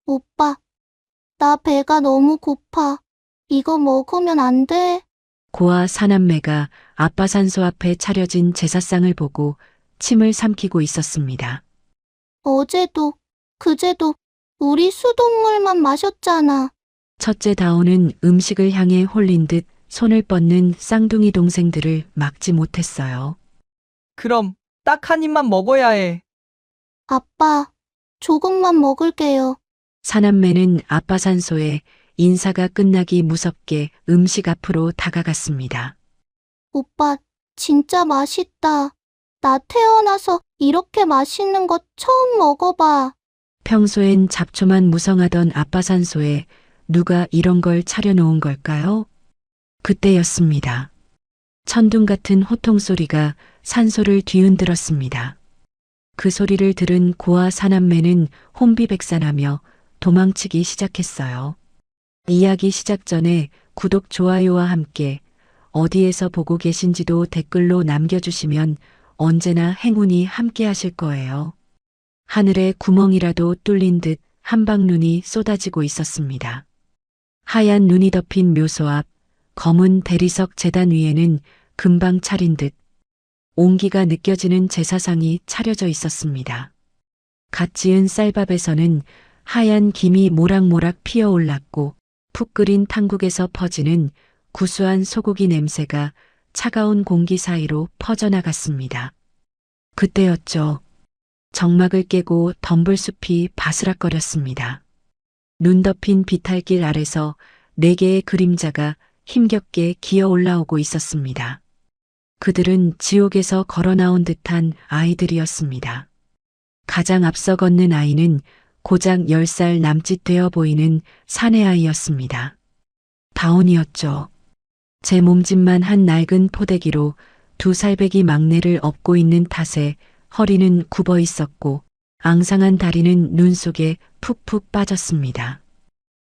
오빠, 나 배가 너무 고파. 이거 먹으면 안 돼? 고아 사남매가 아빠 산소 앞에 차려진 제사상을 보고 침을 삼키고 있었습니다. 어제도, 그제도 우리 수돗물만 마셨잖아. 첫째 다오는 음식을 향해 홀린 듯 손을 뻗는 쌍둥이 동생들을 막지 못했어요. 그럼 딱 한 입만 먹어야 해. 아빠, 조금만 먹을게요. 사남매는 아빠 산소에 인사가 끝나기 무섭게 음식 앞으로 다가갔습니다. 오빠, 진짜 맛있다. 나 태어나서 이렇게 맛있는 거 처음 먹어봐. 평소엔 잡초만 무성하던 아빠 산소에 누가 이런 걸 차려놓은 걸까요? 그때였습니다. 천둥 같은 호통 소리가 산소를 뒤흔들었습니다. 그 소리를 들은 고아 사남매는 혼비백산하며 도망치기 시작했어요. 이야기 시작 전에 구독, 좋아요와 함께 어디에서 보고 계신지도 댓글로 남겨주시면 언제나 행운이 함께 하실 거예요. 하늘에 구멍이라도 뚫린 듯 한방눈이 쏟아지고 있었습니다. 하얀 눈이 덮인 묘소 앞 검은 대리석 제단 위에는 금방 차린 듯 온기가 느껴지는 제사상이 차려져 있었습니다. 갓 지은 쌀밥에서는 하얀 김이 모락모락 피어올랐고 푹 끓인 탕국에서 퍼지는 구수한 소고기 냄새가 차가운 공기 사이로 퍼져나갔습니다. 그때였죠. 정막을 깨고 덤불숲이 바스락거렸습니다. 눈 덮인 비탈길 아래서 4개의 그림자가 힘겹게 기어 올라오고 있었습니다. 그들은 지옥에서 걸어 나온 듯한 아이들이었습니다. 가장 앞서 걷는 아이는 고작 10살 남짓 되어 보이는 사내아이였습니다. 다온이었죠. 제 몸집만 한 낡은 포대기로 2살배기 막내를 업고 있는 탓에 허리는 굽어 있었고 앙상한 다리는 눈 속에 푹푹 빠졌습니다.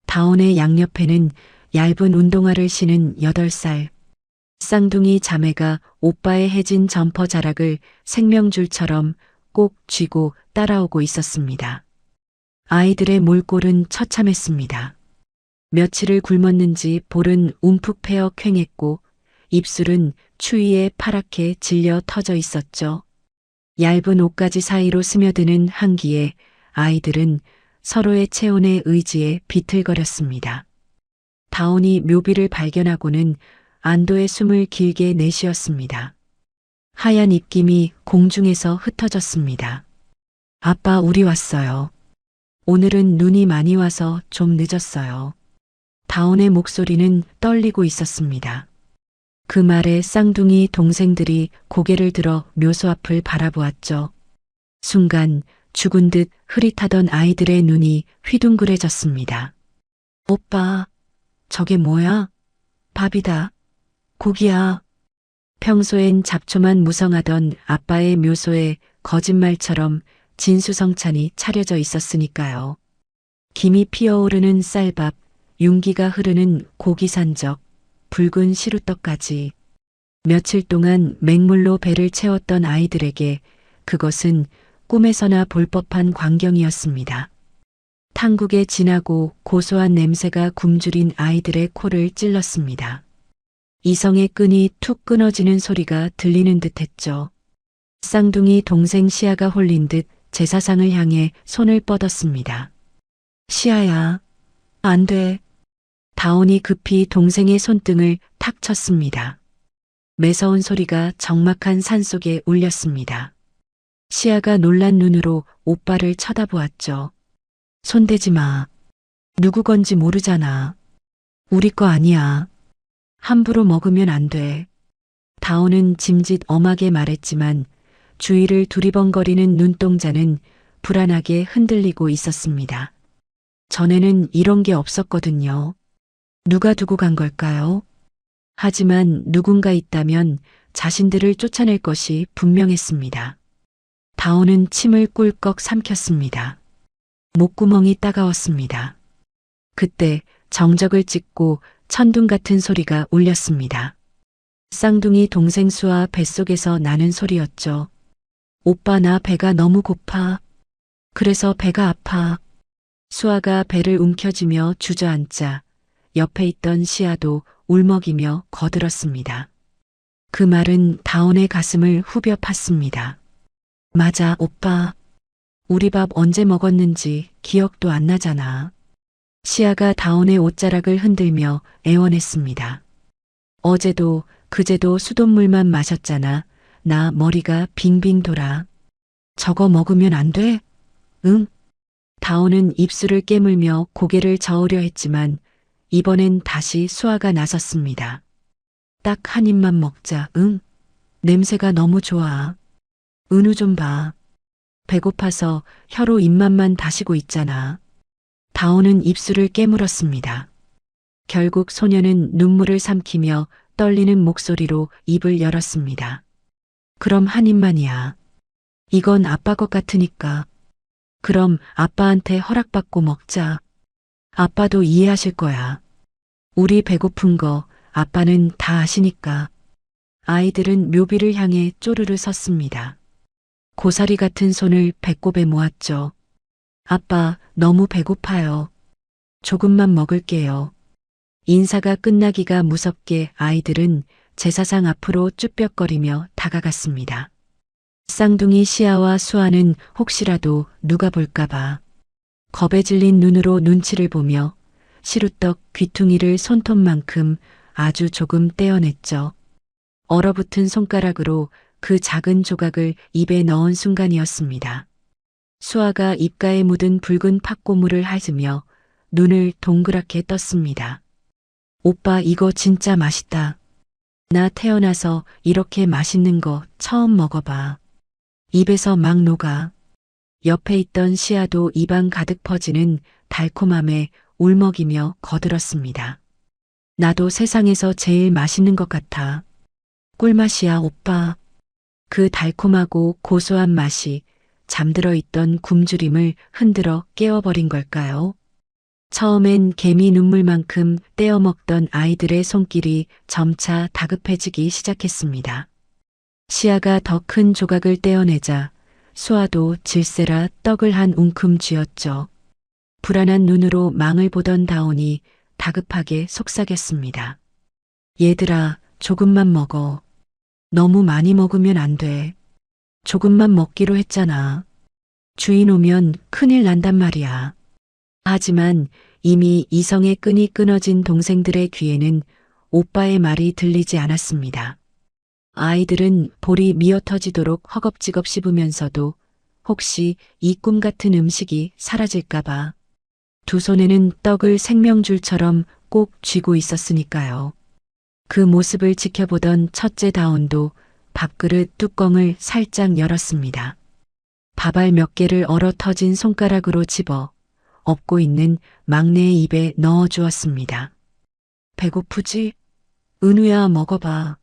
다온의 양옆에는 얇은 운동화를 신은 8살 쌍둥이 자매가 오빠의 해진 점퍼 자락을 생명줄처럼 꼭 쥐고 따라오고 있었습니다. 아이들의 몰골은 처참했습니다. 며칠을 굶었는지 볼은 움푹 패어 퀭했고 입술은 추위에 파랗게 질려 터져 있었죠. 얇은 옷가지 사이로 스며드는 한기에 아이들은 서로의 체온에 의지해 비틀거렸습니다. 다온이 묘비를 발견하고는 안도의 숨을 길게 내쉬었습니다. 하얀 입김이 공중에서 흩어졌습니다. 아빠, 우리 왔어요. 오늘은 눈이 많이 와서 좀 늦었어요. 다온의 목소리는 떨리고 있었습니다. 그 말에 쌍둥이 동생들이 고개를 들어 묘소 앞을 바라보았죠. 순간 죽은 듯 흐릿하던 아이들의 눈이 휘둥그레졌습니다. 오빠, 저게 뭐야? 밥이다. 고기야. 평소엔 잡초만 무성하던 아빠의 묘소에 거짓말처럼 진수성찬이 차려져 있었으니까요. 김이 피어오르는 쌀밥, 윤기가 흐르는 고기 산적, 붉은 시루떡까지 며칠 동안 맹물로 배를 채웠던 아이들에게 그것은 꿈에서나 볼 법한 광경이었습니다. 탕국의 진하고 고소한 냄새가 굶주린 아이들의 코를 찔렀습니다. 이성의 끈이 툭 끊어지는 소리가 들리는 듯했죠. 쌍둥이 동생 시아가 홀린 듯 제사상을 향해 손을 뻗었습니다. 시아야, 안 돼. 다온이 급히 동생의 손등을 탁 쳤습니다. 매서운 소리가 적막한 산속에 울렸습니다. 시아가 놀란 눈으로 오빠를 쳐다보았죠. 손대지 마. 누구 건지 모르잖아. 우리 거 아니야. 함부로 먹으면 안 돼. 다온은 짐짓 엄하게 말했지만 주위를 두리번거리는 눈동자는 불안하게 흔들리고 있었습니다. 전에는 이런 게 없었거든요. 누가 두고 간 걸까요? 하지만 누군가 있다면 자신들을 쫓아낼 것이 분명했습니다. 다온은 침을 꿀꺽 삼켰습니다. 목구멍이 따가웠습니다. 그때 정적을 찍고 천둥 같은 소리가 울렸습니다. 쌍둥이 동생 수아 뱃속에서 나는 소리였죠. 오빠, 나 배가 너무 고파. 그래서 배가 아파. 수아가 배를 움켜쥐며 주저앉자 옆에 있던 시아도 울먹이며 거들었습니다. 그 말은 다온의 가슴을 후벼 팠습니다. 맞아, 오빠. 우리 밥 언제 먹었는지 기억도 안 나잖아. 시아가 다온의 옷자락을 흔들며 애원했습니다. 어제도 그제도 수돗물만 마셨잖아. 나 머리가 빙빙 돌아. 저거 먹으면 안 돼? 응? 다온은 입술을 깨물며 고개를 저으려 했지만 이번엔 다시 수아가 나섰습니다. 딱 한 입만 먹자, 응? 냄새가 너무 좋아. 은우 좀 봐. 배고파서 혀로 입맛만 다시고 있잖아. 다온은 입술을 깨물었습니다. 결국 소녀는 눈물을 삼키며 떨리는 목소리로 입을 열었습니다. 그럼 한 입만이야. 이건 아빠 것 같으니까. 그럼 아빠한테 허락받고 먹자. 아빠도 이해하실 거야. 우리 배고픈 거 아빠는 다 아시니까. 아이들은 묘비를 향해 쪼르르 섰습니다. 고사리 같은 손을 배꼽에 모았죠. 아빠, 너무 배고파요. 조금만 먹을게요. 인사가 끝나기가 무섭게 아이들은 제사상 앞으로 쭈뼛거리며 다가갔습니다. 쌍둥이 시아와 수아는 혹시라도 누가 볼까봐 겁에 질린 눈으로 눈치를 보며 시루떡 귀퉁이를 손톱만큼 아주 조금 떼어냈죠. 얼어붙은 손가락으로 그 작은 조각을 입에 넣은 순간이었습니다. 수아가 입가에 묻은 붉은 팥고물을 핥으며 눈을 동그랗게 떴습니다. 오빠, 이거 진짜 맛있다. 나 태어나서 이렇게 맛있는 거 처음 먹어봐. 입에서 막 녹아. 옆에 있던 시아도 입안 가득 퍼지는 달콤함에 울먹이며 거들었습니다. 나도 세상에서 제일 맛있는 것 같아. 꿀맛이야, 오빠. 그 달콤하고 고소한 맛이 잠들어 있던 굶주림을 흔들어 깨워버린 걸까요? 처음엔 개미 눈물만큼 떼어먹던 아이들의 손길이 점차 다급해지기 시작했습니다. 시아가 더 큰 조각을 떼어내자 수아도 질세라 떡을 한 움큼 쥐었죠. 불안한 눈으로 망을 보던 다온이 다급하게 속삭였습니다. 얘들아, 조금만 먹어. 너무 많이 먹으면 안 돼. 조금만 먹기로 했잖아. 주인 오면 큰일 난단 말이야. 하지만 이미 이성의 끈이 끊어진 동생들의 귀에는 오빠의 말이 들리지 않았습니다. 아이들은 볼이 미어터지도록 허겁지겁 씹으면서도 혹시 이 꿈 같은 음식이 사라질까봐 두 손에는 떡을 생명줄처럼 꼭 쥐고 있었으니까요. 그 모습을 지켜보던 첫째 다온도 밥그릇 뚜껑을 살짝 열었습니다. 밥알 몇 개를 얼어 터진 손가락으로 집어 업고 있는 막내의 입에 넣어 주었습니다. 배고프지? 은우야, 먹어봐.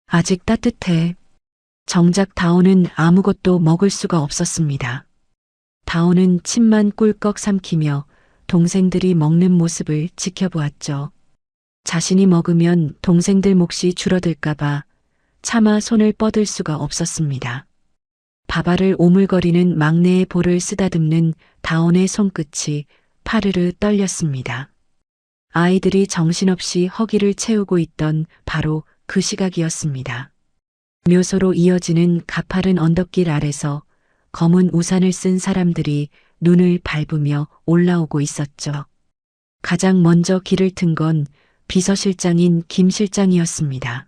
아직 따뜻해. 정작 다온은 아무것도 먹을 수가 없었습니다. 다온은 침만 꿀꺽 삼키며 동생들이 먹는 모습을 지켜보았죠. 자신이 먹으면 동생들 몫이 줄어들까봐 차마 손을 뻗을 수가 없었습니다. 밥알을 오물거리는 막내의 볼을 쓰다듬는 다온의 손끝이 파르르 떨렸습니다. 아이들이 정신없이 허기를 채우고 있던 바로 그 시각이었습니다. 묘소로 이어지는 가파른 언덕길 아래서 검은 우산을 쓴 사람들이 눈을 밟으며 올라오고 있었죠. 가장 먼저 길을 튼 건 비서실장인 김 실장이었습니다.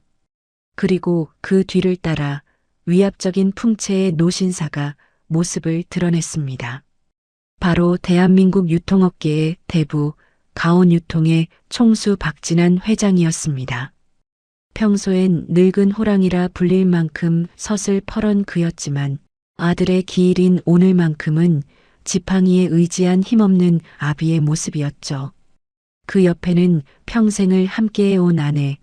그리고 그 뒤를 따라 위압적인 풍채의 노신사가 모습을 드러냈습니다. 바로 대한민국 유통업계의 대부 가온유통의 총수 박진환 회장이었습니다. 평소엔 늙은 호랑이라 불릴 만큼 서슬퍼런 그였지만 아들의 기일인 오늘만큼은 지팡이에 의지한 힘없는 아비의 모습이었죠. 그 옆에는 평생을 함께해온 아내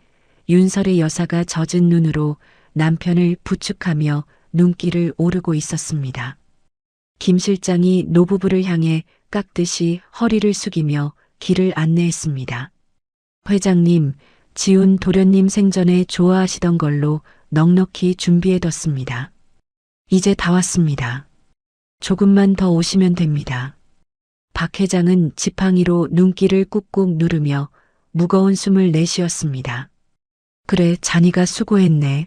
윤설의 여사가 젖은 눈으로 남편을 부축하며 눈길을 오르고 있었습니다. 김 실장이 노부부를 향해 깍듯이 허리를 숙이며 길을 안내했습니다. 회장님, 지훈 도련님 생전에 좋아하시던 걸로 넉넉히 준비해뒀습니다. 이제 다 왔습니다. 조금만 더 오시면 됩니다. 박 회장은 지팡이로 눈길을 꾹꾹 누르며 무거운 숨을 내쉬었습니다. 그래, 자니가 수고했네.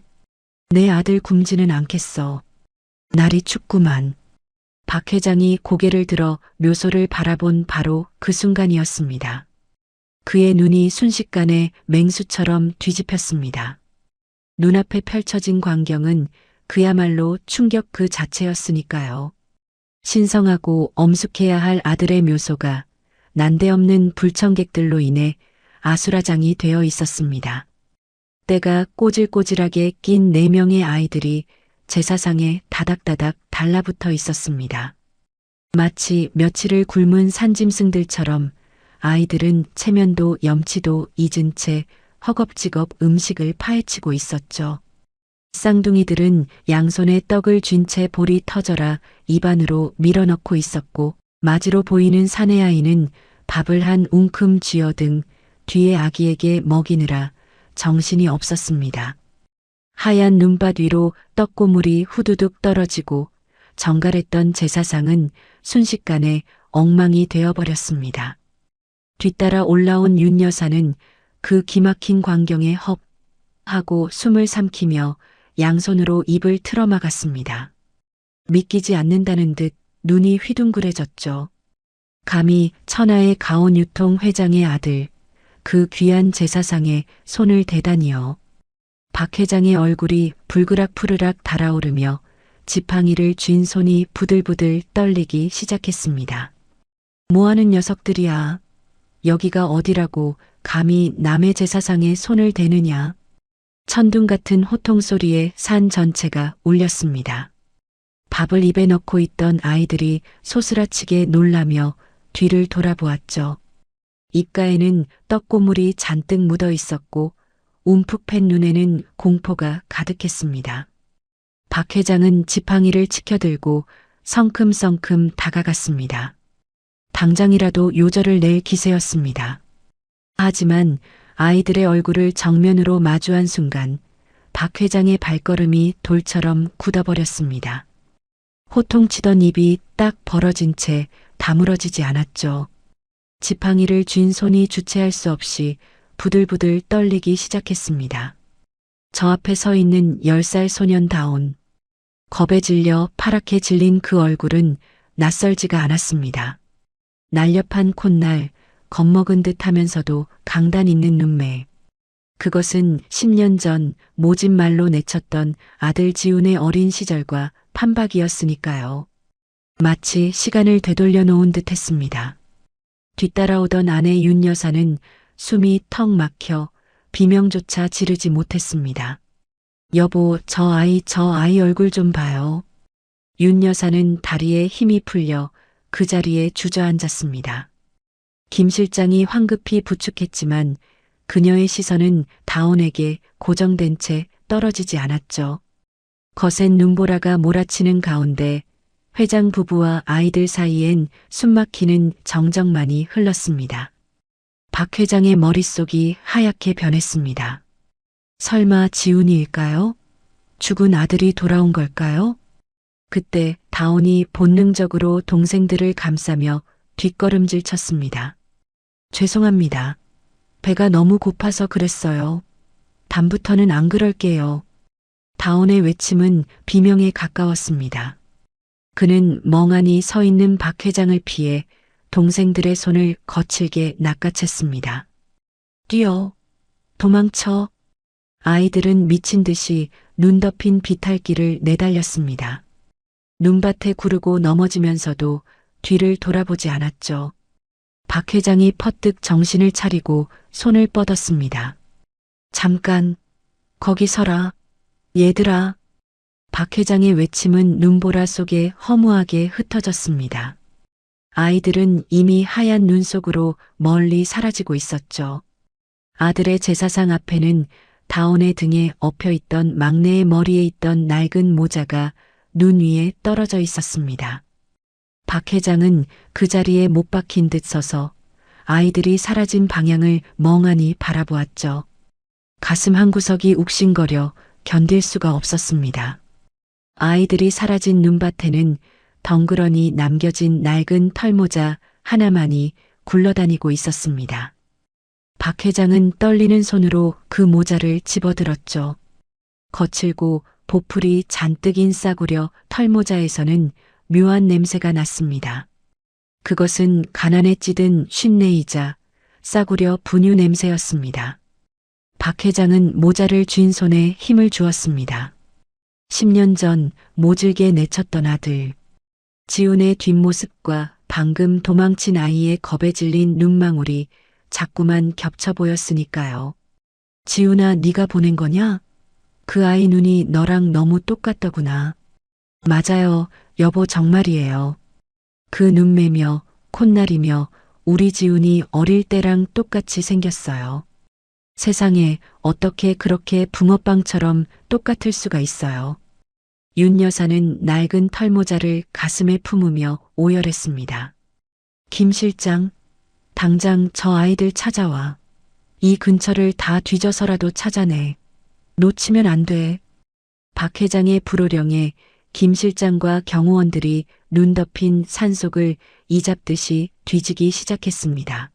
내 아들 굶지는 않겠어. 날이 춥구만. 박 회장이 고개를 들어 묘소를 바라본 바로 그 순간이었습니다. 그의 눈이 순식간에 맹수처럼 뒤집혔습니다. 눈앞에 펼쳐진 광경은 그야말로 충격 그 자체였으니까요. 신성하고 엄숙해야 할 아들의 묘소가 난데없는 불청객들로 인해 아수라장이 되어 있었습니다. 때가 꼬질꼬질하게 낀 4명의 아이들이 제사상에 다닥다닥 달라붙어 있었습니다. 마치 며칠을 굶은 산짐승들처럼 아이들은 체면도 염치도 잊은 채 허겁지겁 음식을 파헤치고 있었죠. 쌍둥이들은 양손에 떡을 쥔 채 볼이 터져라 입안으로 밀어넣고 있었고, 마지로 보이는 사내아이는 밥을 한 웅큼 쥐어등 뒤에 아기에게 먹이느라 정신이 없었습니다. 하얀 눈밭 위로 떡고물이 후두둑 떨어지고 정갈했던 제사상은 순식간에 엉망이 되어버렸습니다. 뒤따라 올라온 윤 여사는 그 기막힌 광경에 헙 하고 숨을 삼키며 양손으로 입을 틀어막았습니다. 믿기지 않는다는 듯 눈이 휘둥그레졌죠. 감히 천하의 가온 유통 회장의 아들, 그 귀한 제사상에 손을 대다니요. 박 회장의 얼굴이 불그락푸르락 달아오르며 지팡이를 쥔 손이 부들부들 떨리기 시작했습니다. 뭐하는 녀석들이야. 여기가 어디라고 감히 남의 제사상에 손을 대느냐. 천둥 같은 호통 소리에 산 전체가 울렸습니다. 밥을 입에 넣고 있던 아이들이 소스라치게 놀라며 뒤를 돌아보았죠. 입가에는 떡고물이 잔뜩 묻어 있었고 움푹 팬 눈에는 공포가 가득했습니다. 박 회장은 지팡이를 치켜들고 성큼성큼 다가갔습니다. 당장이라도 요절을 낼 기세였습니다. 하지만 아이들의 얼굴을 정면으로 마주한 순간 박 회장의 발걸음이 돌처럼 굳어버렸습니다. 호통치던 입이 딱 벌어진 채 다물어지지 않았죠. 지팡이를 쥔 손이 주체할 수 없이 부들부들 떨리기 시작했습니다. 저 앞에 서 있는 10살 소년다운, 겁에 질려 파랗게 질린 그 얼굴은 낯설지가 않았습니다. 날렵한 콧날, 겁먹은 듯 하면서도 강단 있는 눈매. 그것은 10년 전 모진말로 내쳤던 아들 지훈의 어린 시절과 판박이었으니까요. 마치 시간을 되돌려 놓은 듯 했습니다. 뒤따라오던 아내 윤 여사는 숨이 턱 막혀 비명조차 지르지 못했습니다. 여보, 저 아이 얼굴 좀 봐요. 윤 여사는 다리에 힘이 풀려 그 자리에 주저앉았습니다. 김 실장이 황급히 부축했지만 그녀의 시선은 다온에게 고정된 채 떨어지지 않았죠. 거센 눈보라가 몰아치는 가운데 회장 부부와 아이들 사이엔 숨막히는 정적만이 흘렀습니다. 박 회장의 머릿속이 하얗게 변했습니다. 설마 지훈이일까요? 죽은 아들이 돌아온 걸까요? 그때 다온이 본능적으로 동생들을 감싸며 뒷걸음질 쳤습니다. 죄송합니다. 배가 너무 고파서 그랬어요. 다음부터는 안 그럴게요. 다온의 외침은 비명에 가까웠습니다. 그는 멍하니 서 있는 박 회장을 피해 동생들의 손을 거칠게 낚아챘습니다. 뛰어. 도망쳐. 아이들은 미친 듯이 눈 덮인 비탈길을 내달렸습니다. 눈밭에 구르고 넘어지면서도 뒤를 돌아보지 않았죠. 박 회장이 퍼뜩 정신을 차리고 손을 뻗었습니다. 잠깐, 거기 서라. 얘들아. 박 회장의 외침은 눈보라 속에 허무하게 흩어졌습니다. 아이들은 이미 하얀 눈 속으로 멀리 사라지고 있었죠. 아들의 제사상 앞에는 다온의 등에 엎여있던 막내의 머리에 있던 낡은 모자가 눈 위에 떨어져 있었습니다. 박 회장은 그 자리에 못 박힌 듯 서서 아이들이 사라진 방향을 멍하니 바라보았죠. 가슴 한구석이 욱신거려 견딜 수가 없었습니다. 아이들이 사라진 눈밭에는 덩그러니 남겨진 낡은 털모자 하나만이 굴러다니고 있었습니다. 박 회장은 떨리는 손으로 그 모자를 집어들었죠. 거칠고 보풀이 잔뜩인 싸구려 털모자에서는 묘한 냄새가 났습니다. 그것은 가난에 찌든 쉰내이자 싸구려 분유 냄새였습니다. 박 회장은 모자를 쥔 손에 힘을 주었습니다. 10년 전 모질게 내쳤던 아들. 지훈의 뒷모습과 방금 도망친 아이의 겁에 질린 눈망울이 자꾸만 겹쳐 보였으니까요. 지훈아, 네가 보낸 거냐? 그 아이 눈이 너랑 너무 똑같더구나. 맞아요, 여보, 정말이에요. 그 눈매며 콧날이며 우리 지훈이 어릴 때랑 똑같이 생겼어요. 세상에 어떻게 그렇게 붕어빵처럼 똑같을 수가 있어요. 윤 여사는 낡은 털모자를 가슴에 품으며 오열했습니다. 김 실장, 당장 저 아이들 찾아와. 이 근처를 다 뒤져서라도 찾아내. 놓치면 안 돼. 박 회장의 불호령에 김 실장과 경호원들이 눈 덮인 산속을 이잡듯이 뒤지기 시작했습니다.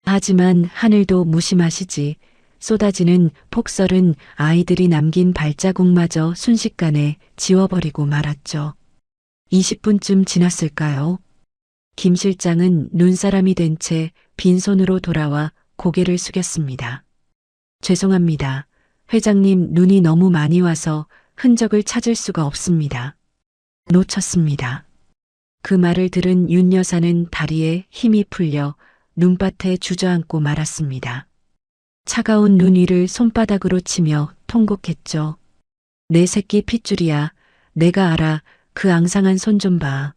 하지만 하늘도 무심하시지. 쏟아지는 폭설은 아이들이 남긴 발자국마저 순식간에 지워버리고 말았죠. 20분쯤 지났을까요? 김 실장은 눈사람이 된 채 빈손으로 돌아와 고개를 숙였습니다. 죄송합니다. 회장님, 눈이 너무 많이 와서 흔적을 찾을 수가 없습니다. 놓쳤습니다. 그 말을 들은 윤 여사는 다리에 힘이 풀려 눈밭에 주저앉고 말았습니다. 차가운 눈 위를 손바닥으로 치며 통곡했죠. 내 새끼 핏줄이야. 내가 알아. 그 앙상한 손 좀 봐.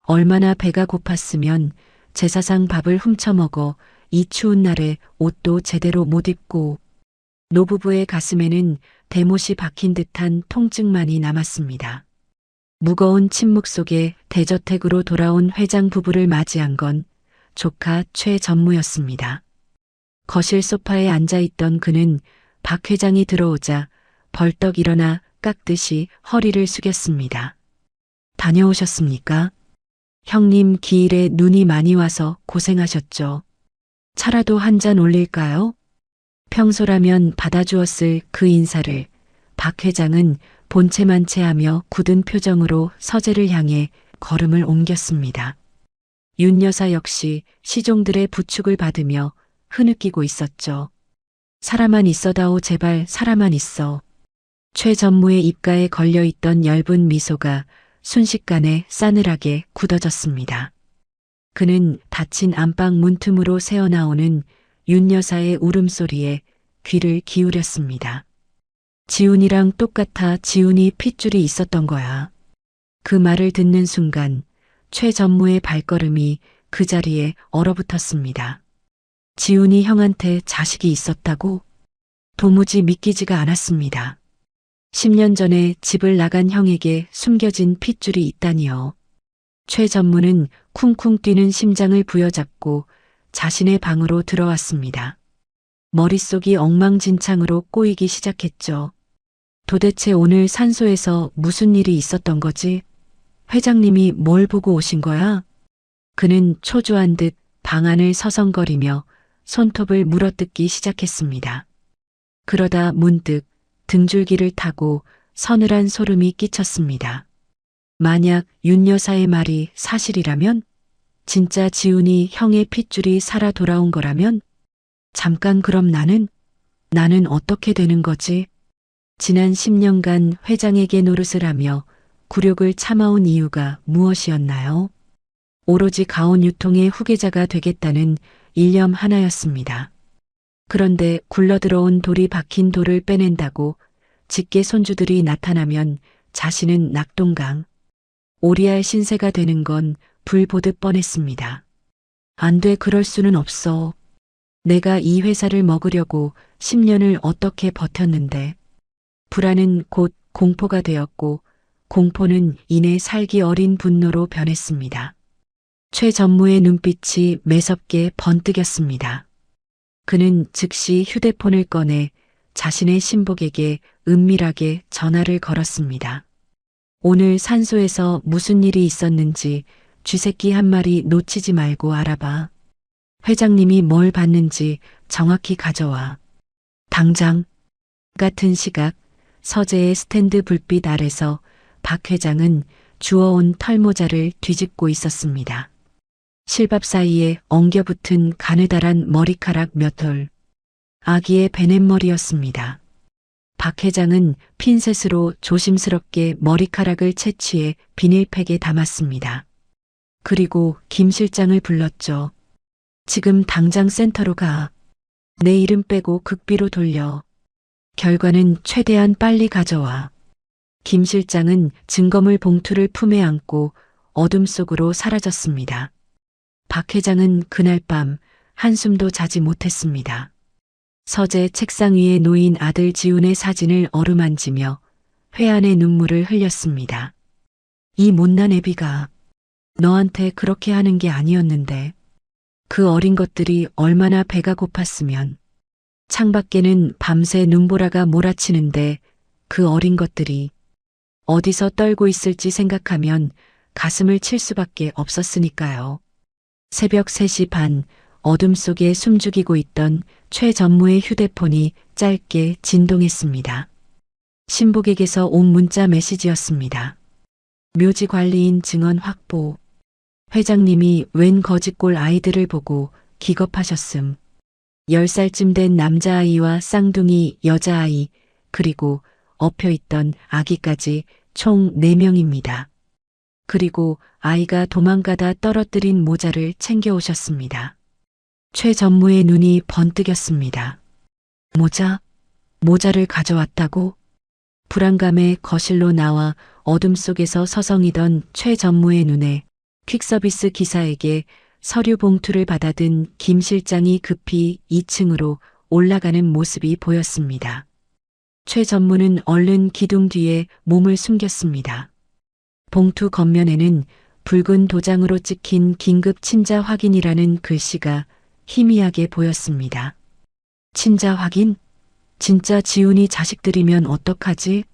얼마나 배가 고팠으면 제사상 밥을 훔쳐먹어 이 추운 날에 옷도 제대로 못 입고. 노부부의 가슴에는 대못이 박힌 듯한 통증만이 남았습니다. 무거운 침묵 속에 대저택으로 돌아온 회장 부부를 맞이한 건 조카 최전무였습니다. 거실 소파에 앉아있던 그는 박 회장이 들어오자 벌떡 일어나 깎듯이 허리를 숙였습니다. 다녀오셨습니까? 형님, 기일에 눈이 많이 와서 고생하셨죠. 차라도 한 잔 올릴까요? 평소라면 받아주었을 그 인사를 박 회장은 본체만체하며 굳은 표정으로 서재를 향해 걸음을 옮겼습니다. 윤 여사 역시 시종들의 부축을 받으며 흐느끼고 있었죠. 사람만 있어다오, 제발 사람만 있어. 최 전무의 입가에 걸려있던 엷은 미소가 순식간에 싸늘하게 굳어졌습니다. 그는 닫힌 안방 문틈으로 새어나오는 윤 여사의 울음소리에 귀를 기울였습니다. 지훈이랑 똑같아. 지훈이 핏줄이 있었던 거야. 그 말을 듣는 순간 최 전무의 발걸음이 그 자리에 얼어붙었습니다. 지훈이 형한테 자식이 있었다고? 도무지 믿기지가 않았습니다. 10년 전에 집을 나간 형에게 숨겨진 핏줄이 있다니요. 최 전무는 쿵쿵 뛰는 심장을 부여잡고 자신의 방으로 들어왔습니다. 머릿속이 엉망진창으로 꼬이기 시작했죠. 도대체 오늘 산소에서 무슨 일이 있었던 거지? 회장님이 뭘 보고 오신 거야? 그는 초조한 듯 방 안을 서성거리며 손톱을 물어뜯기 시작했습니다. 그러다 문득 등줄기를 타고 서늘한 소름이 끼쳤습니다. 만약 윤 여사의 말이 사실이라면? 진짜 지훈이 형의 핏줄이 살아 돌아온 거라면? 잠깐, 그럼 나는 어떻게 되는 거지? 지난 10년간 회장에게 노릇을 하며 굴욕을 참아온 이유가 무엇이었나요? 오로지 가온 유통의 후계자가 되겠다는 일념 하나였습니다. 그런데 굴러들어온 돌이 박힌 돌을 빼낸다고 직계 손주들이 나타나면 자신은 낙동강, 오리알 신세가 되는 건 불 보듯 뻔했습니다. 안 돼, 그럴 수는 없어. 내가 이 회사를 먹으려고 10년을 어떻게 버텼는데. 불안은 곧 공포가 되었고 공포는 이내 살기 어린 분노로 변했습니다. 최 전무의 눈빛이 매섭게 번뜩였습니다. 그는 즉시 휴대폰을 꺼내 자신의 신복에게 은밀하게 전화를 걸었습니다. 오늘 산소에서 무슨 일이 있었는지 쥐새끼 한 마리 놓치지 말고 알아봐. 회장님이 뭘 받는지 정확히 가져와. 당장. 같은 시각 서재의 스탠드 불빛 아래서 박 회장은 주워온 털모자를 뒤집고 있었습니다. 실밥 사이에 엉겨붙은 가느다란 머리카락 몇 올. 아기의 베넷머리였습니다. 박 회장은 핀셋으로 조심스럽게 머리카락을 채취해 비닐팩에 담았습니다. 그리고 김 실장을 불렀죠. 지금 당장 센터로 가. 내 이름 빼고 극비로 돌려. 결과는 최대한 빨리 가져와. 김 실장은 증거물 봉투를 품에 안고 어둠 속으로 사라졌습니다. 박 회장은 그날 밤 한숨도 자지 못했습니다. 서재 책상 위에 놓인 아들 지훈의 사진을 어루만지며 회한의 눈물을 흘렸습니다. 이 못난 애비가 너한테 그렇게 하는 게 아니었는데 그 어린 것들이 얼마나 배가 고팠으면. 창밖에는 밤새 눈보라가 몰아치는데 그 어린 것들이 어디서 떨고 있을지 생각하면 가슴을 칠 수밖에 없었으니까요. 새벽 3시 반 어둠 속에 숨죽이고 있던 최 전무의 휴대폰이 짧게 진동했습니다. 신복에게서 온 문자 메시지였습니다. 묘지 관리인 증언 확보. 회장님이 웬 거짓골 아이들을 보고 기겁하셨음. 10살쯤 된 남자아이와 쌍둥이 여자아이, 그리고 엎혀있던 아기까지 총 4명입니다. 그리고 아이가 도망가다 떨어뜨린 모자를 챙겨오셨습니다. 최 전무의 눈이 번뜩였습니다. 모자를 가져왔다고? 불안감에 거실로 나와 어둠 속에서 서성이던 최 전무의 눈에 퀵서비스 기사에게 서류 봉투를 받아든 김 실장이 급히 2층으로 올라가는 모습이 보였습니다. 최 전무는 얼른 기둥 뒤에 몸을 숨겼습니다. 봉투 겉면에는 붉은 도장으로 찍힌 긴급 친자 확인이라는 글씨가 희미하게 보였습니다. 친자 확인? 진짜 지훈이 자식들이면 어떡하지?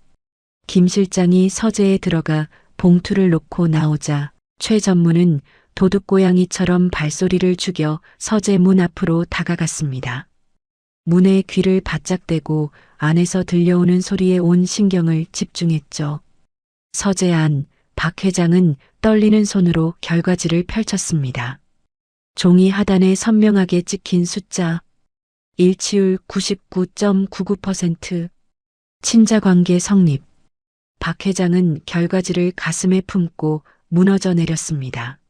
김 실장이 서재에 들어가 봉투를 놓고 나오자 최 전무는 도둑고양이처럼 발소리를 죽여 서재 문 앞으로 다가갔습니다. 문에 귀를 바짝 대고 안에서 들려오는 소리에 온 신경을 집중했죠. 서재 안 박 회장은 떨리는 손으로 결과지를 펼쳤습니다. 종이 하단에 선명하게 찍힌 숫자 일치율 99.99%. 친자관계 성립. 박 회장은 결과지를 가슴에 품고 무너져 내렸습니다.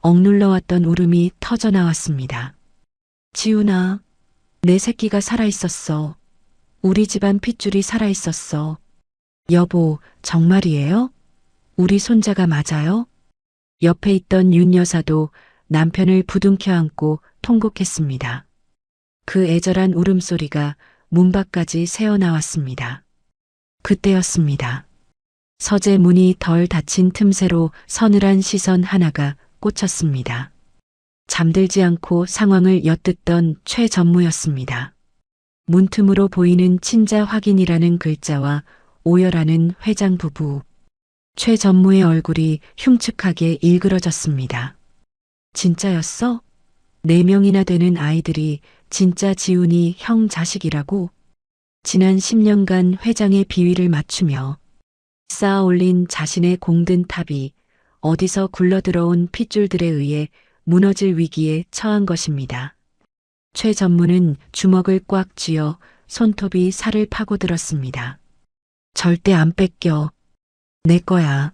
억눌러왔던 울음이 터져나왔습니다. 지훈아, 내 새끼가 살아있었어. 우리 집안 핏줄이 살아있었어. 여보, 정말이에요? 우리 손자가 맞아요? 옆에 있던 윤 여사도 남편을 부둥켜 안고 통곡했습니다. 그 애절한 울음소리가 문 밖까지 새어나왔습니다. 그때였습니다. 서재 문이 덜 닫힌 틈새로 서늘한 시선 하나가 꽂혔습니다. 잠들지 않고 상황을 엿듣던 최 전무였습니다. 문틈으로 보이는 친자 확인이라는 글자와 오열하는 회장 부부. 최 전무의 얼굴이 흉측하게 일그러졌습니다. 진짜였어? 4명이나 되는 아이들이 진짜 지훈이 형 자식이라고? 지난 10년간 회장의 비위를 맞추며 쌓아 올린 자신의 공든 탑이 어디서 굴러들어온 핏줄들에 의해 무너질 위기에 처한 것입니다. 최 전무는 주먹을 꽉 쥐어 손톱이 살을 파고들었습니다. 절대 안 뺏겨. 내 거야.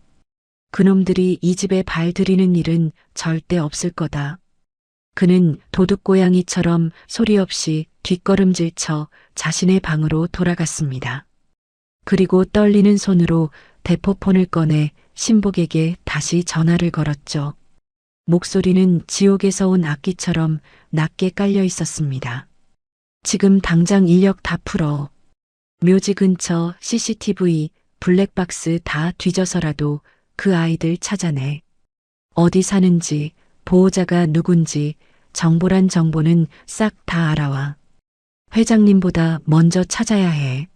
그놈들이 이 집에 발 들이는 일은 절대 없을 거다. 그는 도둑고양이처럼 소리 없이 뒷걸음질쳐 자신의 방으로 돌아갔습니다. 그리고 떨리는 손으로 대포폰을 꺼내 신복에게 다시 전화를 걸었죠. 목소리는 지옥에서 온 악기처럼 낮게 깔려 있었습니다. 지금 당장 인력 다 풀어. 묘지 근처 CCTV, 블랙박스 다 뒤져서라도 그 아이들 찾아내. 어디 사는지, 보호자가 누군지, 정보란 정보는 싹 다 알아와. 회장님보다 먼저 찾아야 해.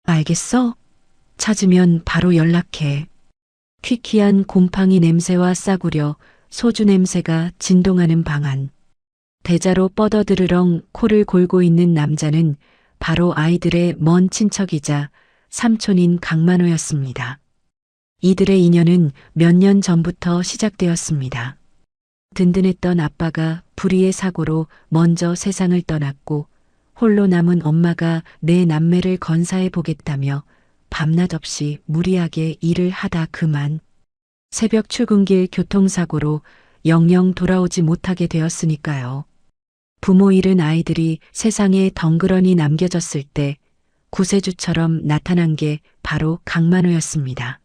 알겠어? 찾으면 바로 연락해. 퀴퀴한 곰팡이 냄새와 싸구려 소주 냄새가 진동하는 방 안. 대자로 뻗어드르렁 코를 골고 있는 남자는 바로 아이들의 먼 친척이자 삼촌인 강만호였습니다. 이들의 인연은 몇 년 전부터 시작되었습니다. 든든했던 아빠가 불의의 사고로 먼저 세상을 떠났고 홀로 남은 엄마가 내 남매를 건사해 보겠다며 밤낮 없이 무리하게 일을 하다 그만 새벽 출근길 교통사고로 영영 돌아오지 못하게 되었으니까요. 부모 잃은 아이들이 세상에 덩그러니 남겨졌을 때 구세주처럼 나타난 게 바로 강만호였습니다.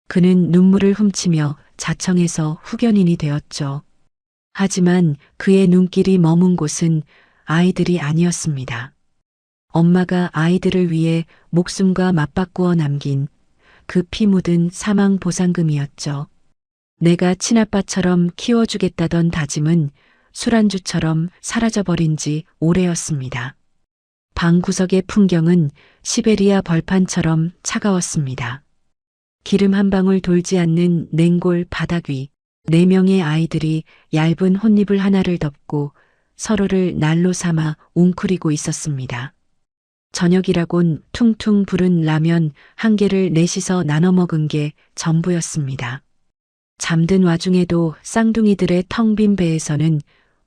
그는 눈물을 훔치며 자청해서 후견인이 되었죠. 하지만 그의 눈길이 머문 곳은 아이들이 아니었습니다. 엄마가 아이들을 위해 목숨과 맞바꾸어 남긴 그 피 묻은 사망 보상금이었죠. 내가 친아빠처럼 키워주겠다던 다짐은 술안주처럼 사라져버린 지 오래였습니다. 방 구석의 풍경은 시베리아 벌판처럼 차가웠습니다. 기름 한 방울 돌지 않는 냉골 바닥 위 4명의 아이들이 얇은 혼잎을 하나를 덮고 서로를 난로 삼아 웅크리고 있었습니다. 저녁이라곤 퉁퉁 부른 라면 한 개를 넷이서 나눠 먹은 게 전부였습니다. 잠든 와중에도 쌍둥이들의 텅 빈 배에서는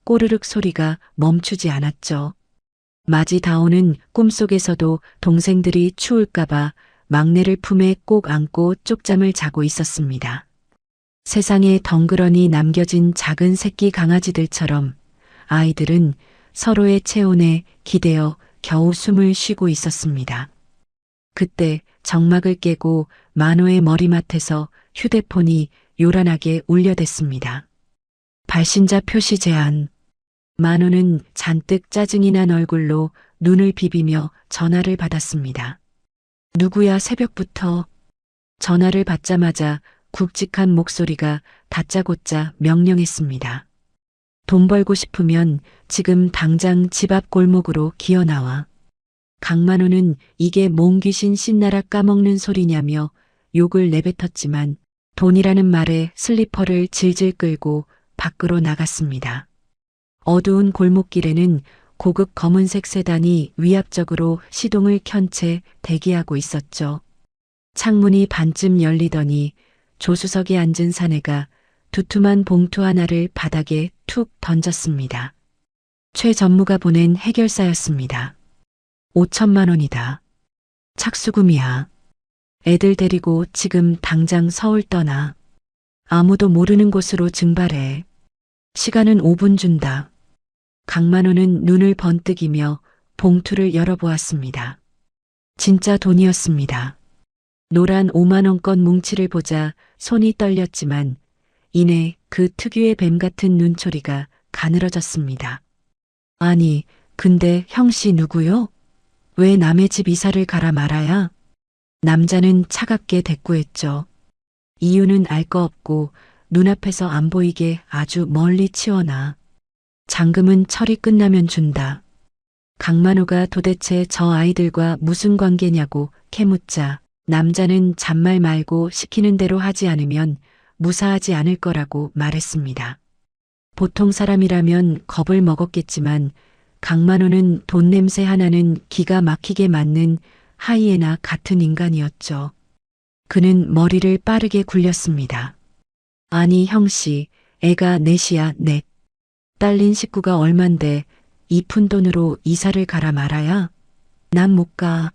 꼬르륵 소리가 멈추지 않았죠. 마지다오는 꿈속에서도 동생들이 추울까봐 막내를 품에 꼭 안고 쪽잠을 자고 있었습니다. 세상에 덩그러니 남겨진 작은 새끼 강아지들처럼 아이들은 서로의 체온에 기대어 겨우 숨을 쉬고 있었습니다. 그때 정막을 깨고 만호의 머리맡에서 휴대폰이 요란하게 울려댔습니다. 발신자 표시 제한. 만호는 잔뜩 짜증이 난 얼굴로 눈을 비비며 전화를 받았습니다. 누구야 새벽부터. 전화를 받자마자 굵직한 목소리가 다짜고짜 명령했습니다. 돈 벌고 싶으면 지금 당장 집 앞 골목으로 기어나와. 강만호는 이게 뭔 귀신 신나라 까먹는 소리냐며 욕을 내뱉었지만 돈이라는 말에 슬리퍼를 질질 끌고 밖으로 나갔습니다. 어두운 골목길에는 고급 검은색 세단이 위압적으로 시동을 켠 채 대기하고 있었죠. 창문이 반쯤 열리더니 조수석에 앉은 사내가 두툼한 봉투 하나를 바닥에 툭 던졌습니다. 최 전무가 보낸 해결사였습니다. 5천만 원이다. 착수금이야. 애들 데리고 지금 당장 서울 떠나. 아무도 모르는 곳으로 증발해. 시간은 5분 준다. 강만호는 눈을 번뜩이며 봉투를 열어보았습니다. 진짜 돈이었습니다. 노란 5만 원권 뭉치를 보자 손이 떨렸지만 이내 그 특유의 뱀 같은 눈초리가 가늘어졌습니다. 아니, 근데 형씨 누구요? 왜 남의 집 이사를 가라 말아야? 남자는 차갑게 대꾸했죠. 이유는 알 거 없고 눈앞에서 안 보이게 아주 멀리 치워놔. 잔금은 처리 끝나면 준다. 강만호가 도대체 저 아이들과 무슨 관계냐고 캐묻자 남자는 잔말 말고 시키는 대로 하지 않으면 무사하지 않을 거라고 말했습니다. 보통 사람이라면 겁을 먹었겠지만 강만호는 돈 냄새 하나는 기가 막히게 맡는 하이에나 같은 인간이었죠. 그는 머리를 빠르게 굴렸습니다. 아니 형씨, 애가 넷이야 넷. 딸린 식구가 얼만데 이 푼돈으로 이사를 가라 말아야? 난 못 가.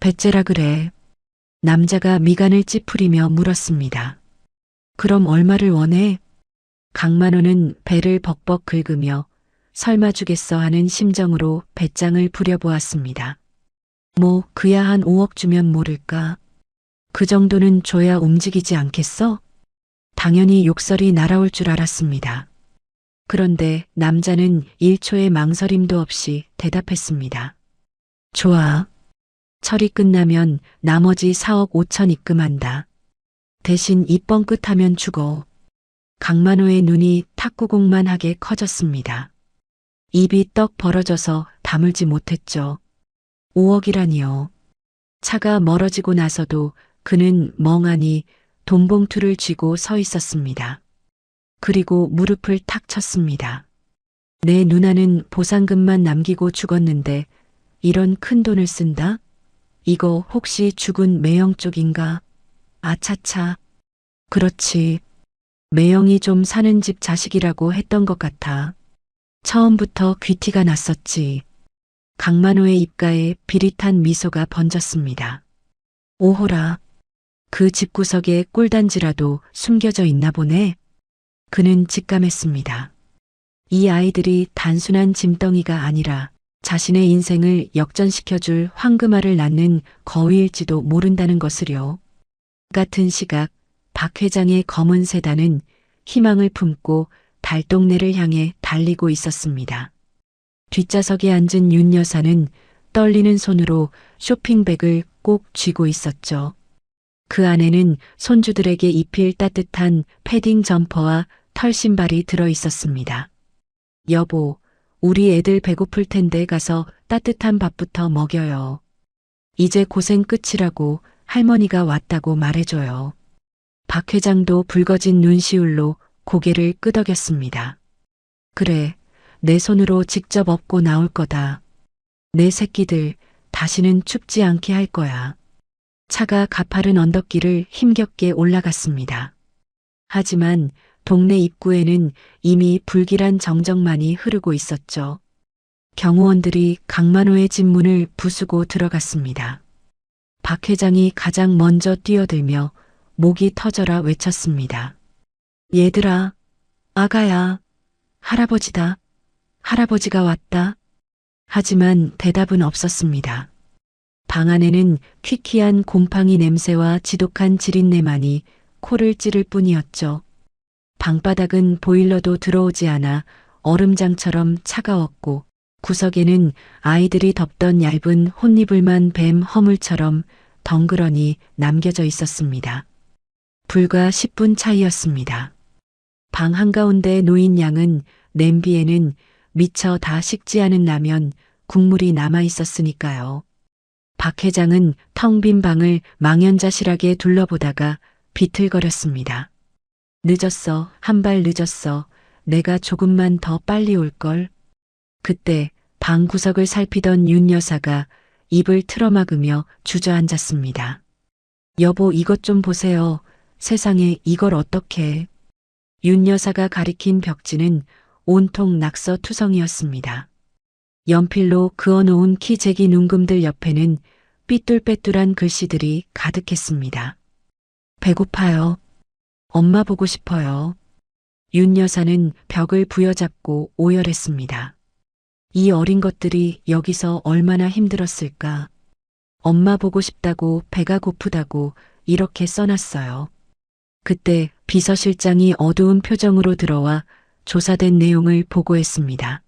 배째라 그래. 남자가 미간을 찌푸리며 물었습니다. 그럼 얼마를 원해? 강만호는 배를 벅벅 긁으며 설마 주겠어 하는 심정으로 배짱을 부려보았습니다. 뭐 그야 한 5억 주면 모를까? 그 정도는 줘야 움직이지 않겠어? 당연히 욕설이 날아올 줄 알았습니다. 그런데 남자는 1초의 망설임도 없이 대답했습니다. 좋아. 처리 끝나면 나머지 4억 5천 입금한다. 대신 입 뻥끗하면 죽어. 강만호의 눈이 탁구공만하게 커졌습니다. 입이 떡 벌어져서 다물지 못했죠. 5억이라니요. 차가 멀어지고 나서도 그는 멍하니 돈봉투를 쥐고 서 있었습니다. 그리고 무릎을 탁 쳤습니다. 내 누나는 보상금만 남기고 죽었는데 이런 큰 돈을 쓴다? 이거 혹시 죽은 매영 쪽인가? 아차차. 그렇지. 매영이 좀 사는 집 자식이라고 했던 것 같아. 처음부터 귀티가 났었지. 강만호의 입가에 비릿한 미소가 번졌습니다. 오호라. 그 집구석에 꿀단지라도 숨겨져 있나 보네. 그는 직감했습니다. 이 아이들이 단순한 짐덩이가 아니라 자신의 인생을 역전시켜줄 황금알을 낳는 거위일지도 모른다는 것을요. 같은 시각 박 회장의 검은 세단은 희망을 품고 달동네를 향해 달리고 있었습니다. 뒷좌석에 앉은 윤 여사는 떨리는 손으로 쇼핑백을 꼭 쥐고 있었죠. 그 안에는 손주들에게 입힐 따뜻한 패딩 점퍼와 털신발이 들어 있었습니다. 여보, 우리 애들 배고플 텐데 가서 따뜻한 밥부터 먹여요. 이제 고생 끝이라고 할머니가 왔다고 말해줘요. 박 회장도 붉어진 눈시울로 고개를 끄덕였습니다. 그래, 내 손으로 직접 업고 나올 거다. 내 새끼들 다시는 춥지 않게 할 거야. 차가 가파른 언덕길을 힘겹게 올라갔습니다. 하지만 동네 입구에는 이미 불길한 정적만이 흐르고 있었죠. 경호원들이 강만호의 집 문을 부수고 들어갔습니다. 박 회장이 가장 먼저 뛰어들며 목이 터져라 외쳤습니다. 얘들아, 아가야, 할아버지다. 할아버지가 왔다. 하지만 대답은 없었습니다. 방 안에는 퀴퀴한 곰팡이 냄새와 지독한 지린내만이 코를 찌를 뿐이었죠. 방바닥은 보일러도 들어오지 않아 얼음장처럼 차가웠고 구석에는 아이들이 덮던 얇은 혼이불만 뱀 허물처럼 덩그러니 남겨져 있었습니다. 불과 10분 차이였습니다. 방 한가운데 놓인 양은 냄비에는 미처 다 식지 않은 라면, 국물이 남아 있었으니까요. 박 회장은 텅 빈 방을 망연자실하게 둘러보다가 비틀거렸습니다. 늦었어, 한 발 늦었어. 내가 조금만 더 빨리 올걸. 그때 방 구석을 살피던 윤 여사가 입을 틀어막으며 주저앉았습니다. 여보, 이것 좀 보세요. 세상에 이걸 어떻게. 윤 여사가 가리킨 벽지는 온통 낙서투성이었습니다. 연필로 그어놓은 키재기 눈금들 옆에는 삐뚤빼뚤한 글씨들이 가득했습니다. 배고파요. 엄마 보고 싶어요. 윤 여사는 벽을 부여잡고 오열했습니다. 이 어린 것들이 여기서 얼마나 힘들었을까. 엄마 보고 싶다고 배가 고프다고 이렇게 써놨어요. 그때 비서실장이 어두운 표정으로 들어와 조사된 내용을 보고했습니다.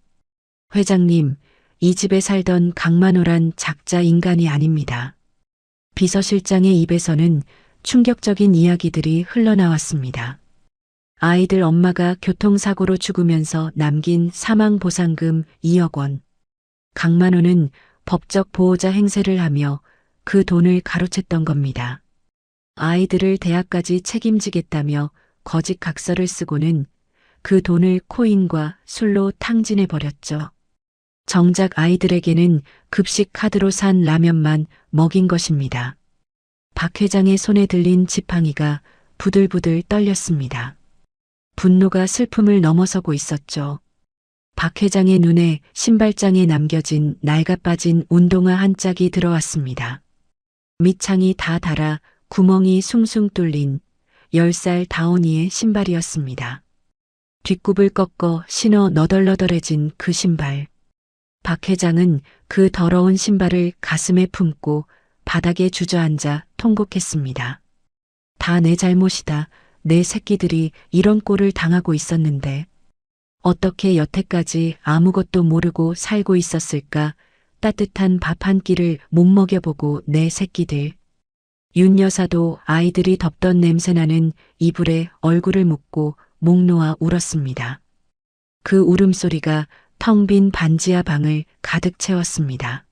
회장님, 이 집에 살던 강만호란 작자 인간이 아닙니다. 비서실장의 입에서는 충격적인 이야기들이 흘러나왔습니다. 아이들 엄마가 교통사고로 죽으면서 남긴 사망보상금 2억 원. 강만호는 법적 보호자 행세를 하며 그 돈을 가로챘던 겁니다. 아이들을 대학까지 책임지겠다며 거짓 각서를 쓰고는 그 돈을 코인과 술로 탕진해 버렸죠. 정작 아이들에게는 급식 카드로 산 라면만 먹인 것입니다. 박 회장의 손에 들린 지팡이가 부들부들 떨렸습니다. 분노가 슬픔을 넘어서고 있었죠. 박 회장의 눈에 신발장에 남겨진 낡아빠진 운동화 한 짝이 들어왔습니다. 밑창이 다 닳아 구멍이 숭숭 뚫린 10살 다온이의 신발이었습니다. 뒷굽을 꺾어 신어 너덜너덜해진 그 신발. 박 회장은 그 더러운 신발을 가슴에 품고 바닥에 주저앉아 통곡했습니다. 다 내 잘못이다. 내 새끼들이 이런 꼴을 당하고 있었는데 어떻게 여태까지 아무것도 모르고 살고 있었을까. 따뜻한 밥 한 끼를 못 먹여보고 내 새끼들. 윤 여사도 아이들이 덮던 냄새나는 이불에 얼굴을 묻고 목 놓아 울었습니다. 그 울음소리가 텅 빈 반지하 방을 가득 채웠습니다.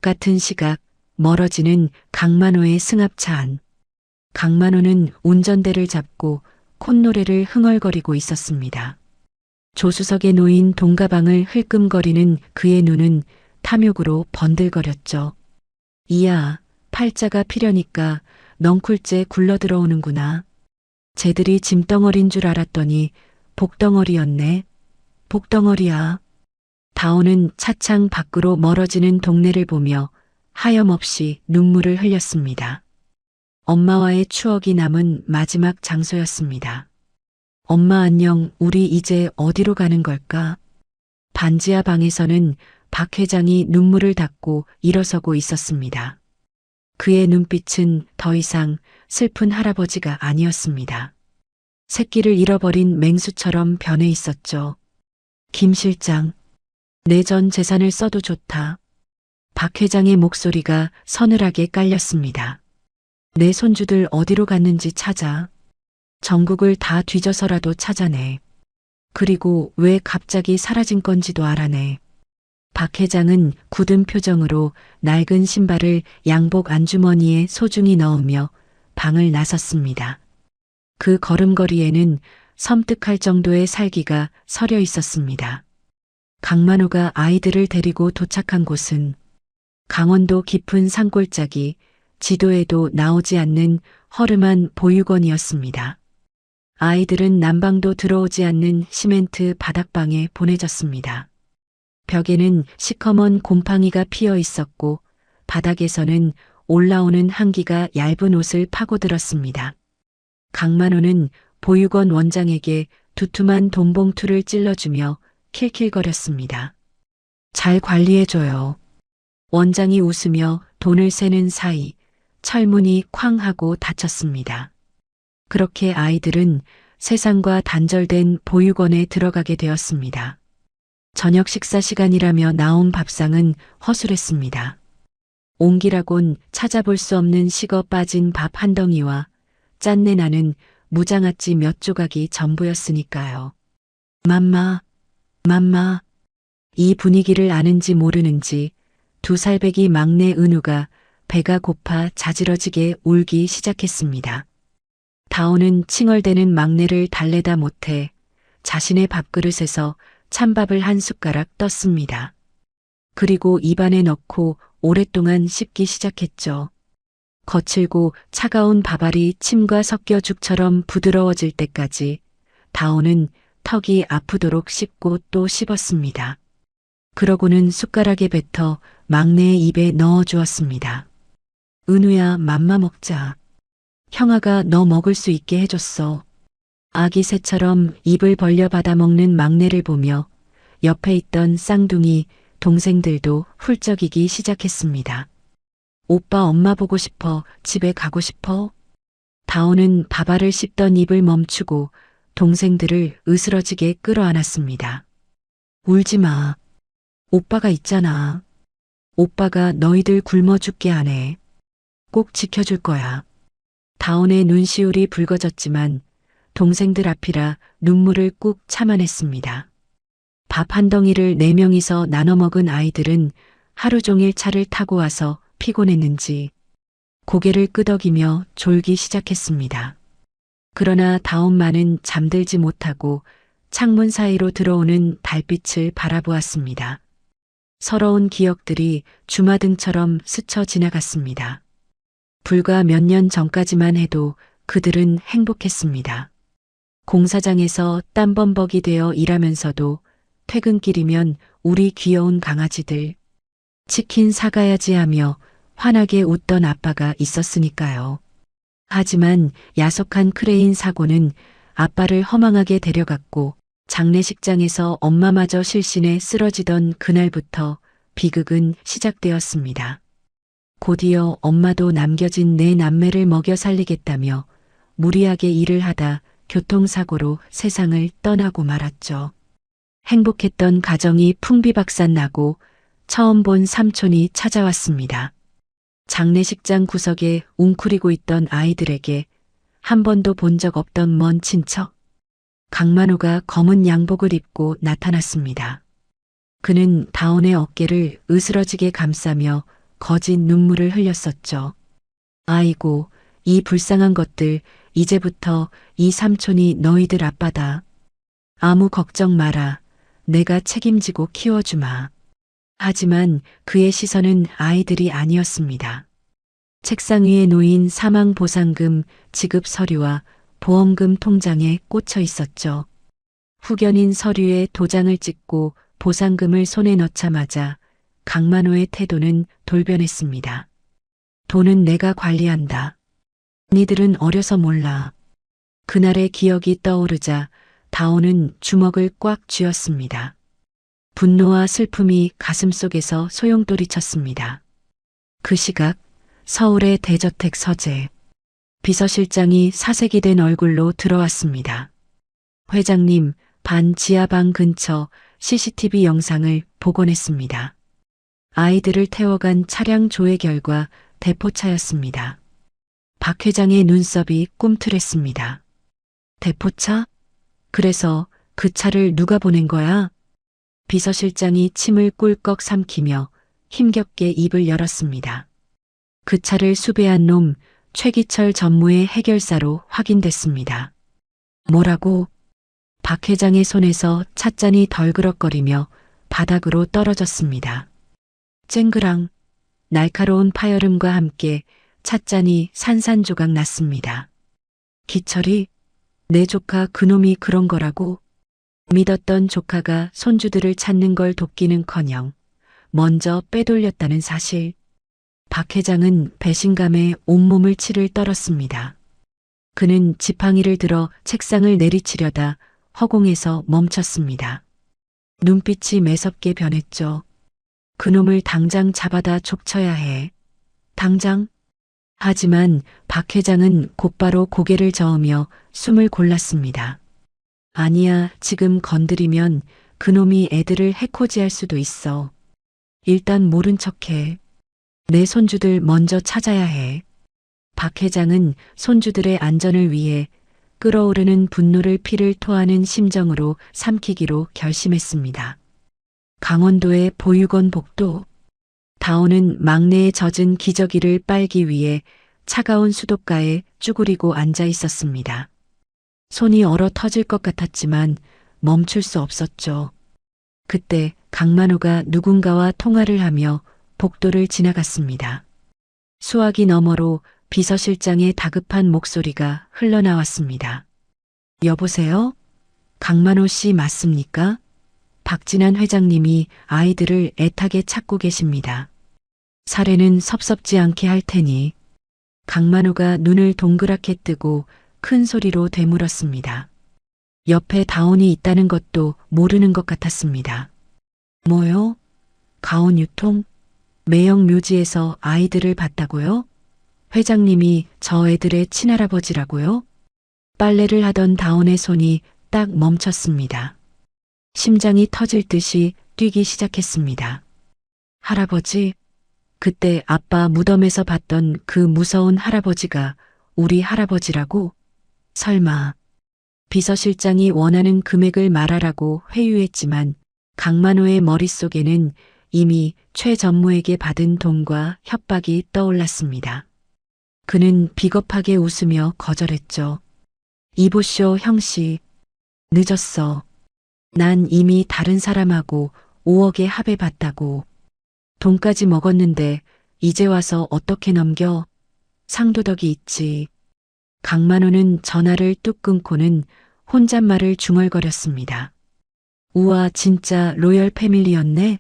같은 시각 멀어지는 강만호의 승합차 안. 강만호는 운전대를 잡고 콧노래를 흥얼거리고 있었습니다. 조수석에 놓인 돈가방을 흘끔거리는 그의 눈은 탐욕으로 번들거렸죠. 이야, 팔자가 피려니까 넝쿨째 굴러들어오는구나. 쟤들이 짐덩어리인 줄 알았더니 복덩어리였네. 복덩어리야. 다오는 차창 밖으로 멀어지는 동네를 보며 하염없이 눈물을 흘렸습니다. 엄마와의 추억이 남은 마지막 장소였습니다. 엄마 안녕, 우리 이제 어디로 가는 걸까? 반지하 방에서는 박 회장이 눈물을 닦고 일어서고 있었습니다. 그의 눈빛은 더 이상 슬픈 할아버지가 아니었습니다. 새끼를 잃어버린 맹수처럼 변해 있었죠. 김 실장, 내 전 재산을 써도 좋다. 박 회장의 목소리가 서늘하게 깔렸습니다. 내 손주들 어디로 갔는지 찾아. 전국을 다 뒤져서라도 찾아내. 그리고 왜 갑자기 사라진 건지도 알아내. 박 회장은 굳은 표정으로 낡은 신발을 양복 안주머니에 소중히 넣으며 방을 나섰습니다. 그 걸음걸이에는 섬뜩할 정도의 살기가 서려 있었습니다. 강만호가 아이들을 데리고 도착한 곳은 강원도 깊은 산골짜기, 지도에도 나오지 않는 허름한 보육원이었습니다. 아이들은 난방도 들어오지 않는 시멘트 바닥방에 보내졌습니다. 벽에는 시커먼 곰팡이가 피어 있었고 바닥에서는 올라오는 한기가 얇은 옷을 파고들었습니다. 강만호는 보육원 원장에게 두툼한 돈봉투를 찔러주며 킬킬거렸습니다. 잘 관리해줘요. 원장이 웃으며 돈을 세는 사이 철문이 쾅 하고 닫혔습니다. 그렇게 아이들은 세상과 단절된 보육원에 들어가게 되었습니다. 저녁 식사 시간이라며 나온 밥상은 허술했습니다. 옹기라곤 찾아볼 수 없는 식어 빠진 밥 한 덩이와 짠내 나는 무장아찌 몇 조각이 전부였으니까요. 맘마, 맘마. 이 분위기를 아는지 모르는지 2살배기 막내 은우가 배가 고파 자지러지게 울기 시작했습니다. 다오는 칭얼대는 막내를 달래다 못해 자신의 밥그릇에서 찬밥을 한 숟가락 떴습니다. 그리고 입안에 넣고 오랫동안 씹기 시작했죠. 거칠고 차가운 밥알이 침과 섞여 죽처럼 부드러워질 때까지 다오는 턱이 아프도록 씹고 또 씹었습니다. 그러고는 숟가락에 뱉어 막내의 입에 넣어 주었습니다. 은우야, 맘마 먹자. 형아가 너 먹을 수 있게 해줬어. 아기 새처럼 입을 벌려 받아먹는 막내를 보며 옆에 있던 쌍둥이 동생들도 훌쩍이기 시작했습니다. 오빠 엄마 보고 싶어. 집에 가고 싶어. 다오는 밥알을 씹던 입을 멈추고 동생들을 으스러지게 끌어안았습니다. 울지 마. 오빠가 있잖아. 오빠가 너희들 굶어 죽게 안 해. 꼭 지켜줄 거야. 다온의 눈시울이 붉어졌지만 동생들 앞이라 눈물을 꾹 참아냈습니다. 밥 한 덩이를 4명이서 나눠 먹은 아이들은 하루 종일 차를 타고 와서 피곤했는지 고개를 끄덕이며 졸기 시작했습니다. 그러나 다온만은 잠들지 못하고 창문 사이로 들어오는 달빛을 바라보았습니다. 서러운 기억들이 주마등처럼 스쳐 지나갔습니다. 불과 몇 년 전까지만 해도 그들은 행복했습니다. 공사장에서 땀범벅이 되어 일하면서도 퇴근길이면 우리 귀여운 강아지들 치킨 사가야지 하며 환하게 웃던 아빠가 있었으니까요. 하지만 야속한 크레인 사고는 아빠를 허망하게 데려갔고 장례식장에서 엄마마저 실신에 쓰러지던 그날부터 비극은 시작되었습니다. 곧이어 엄마도 남겨진 4남매를 먹여 살리겠다며 무리하게 일을 하다 교통사고로 세상을 떠나고 말았죠. 행복했던 가정이 풍비박산나고 처음 본 삼촌이 찾아왔습니다. 장례식장 구석에 웅크리고 있던 아이들에게 한 번도 본 적 없던 먼 친척. 강만호가 검은 양복을 입고 나타났습니다. 그는 다온의 어깨를 으스러지게 감싸며 거짓 눈물을 흘렸었죠. 아이고, 이 불쌍한 것들 이제부터 이 삼촌이 너희들 아빠다. 아무 걱정 마라. 내가 책임지고 키워주마. 하지만 그의 시선은 아이들이 아니었습니다. 책상 위에 놓인 사망보상금 지급 서류와 보험금 통장에 꽂혀 있었죠. 후견인 서류에 도장을 찍고 보상금을 손에 넣자마자 강만호의 태도는 돌변했습니다. 돈은 내가 관리한다. 니들은 어려서 몰라. 그날의 기억이 떠오르자 다온은 주먹을 꽉 쥐었습니다. 분노와 슬픔이 가슴속에서 소용돌이쳤습니다. 그 시각 서울의 대저택 서재. 비서실장이 사색이 된 얼굴로 들어왔습니다. 회장님, 반 지하방 근처 CCTV 영상을 복원했습니다. 아이들을 태워간 차량 조회 결과 대포차였습니다. 박 회장의 눈썹이 꿈틀했습니다. 대포차? 그래서 그 차를 누가 보낸 거야? 비서실장이 침을 꿀꺽 삼키며 힘겹게 입을 열었습니다. 그 차를 수배한 놈 최기철 전무의 해결사로 확인됐습니다. 뭐라고? 박 회장의 손에서 찻잔이 덜그럭거리며 바닥으로 떨어졌습니다. 쨍그랑 날카로운 파열음과 함께 찻잔이 산산조각 났습니다. 기철이 내 조카 그놈이 그런 거라고? 믿었던 조카가 손주들을 찾는 걸 돕기는커녕 먼저 빼돌렸다는 사실. 박 회장은 배신감에 온몸을 치를 떨었습니다. 그는 지팡이를 들어 책상을 내리치려다 허공에서 멈췄습니다. 눈빛이 매섭게 변했죠. 그놈을 당장 잡아다 족쳐야 해. 당장? 하지만 박 회장은 곧바로 고개를 저으며 숨을 골랐습니다. 아니야, 지금 건드리면 그놈이 애들을 해코지할 수도 있어. 일단 모른 척해. 내 손주들 먼저 찾아야 해. 박 회장은 손주들의 안전을 위해 끓어오르는 분노를 피를 토하는 심정으로 삼키기로 결심했습니다. 강원도의 보육원 복도. 다온은 막내의 젖은 기저귀를 빨기 위해 차가운 수도가에 쭈그리고 앉아 있었습니다. 손이 얼어 터질 것 같았지만 멈출 수 없었죠. 그때 강만호가 누군가와 통화를 하며 복도를 지나갔습니다. 수화기 너머로 비서실장의 다급한 목소리가 흘러나왔습니다. 여보세요? 강만호 씨 맞습니까? 박진환 회장님이 아이들을 애타게 찾고 계십니다. 사례는 섭섭지 않게 할 테니. 강만호가 눈을 동그랗게 뜨고 큰 소리로 되물었습니다. 옆에 다온이 있다는 것도 모르는 것 같았습니다. 뭐요? 가온 유통? 매형 묘지에서 아이들을 봤다고요? 회장님이 저 애들의 친할아버지라고요? 빨래를 하던 다온의 손이 딱 멈췄습니다. 심장이 터질 듯이 뛰기 시작했습니다. 할아버지, 그때 아빠 무덤에서 봤던 그 무서운 할아버지가 우리 할아버지라고? 설마. 비서실장이 원하는 금액을 말하라고 회유했지만 강만호의 머릿속에는 이미 최 전무에게 받은 돈과 협박이 떠올랐습니다. 그는 비겁하게 웃으며 거절했죠. 이보쇼 형씨. 늦었어. 난 이미 다른 사람하고 5억에 합의봤다고. 돈까지 먹었는데 이제 와서 어떻게 넘겨? 상도덕이 있지. 강만호는 전화를 뚝 끊고는 혼잣말을 중얼거렸습니다. 우와, 진짜 로열 패밀리였네.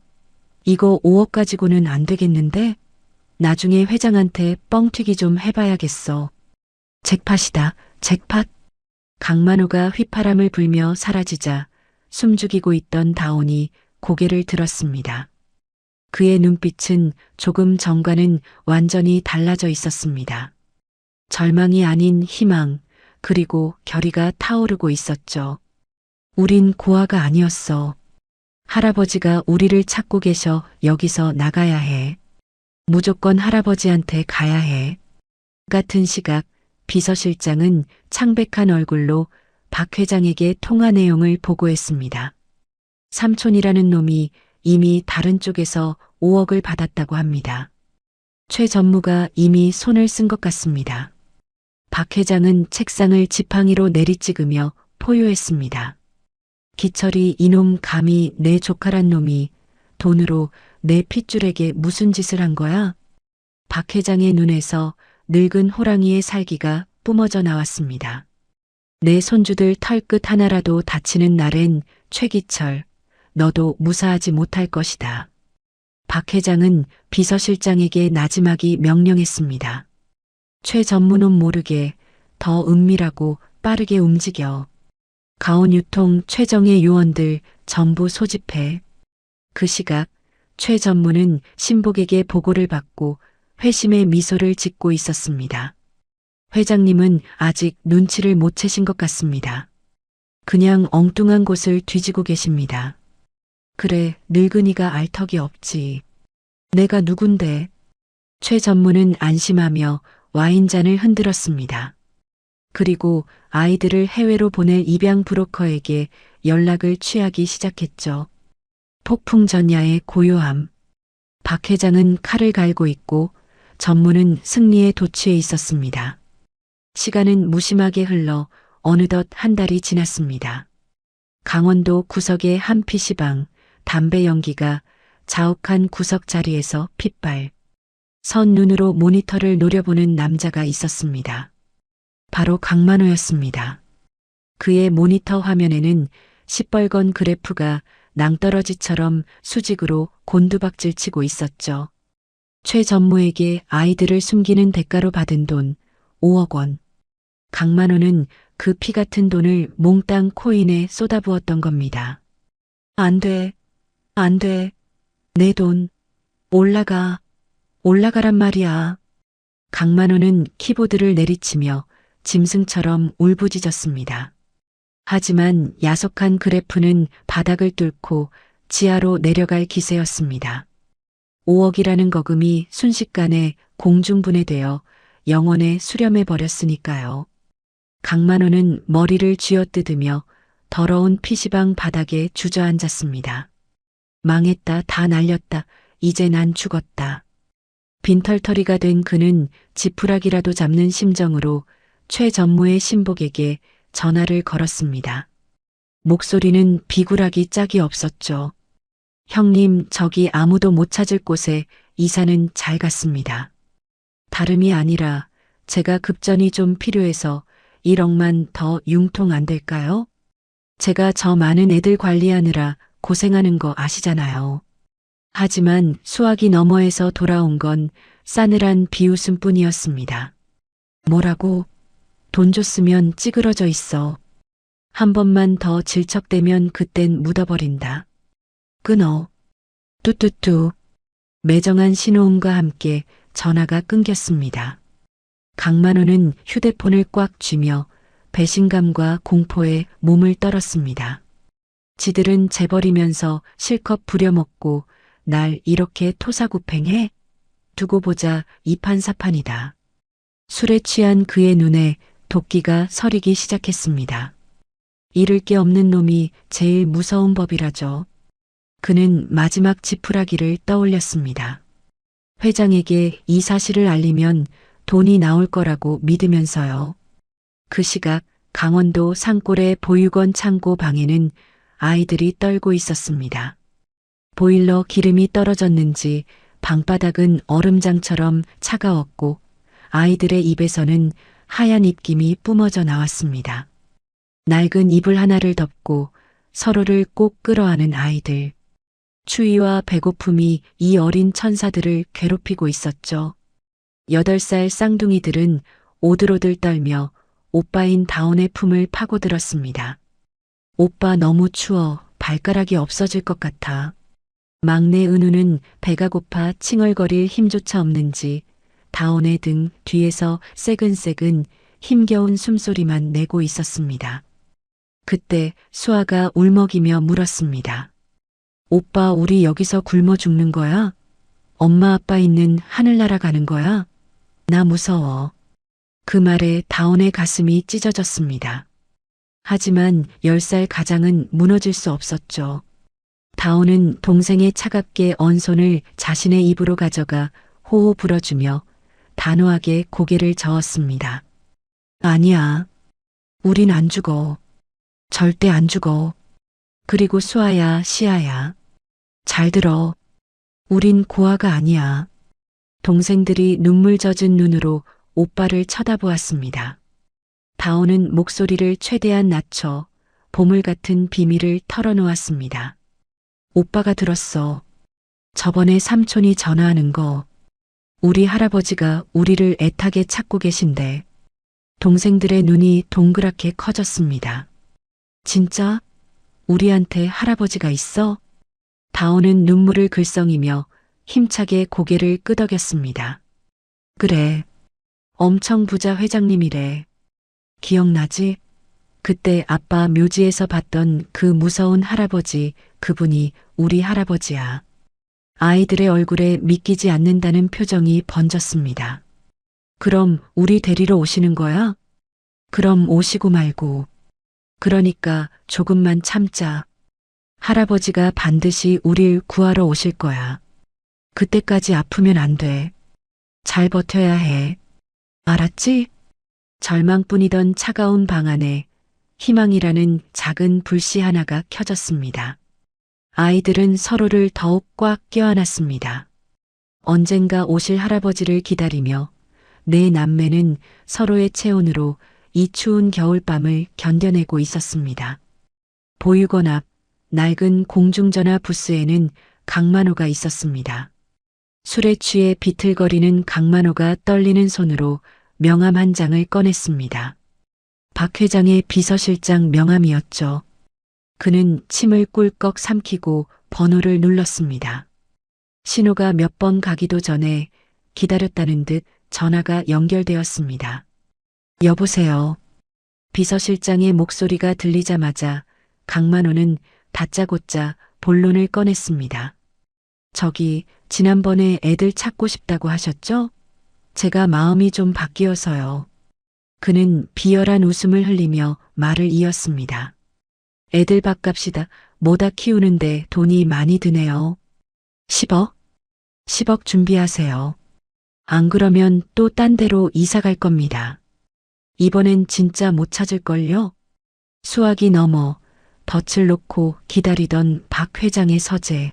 이거 5억 가지고는 안 되겠는데? 나중에 회장한테 뻥튀기 좀 해봐야겠어. 잭팟이다, 잭팟. 강만호가 휘파람을 불며 사라지자 숨죽이고 있던 다온이 고개를 들었습니다. 그의 눈빛은 조금 전과는 완전히 달라져 있었습니다. 절망이 아닌 희망, 그리고 결의가 타오르고 있었죠. 우린 고아가 아니었어. 할아버지가 우리를 찾고 계셔. 여기서 나가야 해. 무조건 할아버지한테 가야 해. 같은 시각 비서실장은 창백한 얼굴로 박 회장에게 통화 내용을 보고했습니다. 삼촌이라는 놈이 이미 다른 쪽에서 5억을 받았다고 합니다. 최 전무가 이미 손을 쓴 것 같습니다. 박 회장은 책상을 지팡이로 내리찍으며 포효했습니다. 기철이 이놈 감히 내 조카란 놈이 돈으로 내 핏줄에게 무슨 짓을 한 거야? 박 회장의 눈에서 늙은 호랑이의 살기가 뿜어져 나왔습니다. 내 손주들 털끝 하나라도 다치는 날엔 최기철, 너도 무사하지 못할 것이다. 박 회장은 비서실장에게 나지막이 명령했습니다. 최 전무는 모르게 더 은밀하고 빠르게 움직여. 가온 유통 최정예 요원들 전부 소집해. 그 시각 최 전무는 신복에게 보고를 받고 회심의 미소를 짓고 있었습니다. 회장님은 아직 눈치를 못 채신 것 같습니다. 그냥 엉뚱한 곳을 뒤지고 계십니다. 그래, 늙은이가 알 턱이 없지. 내가 누군데? 최 전무는 안심하며 와인잔을 흔들었습니다. 그리고 아이들을 해외로 보낼 입양 브로커에게 연락을 취하기 시작했죠. 폭풍전야의 고요함. 박 회장은 칼을 갈고 있고 전무는 승리에 도취해 있었습니다. 시간은 무심하게 흘러 어느덧 한 달이 지났습니다. 강원도 구석의 한 PC방, 담배 연기가 자욱한 구석 자리에서 핏발. 선 눈으로 모니터를 노려보는 남자가 있었습니다. 바로 강만호였습니다. 그의 모니터 화면에는 시뻘건 그래프가 낭떠러지처럼 수직으로 곤두박질 치고 있었죠. 최 전무에게 아이들을 숨기는 대가로 받은 돈 5억 원. 강만호는 그 피 같은 돈을 몽땅 코인에 쏟아부었던 겁니다. 안 돼, 안 돼. 내 돈 올라가란 말이야. 강만호는 키보드를 내리치며 짐승처럼 울부짖었습니다. 하지만 야속한 그래프는 바닥을 뚫고 지하로 내려갈 기세였습니다. 5억이라는 거금이 순식간에 공중분해되어 영원에 수렴해 버렸으니까요. 강만호는 머리를 쥐어뜯으며 더러운 PC방 바닥에 주저앉았습니다. 망했다, 다 날렸다, 이제 난 죽었다. 빈털터리가 된 그는 지푸라기라도 잡는 심정으로 최 전무의 신복에게 전화를 걸었습니다. 목소리는 비굴하기 짝이 없었죠. 형님, 저기 아무도 못 찾을 곳에 이사는 잘 갔습니다. 다름이 아니라 제가 급전이 좀 필요해서 1억만 더 융통 안 될까요? 제가 저 많은 애들 관리하느라 고생하는 거 아시잖아요. 하지만 수화기 너머에서 돌아온 건 싸늘한 비웃음뿐이었습니다. 뭐라고? 돈 줬으면 찌그러져 있어. 한 번만 더 질척대면 그땐 묻어버린다. 끊어. 뚜뚜뚜. 매정한 신호음과 함께 전화가 끊겼습니다. 강만호는 휴대폰을 꽉 쥐며 배신감과 공포에 몸을 떨었습니다. 지들은 재벌이면서 실컷 부려먹고 날 이렇게 토사구팽해? 두고 보자, 이판사판이다. 술에 취한 그의 눈에 도끼가 서리기 시작했습니다. 잃을 게 없는 놈이 제일 무서운 법이라죠. 그는 마지막 지푸라기를 떠올렸습니다. 회장에게 이 사실을 알리면 돈이 나올 거라고 믿으면서요. 그 시각 강원도 산골의 보육원 창고 방에는 아이들이 떨고 있었습니다. 보일러 기름이 떨어졌는지 방바닥은 얼음장처럼 차가웠고 아이들의 입에서는 하얀 입김이 뿜어져 나왔습니다. 낡은 이불 하나를 덮고 서로를 꼭 끌어안은 아이들. 추위와 배고픔이 이 어린 천사들을 괴롭히고 있었죠. 8살 쌍둥이들은 오들오들 떨며 오빠인 다온의 품을 파고들었습니다. 오빠 너무 추워, 발가락이 없어질 것 같아. 막내 은우는 배가 고파 칭얼거릴 힘조차 없는지 다온의 등 뒤에서 새근새근 힘겨운 숨소리만 내고 있었습니다. 그때 수아가 울먹이며 물었습니다. 오빠, 우리 여기서 굶어 죽는 거야? 엄마 아빠 있는 하늘나라 가는 거야? 나 무서워. 그 말에 다온의 가슴이 찢어졌습니다. 하지만 10살 가장은 무너질 수 없었죠. 다온은 동생의 차갑게 언 손을 자신의 입으로 가져가 호호 불어주며 단호하게 고개를 저었습니다. 아니야. 우린 안 죽어. 절대 안 죽어. 그리고 수아야, 시아야. 잘 들어. 우린 고아가 아니야. 동생들이 눈물 젖은 눈으로 오빠를 쳐다보았습니다. 다오는 목소리를 최대한 낮춰 보물 같은 비밀을 털어놓았습니다. 오빠가 들었어. 저번에 삼촌이 전화하는 거. 우리 할아버지가 우리를 애타게 찾고 계신데. 동생들의 눈이 동그랗게 커졌습니다. 진짜? 우리한테 할아버지가 있어? 다오는 눈물을 글썽이며 힘차게 고개를 끄덕였습니다. 그래. 엄청 부자 회장님이래. 기억나지? 그때 아빠 묘지에서 봤던 그 무서운 할아버지, 그분이 우리 할아버지야. 아이들의 얼굴에 믿기지 않는다는 표정이 번졌습니다. 그럼 우리 데리러 오시는 거야? 그럼 오시고 말고. 그러니까 조금만 참자. 할아버지가 반드시 우릴 구하러 오실 거야. 그때까지 아프면 안 돼. 잘 버텨야 해. 알았지? 절망뿐이던 차가운 방 안에 희망이라는 작은 불씨 하나가 켜졌습니다. 아이들은 서로를 더욱 꽉 껴안았습니다. 언젠가 오실 할아버지를 기다리며 네 남매는 서로의 체온으로 이 추운 겨울밤을 견뎌내고 있었습니다. 보육원 앞 낡은 공중전화 부스에는 강만호가 있었습니다. 술에 취해 비틀거리는 강만호가 떨리는 손으로 명함 한 장을 꺼냈습니다. 박 회장의 비서실장 명함이었죠. 그는 침을 꿀꺽 삼키고 번호를 눌렀습니다. 신호가 몇 번 가기도 전에 기다렸다는 듯 전화가 연결되었습니다. 여보세요. 비서실장의 목소리가 들리자마자 강만호는 다짜고짜 본론을 꺼냈습니다. 저기 지난번에 애들 찾고 싶다고 하셨죠? 제가 마음이 좀 바뀌어서요. 그는 비열한 웃음을 흘리며 말을 이었습니다. 애들 밥값이다 뭐다 키우는데 돈이 많이 드네요. 10억? 10억 준비하세요. 안 그러면 또 딴 데로 이사 갈 겁니다. 이번엔 진짜 못 찾을걸요? 수화기 너머 덫을 놓고 기다리던 박 회장의 서재.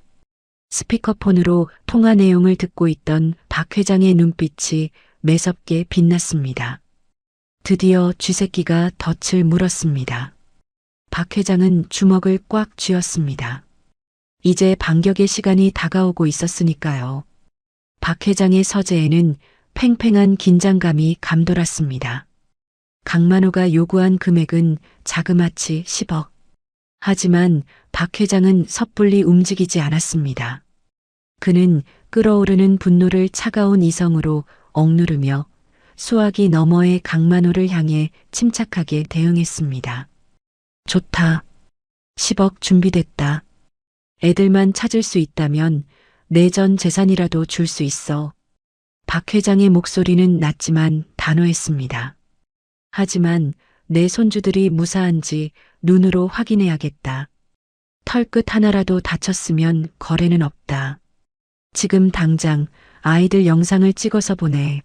스피커폰으로 통화 내용을 듣고 있던 박 회장의 눈빛이 매섭게 빛났습니다. 드디어 쥐새끼가 덫을 물었습니다. 박 회장은 주먹을 꽉 쥐었습니다. 이제 반격의 시간이 다가오고 있었으니까요. 박 회장의 서재에는 팽팽한 긴장감이 감돌았습니다. 강만호가 요구한 금액은 자그마치 10억. 하지만 박 회장은 섣불리 움직이지 않았습니다. 그는 끓어오르는 분노를 차가운 이성으로 억누르며 수화기 너머의 강만호를 향해 침착하게 대응했습니다. 좋다. 10억 준비됐다. 애들만 찾을 수 있다면 내 전 재산이라도 줄 수 있어. 박 회장의 목소리는 낮지만 단호했습니다. 하지만 내 손주들이 무사한지 눈으로 확인해야겠다. 털끝 하나라도 다쳤으면 거래는 없다. 지금 당장 아이들 영상을 찍어서 보내.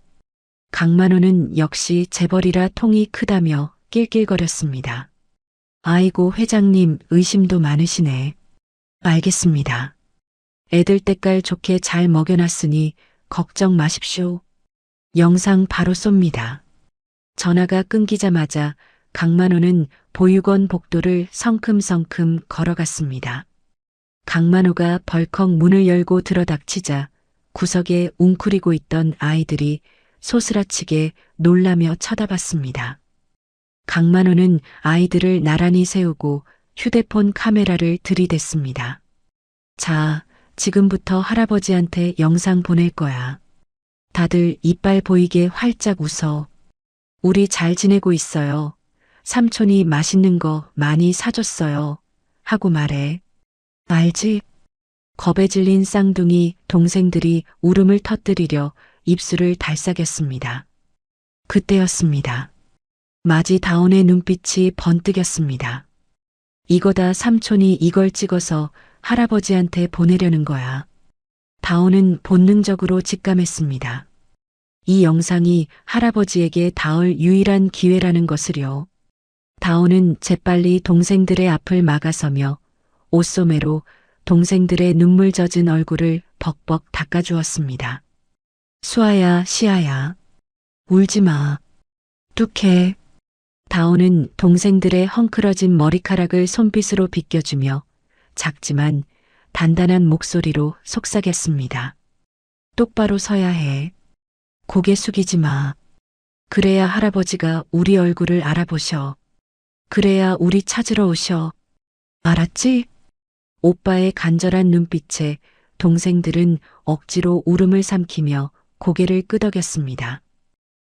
강만호는 역시 재벌이라 통이 크다며 낄낄거렸습니다. 아이고 회장님 의심도 많으시네. 알겠습니다. 애들 때깔 좋게 잘 먹여놨으니 걱정 마십시오. 영상 바로 쏩니다. 전화가 끊기자마자 강만호는 보육원 복도를 성큼성큼 걸어갔습니다. 강만호가 벌컥 문을 열고 들어닥치자 구석에 웅크리고 있던 아이들이 소스라치게 놀라며 쳐다봤습니다. 강만호는 아이들을 나란히 세우고 휴대폰 카메라를 들이댔습니다. 자, 지금부터 할아버지한테 영상 보낼 거야. 다들 이빨 보이게 활짝 웃어. 우리 잘 지내고 있어요. 삼촌이 맛있는 거 많이 사줬어요. 하고 말해. 알지? 겁에 질린 쌍둥이 동생들이 울음을 터뜨리려 입술을 달싹였습니다. 그때였습니다. 마지 다온의 눈빛이 번뜩였습니다. 이거다 삼촌이 이걸 찍어서 할아버지한테 보내려는 거야. 다온은 본능적으로 직감했습니다. 이 영상이 할아버지에게 닿을 유일한 기회라는 것을요. 다온은 재빨리 동생들의 앞을 막아서며 옷소매로 동생들의 눈물 젖은 얼굴을 벅벅 닦아주었습니다. 수아야, 시아야. 울지 마. 뚝해. 다온은 동생들의 헝클어진 머리카락을 손빗으로 빗겨주며 작지만 단단한 목소리로 속삭였습니다. 똑바로 서야 해. 고개 숙이지 마. 그래야 할아버지가 우리 얼굴을 알아보셔. 그래야 우리 찾으러 오셔. 알았지? 오빠의 간절한 눈빛에 동생들은 억지로 울음을 삼키며 고개를 끄덕였습니다.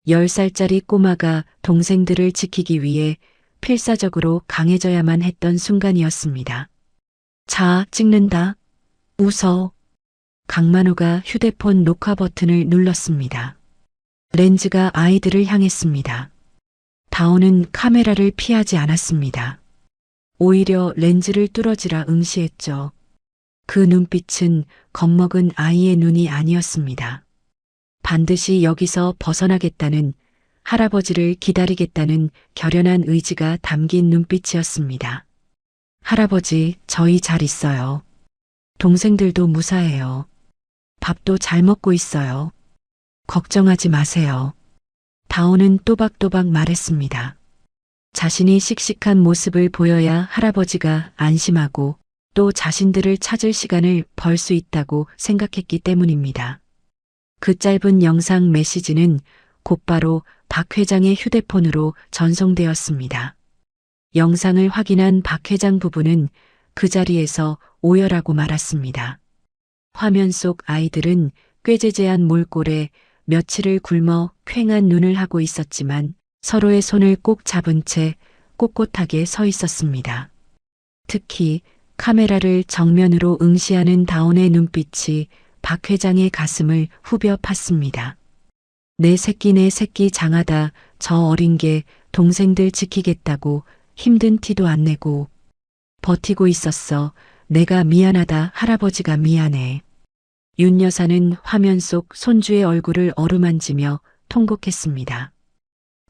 10살짜리 꼬마가 동생들을 지키기 위해 필사적으로 강해져야만 했던 순간이었습니다. 자, 찍는다. 웃어. 강만호가 휴대폰 녹화 버튼을 눌렀습니다. 렌즈가 아이들을 향했습니다. 다온은 카메라를 피하지 않았습니다. 오히려 렌즈를 뚫어지라 응시했죠. 그 눈빛은 겁먹은 아이의 눈이 아니었습니다. 반드시 여기서 벗어나겠다는, 할아버지를 기다리겠다는 결연한 의지가 담긴 눈빛이었습니다. 할아버지, 저희 잘 있어요. 동생들도 무사해요. 밥도 잘 먹고 있어요. 걱정하지 마세요. 다온은 또박또박 말했습니다. 자신이 씩씩한 모습을 보여야 할아버지가 안심하고 또 자신들을 찾을 시간을 벌 수 있다고 생각했기 때문입니다. 그 짧은 영상 메시지는 곧바로 박 회장의 휴대폰으로 전송되었습니다. 영상을 확인한 박 회장 부부는 그 자리에서 오열하고 말았습니다. 화면 속 아이들은 꾀재재한 몰골에 며칠을 굶어 퀭한 눈을 하고 있었지만 서로의 손을 꼭 잡은 채 꼿꼿하게 서 있었습니다. 특히 카메라를 정면으로 응시하는 다온의 눈빛이 박 회장의 가슴을 후벼 팠습니다. 내 새끼 장하다. 저 어린 게 동생들 지키겠다고 힘든 티도 안 내고 버티고 있었어. 내가 미안하다. 할아버지가 미안해. 윤 여사는 화면 속 손주의 얼굴을 어루만지며 통곡했습니다.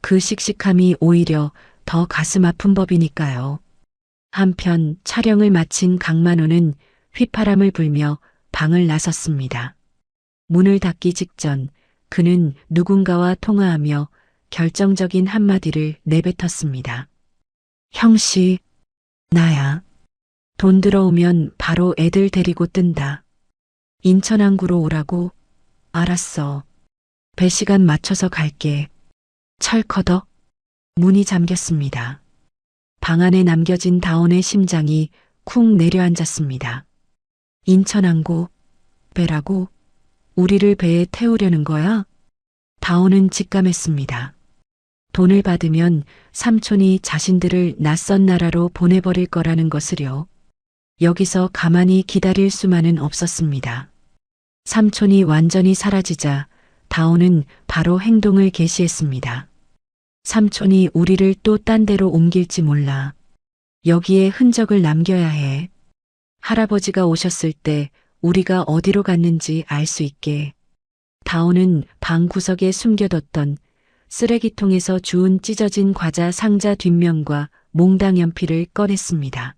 그 씩씩함이 오히려 더 가슴 아픈 법이니까요. 한편 촬영을 마친 강만호는 휘파람을 불며 방을 나섰습니다. 문을 닫기 직전 그는 누군가와 통화하며 결정적인 한마디를 내뱉었습니다. 형씨, 나야. 돈 들어오면 바로 애들 데리고 뜬다. 인천항구로 오라고? 알았어. 배 시간 맞춰서 갈게. 철커덕. 문이 잠겼습니다. 방 안에 남겨진 다온의 심장이 쿵 내려앉았습니다. 인천항구, 배라고? 우리를 배에 태우려는 거야? 다온은 직감했습니다. 돈을 받으면 삼촌이 자신들을 낯선 나라로 보내버릴 거라는 것을요. 여기서 가만히 기다릴 수만은 없었습니다. 삼촌이 완전히 사라지자 다온은 바로 행동을 개시했습니다. 삼촌이 우리를 또 딴 데로 옮길지 몰라. 여기에 흔적을 남겨야 해. 할아버지가 오셨을 때 우리가 어디로 갔는지 알 수 있게. 다온은 방 구석에 숨겨뒀던 쓰레기통에서 주운 찢어진 과자 상자 뒷면과 몽당 연필을 꺼냈습니다.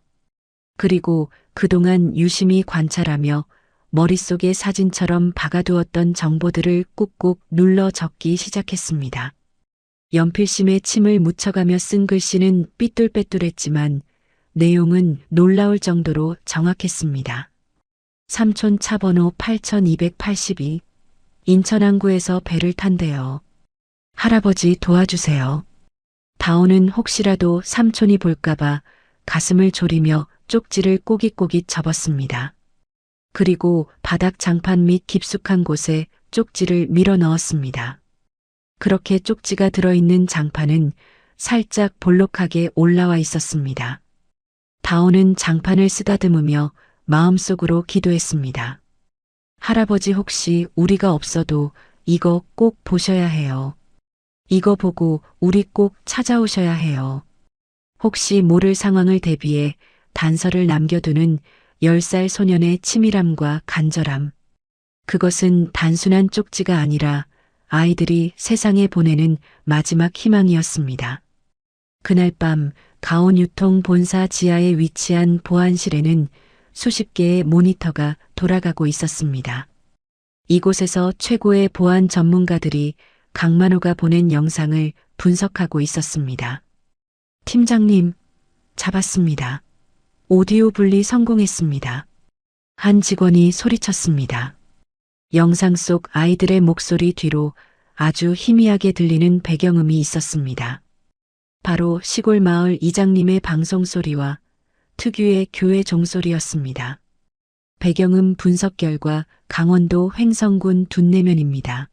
그리고 그동안 유심히 관찰하며 머릿속에 사진처럼 박아두었던 정보들을 꾹꾹 눌러 적기 시작했습니다. 연필심에 침을 묻혀가며 쓴 글씨는 삐뚤빼뚤했지만 내용은 놀라울 정도로 정확했습니다. 삼촌 차 번호 8282. 인천항구에서 배를 탄대요. 할아버지 도와주세요. 다온은 혹시라도 삼촌이 볼까봐 가슴을 졸이며 쪽지를 꼬깃꼬깃 접었습니다. 그리고 바닥 장판 및 깊숙한 곳에 쪽지를 밀어 넣었습니다. 그렇게 쪽지가 들어있는 장판은 살짝 볼록하게 올라와 있었습니다. 다온은 장판을 쓰다듬으며 마음속으로 기도했습니다. 할아버지 혹시 우리가 없어도 이거 꼭 보셔야 해요. 이거 보고 우리 꼭 찾아오셔야 해요. 혹시 모를 상황을 대비해 단서를 남겨두는 10살 소년의 치밀함과 간절함. 그것은 단순한 쪽지가 아니라 아이들이 세상에 보내는 마지막 희망이었습니다. 그날 밤 가온 유통 본사 지하에 위치한 보안실에는 수십 개의 모니터가 돌아가고 있었습니다. 이곳에서 최고의 보안 전문가들이 강만호가 보낸 영상을 분석하고 있었습니다. 팀장님, 잡았습니다. 오디오 분리 성공했습니다. 한 직원이 소리쳤습니다. 영상 속 아이들의 목소리 뒤로 아주 희미하게 들리는 배경음이 있었습니다. 바로 시골 마을 이장님의 방송 소리와 특유의 교회 종소리였습니다. 배경음 분석 결과 강원도 횡성군 둔내면입니다.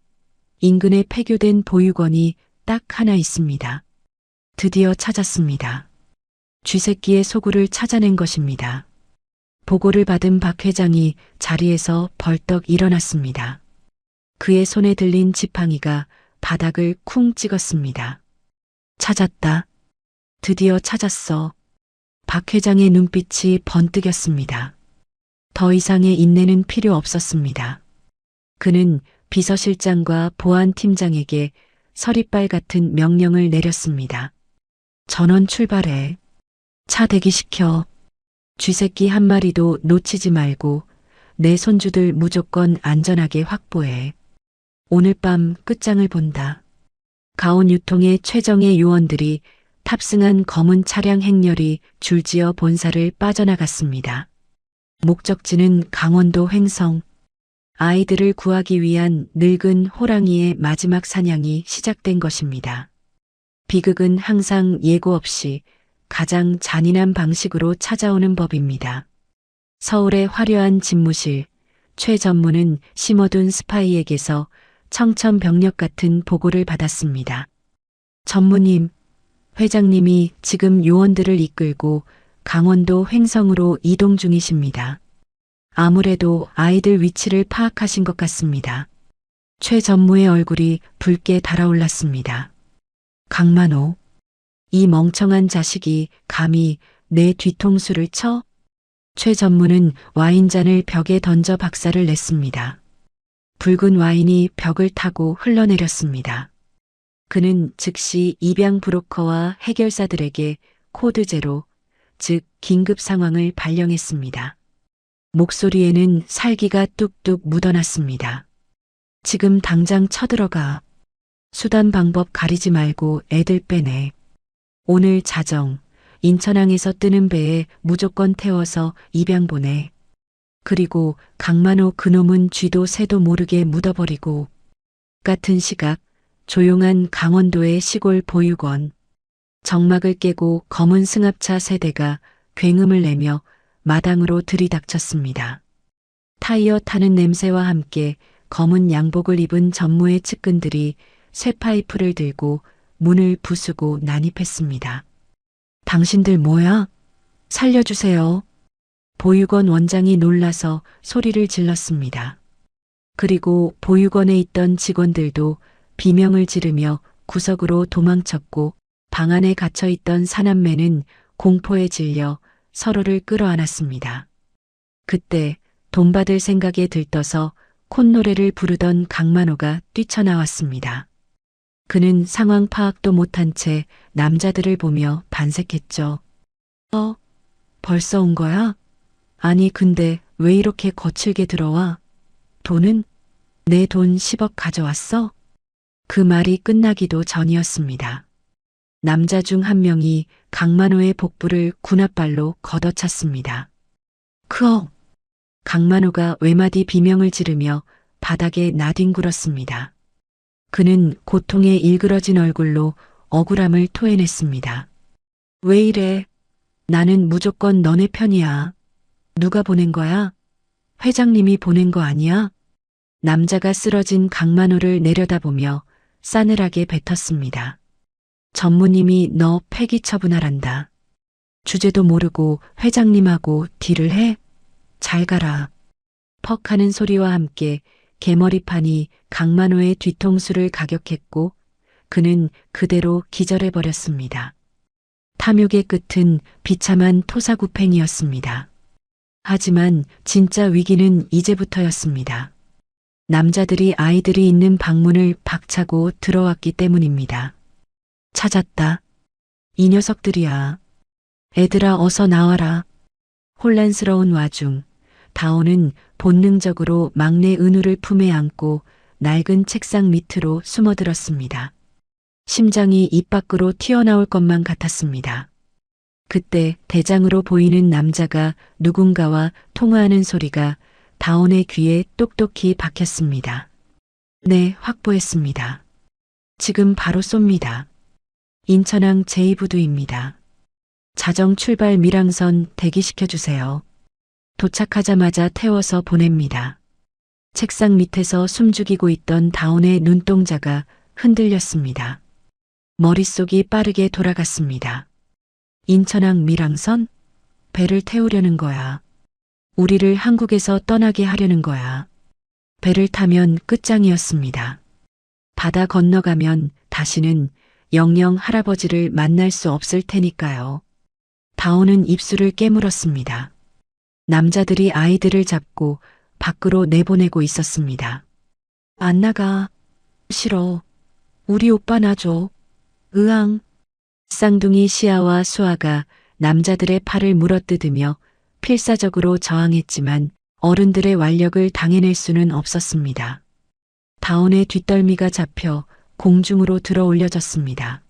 인근에 폐교된 보육원이 딱 하나 있습니다. 드디어 찾았습니다. 쥐새끼의 소굴을 찾아낸 것입니다. 보고를 받은 박 회장이 자리에서 벌떡 일어났습니다. 그의 손에 들린 지팡이가 바닥을 쿵 찍었습니다. 찾았다. 드디어 찾았어. 박 회장의 눈빛이 번뜩였습니다. 더 이상의 인내는 필요 없었습니다. 그는 비서실장과 보안팀장에게 서리빨 같은 명령을 내렸습니다. 전원 출발해. 차 대기시켜. 쥐새끼 한 마리도 놓치지 말고 내 손주들 무조건 안전하게 확보해. 오늘 밤 끝장을 본다. 가온 유통의 최정예 요원들이 탑승한 검은 차량 행렬이 줄지어 본사를 빠져나갔습니다. 목적지는 강원도 횡성. 아이들을 구하기 위한 늙은 호랑이의 마지막 사냥이 시작된 것입니다. 비극은 항상 예고 없이 가장 잔인한 방식으로 찾아오는 법입니다. 서울의 화려한 집무실, 최 전무는 심어둔 스파이에게서 청천벽력 같은 보고를 받았습니다. 전무님, 회장님이 지금 요원들을 이끌고 강원도 횡성으로 이동 중이십니다. 아무래도 아이들 위치를 파악하신 것 같습니다. 최 전무의 얼굴이 붉게 달아올랐습니다. 강만호, 이 멍청한 자식이 감히 내 뒤통수를 쳐? 최 전무는 와인잔을 벽에 던져 박살을 냈습니다. 붉은 와인이 벽을 타고 흘러내렸습니다. 그는 즉시 입양 브로커와 해결사들에게 코드 제로, 즉 긴급 상황을 발령했습니다. 목소리에는 살기가 뚝뚝 묻어났습니다. 지금 당장 쳐들어가. 수단 방법 가리지 말고 애들 빼내. 오늘 자정, 인천항에서 뜨는 배에 무조건 태워서 입양 보내. 그리고 강만호 그놈은 쥐도 새도 모르게 묻어버리고. 같은 시각, 조용한 강원도의 시골 보육원. 정막을 깨고 검은 승합차 세대가 굉음을 내며 마당으로 들이닥쳤습니다. 타이어 타는 냄새와 함께 검은 양복을 입은 전무의 측근들이 쇠파이프를 들고 문을 부수고 난입했습니다. 당신들 뭐야? 살려주세요. 보육원 원장이 놀라서 소리를 질렀습니다. 그리고 보육원에 있던 직원들도 비명을 지르며 구석으로 도망쳤고 방 안에 갇혀있던 사남매는 공포에 질려 서로를 끌어안았습니다. 그때 돈 받을 생각에 들떠서 콧노래를 부르던 강만호가 뛰쳐나왔습니다. 그는 상황 파악도 못한 채 남자들을 보며 반색했죠. 벌써 온 거야? 아니 근데 왜 이렇게 거칠게 들어와? 돈은? 내 돈 10억 가져왔어? 그 말이 끝나기도 전이었습니다. 남자 중 한 명이 강만호의 복부를 군홧발로 걷어찼습니다. 크억! 강만호가 외마디 비명을 지르며 바닥에 나뒹굴었습니다. 그는 고통에 일그러진 얼굴로 억울함을 토해냈습니다. 왜 이래? 나는 무조건 너네 편이야. 누가 보낸 거야? 회장님이 보낸 거 아니야? 남자가 쓰러진 강만호를 내려다보며 싸늘하게 뱉었습니다. 전무님이 너 폐기 처분하란다. 주제도 모르고 회장님하고 딜을 해? 잘 가라. 퍽 하는 소리와 함께 개머리판이 강만호의 뒤통수를 가격했고 그는 그대로 기절해버렸습니다. 탐욕의 끝은 비참한 토사구팽이었습니다. 하지만 진짜 위기는 이제부터였습니다. 남자들이 아이들이 있는 방문을 박차고 들어왔기 때문입니다. 찾았다. 이 녀석들이야. 애들아 어서 나와라. 혼란스러운 와중 다온은 본능적으로 막내 은우를 품에 안고 낡은 책상 밑으로 숨어들었습니다. 심장이 입 밖으로 튀어나올 것만 같았습니다. 그때 대장으로 보이는 남자가 누군가와 통화하는 소리가 다온의 귀에 똑똑히 박혔습니다. 네, 확보했습니다. 지금 바로 쏩니다. 인천항 제2부두입니다. 자정 출발 밀항선 대기시켜주세요. 도착하자마자 태워서 보냅니다. 책상 밑에서 숨죽이고 있던 다온의 눈동자가 흔들렸습니다. 머릿속이 빠르게 돌아갔습니다. 인천항 밀항선? 배를 태우려는 거야. 우리를 한국에서 떠나게 하려는 거야. 배를 타면 끝장이었습니다. 바다 건너가면 다시는 영영 할아버지를 만날 수 없을 테니까요. 다온은 입술을 깨물었습니다. 남자들이 아이들을 잡고 밖으로 내보내고 있었습니다. 안 나가. 싫어. 우리 오빠 놔줘. 으앙. 쌍둥이 시아와 수아가 남자들의 팔을 물어뜯으며 필사적으로 저항했지만 어른들의 완력을 당해낼 수는 없었습니다. 다온의 뒷덜미가 잡혀 공중으로 들어 올려졌습니다.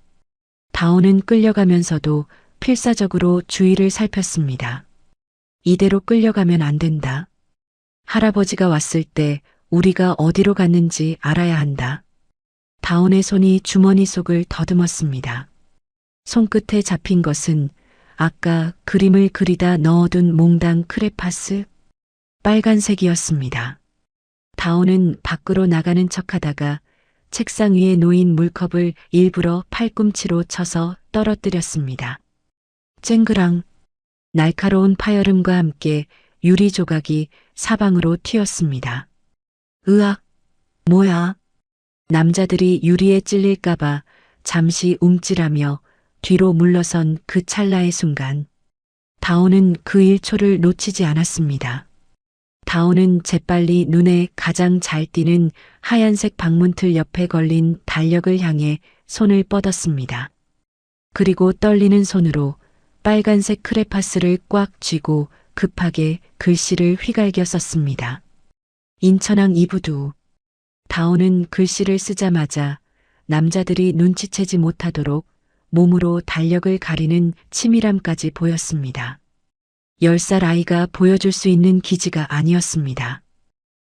다온은 끌려가면서도 필사적으로 주위를 살폈습니다. 이대로 끌려가면 안 된다. 할아버지가 왔을 때 우리가 어디로 갔는지 알아야 한다. 다온의 손이 주머니 속을 더듬었습니다. 손끝에 잡힌 것은 아까 그림을 그리다 넣어둔 몽당 크레파스 빨간색이었습니다. 다온은 밖으로 나가는 척하다가 책상 위에 놓인 물컵을 일부러 팔꿈치로 쳐서 떨어뜨렸습니다. 쨍그랑 날카로운 파열음과 함께 유리 조각이 사방으로 튀었습니다. 으악, 뭐야? 남자들이 유리에 찔릴까봐 잠시 움찔하며 뒤로 물러선 그 찰나의 순간 다온은 그 1초를 놓치지 않았습니다. 다온은 재빨리 눈에 가장 잘 띄는 하얀색 방문틀 옆에 걸린 달력을 향해 손을 뻗었습니다. 그리고 떨리는 손으로 빨간색 크레파스를 꽉 쥐고 급하게 글씨를 휘갈겨 썼습니다. 인천항 2부두. 다온은 글씨를 쓰자마자 남자들이 눈치채지 못하도록 몸으로 달력을 가리는 치밀함까지 보였습니다. 10살 아이가 보여줄 수 있는 기지가 아니었습니다.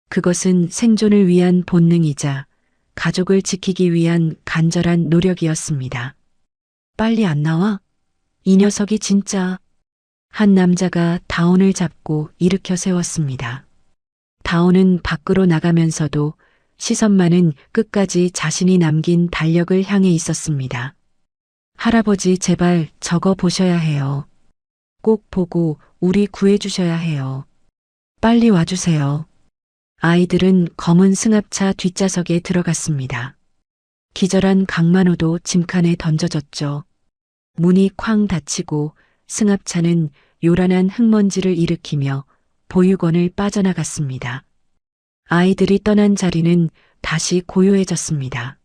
그것은 생존을 위한 본능이자 가족을 지키기 위한 간절한 노력이었습니다. 빨리 안 나와? 이 녀석이 진짜. 한 남자가 다온을 잡고 일으켜 세웠습니다. 다온은 밖으로 나가면서도 시선만은 끝까지 자신이 남긴 달력을 향해 있었습니다. 할아버지 제발 적어 보셔야 해요. 꼭 보고 우리 구해주셔야 해요. 빨리 와주세요. 아이들은 검은 승합차 뒷좌석에 들어갔습니다. 기절한 강만호도 짐칸에 던져졌죠. 문이 쾅 닫히고 승합차는 요란한 흙먼지를 일으키며 보육원을 빠져나갔습니다. 아이들이 떠난 자리는 다시 고요해졌습니다.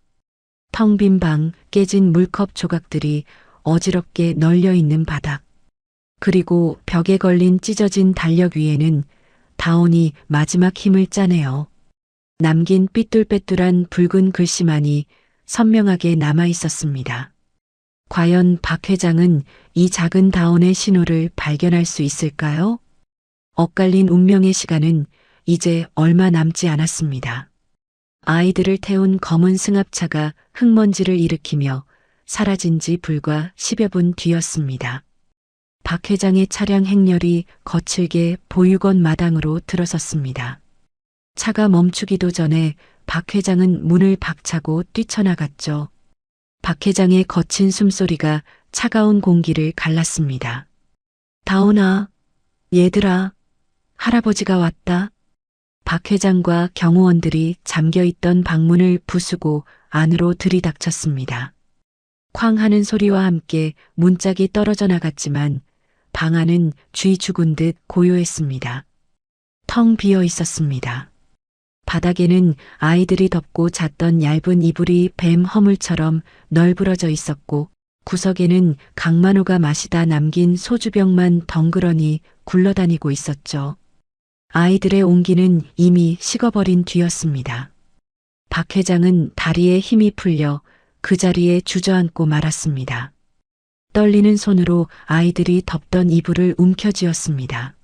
텅 빈 방, 깨진 물컵 조각들이 어지럽게 널려 있는 바닥. 그리고 벽에 걸린 찢어진 달력 위에는 다온이 마지막 힘을 짜내어 남긴 삐뚤빼뚤한 붉은 글씨만이 선명하게 남아 있었습니다. 과연 박 회장은 이 작은 다온의 신호를 발견할 수 있을까요? 엇갈린 운명의 시간은 이제 얼마 남지 않았습니다. 아이들을 태운 검은 승합차가 흙먼지를 일으키며 사라진 지 불과 10여 분 뒤였습니다. 박 회장의 차량 행렬이 거칠게 보육원 마당으로 들어섰습니다. 차가 멈추기도 전에 박 회장은 문을 박차고 뛰쳐나갔죠. 박 회장의 거친 숨소리가 차가운 공기를 갈랐습니다. 다온아, 얘들아, 할아버지가 왔다. 박 회장과 경호원들이 잠겨있던 방문을 부수고 안으로 들이닥쳤습니다. 쾅 하는 소리와 함께 문짝이 떨어져 나갔지만 방 안은 쥐 죽은 듯 고요했습니다. 텅 비어 있었습니다. 바닥에는 아이들이 덮고 잤던 얇은 이불이 뱀 허물처럼 널브러져 있었고 구석에는 강만호가 마시다 남긴 소주병만 덩그러니 굴러다니고 있었죠. 아이들의 온기는 이미 식어버린 뒤였습니다. 박 회장은 다리에 힘이 풀려 그 자리에 주저앉고 말았습니다. 떨리는 손으로 아이들이 덮던 이불을 움켜쥐었습니다.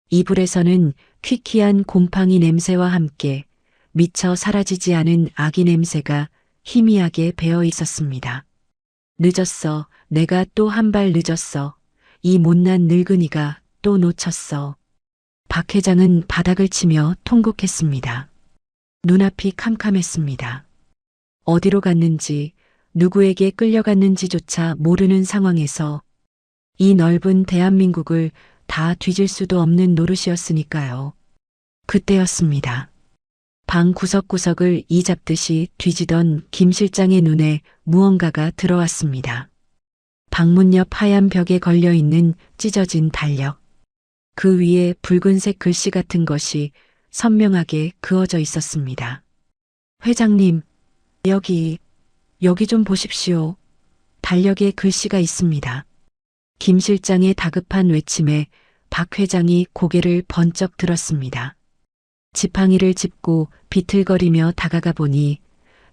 이불에서는 퀴퀴한 곰팡이 냄새와 함께 미처 사라지지 않은 아기 냄새가 희미하게 배어 있었습니다. 늦었어. 내가 또 한 발 늦었어. 이 못난 늙은이가 또 놓쳤어. 박 회장은 바닥을 치며 통곡했습니다. 눈앞이 캄캄했습니다. 어디로 갔는지, 누구에게 끌려갔는지조차 모르는 상황에서 이 넓은 대한민국을 다 뒤질 수도 없는 노릇이었으니까요. 그때였습니다. 방 구석구석을 이 잡듯이 뒤지던 김 실장의 눈에 무언가가 들어왔습니다. 방문 옆 하얀 벽에 걸려있는 찢어진 달력. 그 위에 붉은색 글씨 같은 것이 선명하게 그어져 있었습니다. 회장님, 여기 좀 보십시오. 달력에 글씨가 있습니다. 김 실장의 다급한 외침에 박 회장이 고개를 번쩍 들었습니다. 지팡이를 짚고 비틀거리며 다가가 보니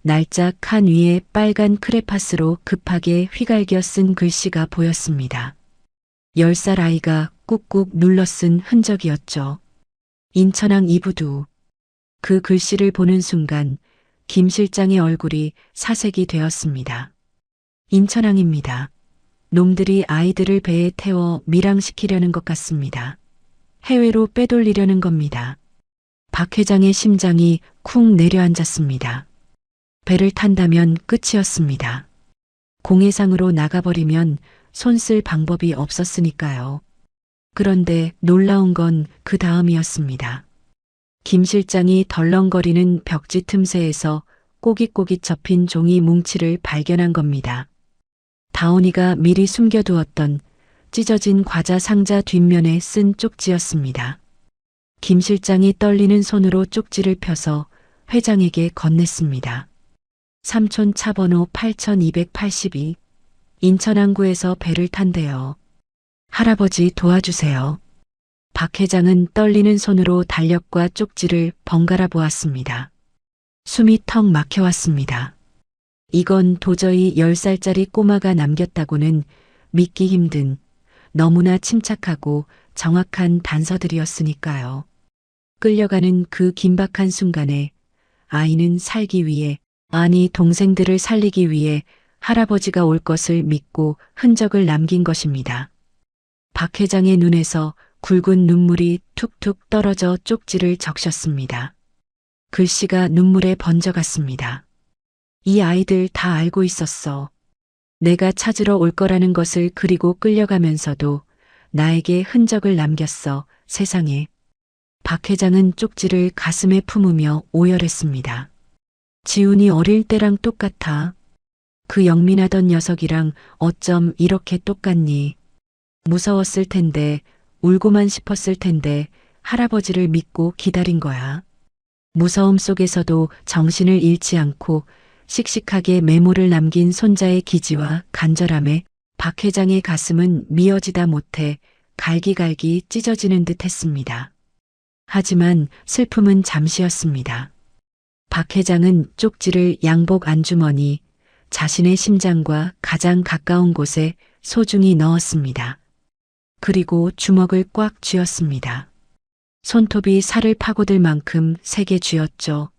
날짜 칸 위에 빨간 크레파스로 급하게 휘갈겨 쓴 글씨가 보였습니다. 10살 아이가 꾹꾹 눌러 쓴 흔적이었죠. 인천항 이부두. 그 글씨를 보는 순간 김 실장의 얼굴이 사색이 되었습니다. 인천항입니다. 놈들이 아이들을 배에 태워 밀항시키려는 것 같습니다. 해외로 빼돌리려는 겁니다. 박 회장의 심장이 쿵 내려앉았습니다. 배를 탄다면 끝이었습니다. 공해상으로 나가버리면 손 쓸 방법이 없었으니까요. 그런데 놀라운 건 그 다음이었습니다. 김 실장이 덜렁거리는 벽지 틈새에서 꼬깃꼬깃 접힌 종이 뭉치를 발견한 겁니다. 다온이가 미리 숨겨두었던 찢어진 과자 상자 뒷면에 쓴 쪽지였습니다. 김 실장이 떨리는 손으로 쪽지를 펴서 회장에게 건넸습니다. 삼촌 차번호 8282. 인천항구에서 배를 탄대요. 할아버지 도와주세요. 박 회장은 떨리는 손으로 달력과 쪽지를 번갈아 보았습니다. 숨이 턱 막혀왔습니다. 이건 도저히 10살짜리 꼬마가 남겼다고는 믿기 힘든 너무나 침착하고 정확한 단서들이었으니까요. 끌려가는 그 긴박한 순간에 아이는 살기 위해, 아니 동생들을 살리기 위해 할아버지가 올 것을 믿고 흔적을 남긴 것입니다. 박 회장의 눈에서 굵은 눈물이 툭툭 떨어져 쪽지를 적셨습니다. 글씨가 눈물에 번져갔습니다. 이 아이들 다 알고 있었어. 내가 찾으러 올 거라는 것을 그리고 끌려가면서도 나에게 흔적을 남겼어, 세상에. 박 회장은 쪽지를 가슴에 품으며 오열했습니다. 지훈이 어릴 때랑 똑같아. 그 영민하던 녀석이랑 어쩜 이렇게 똑같니? 무서웠을 텐데, 울고만 싶었을 텐데 할아버지를 믿고 기다린 거야. 무서움 속에서도 정신을 잃지 않고 씩씩하게 메모를 남긴 손자의 기지와 간절함에 박 회장의 가슴은 미어지다 못해 갈기갈기 찢어지는 듯 했습니다. 하지만 슬픔은 잠시였습니다. 박 회장은 쪽지를 양복 안주머니, 자신의 심장과 가장 가까운 곳에 소중히 넣었습니다. 그리고 주먹을 꽉 쥐었습니다. 손톱이 살을 파고들 만큼 세게 쥐었죠.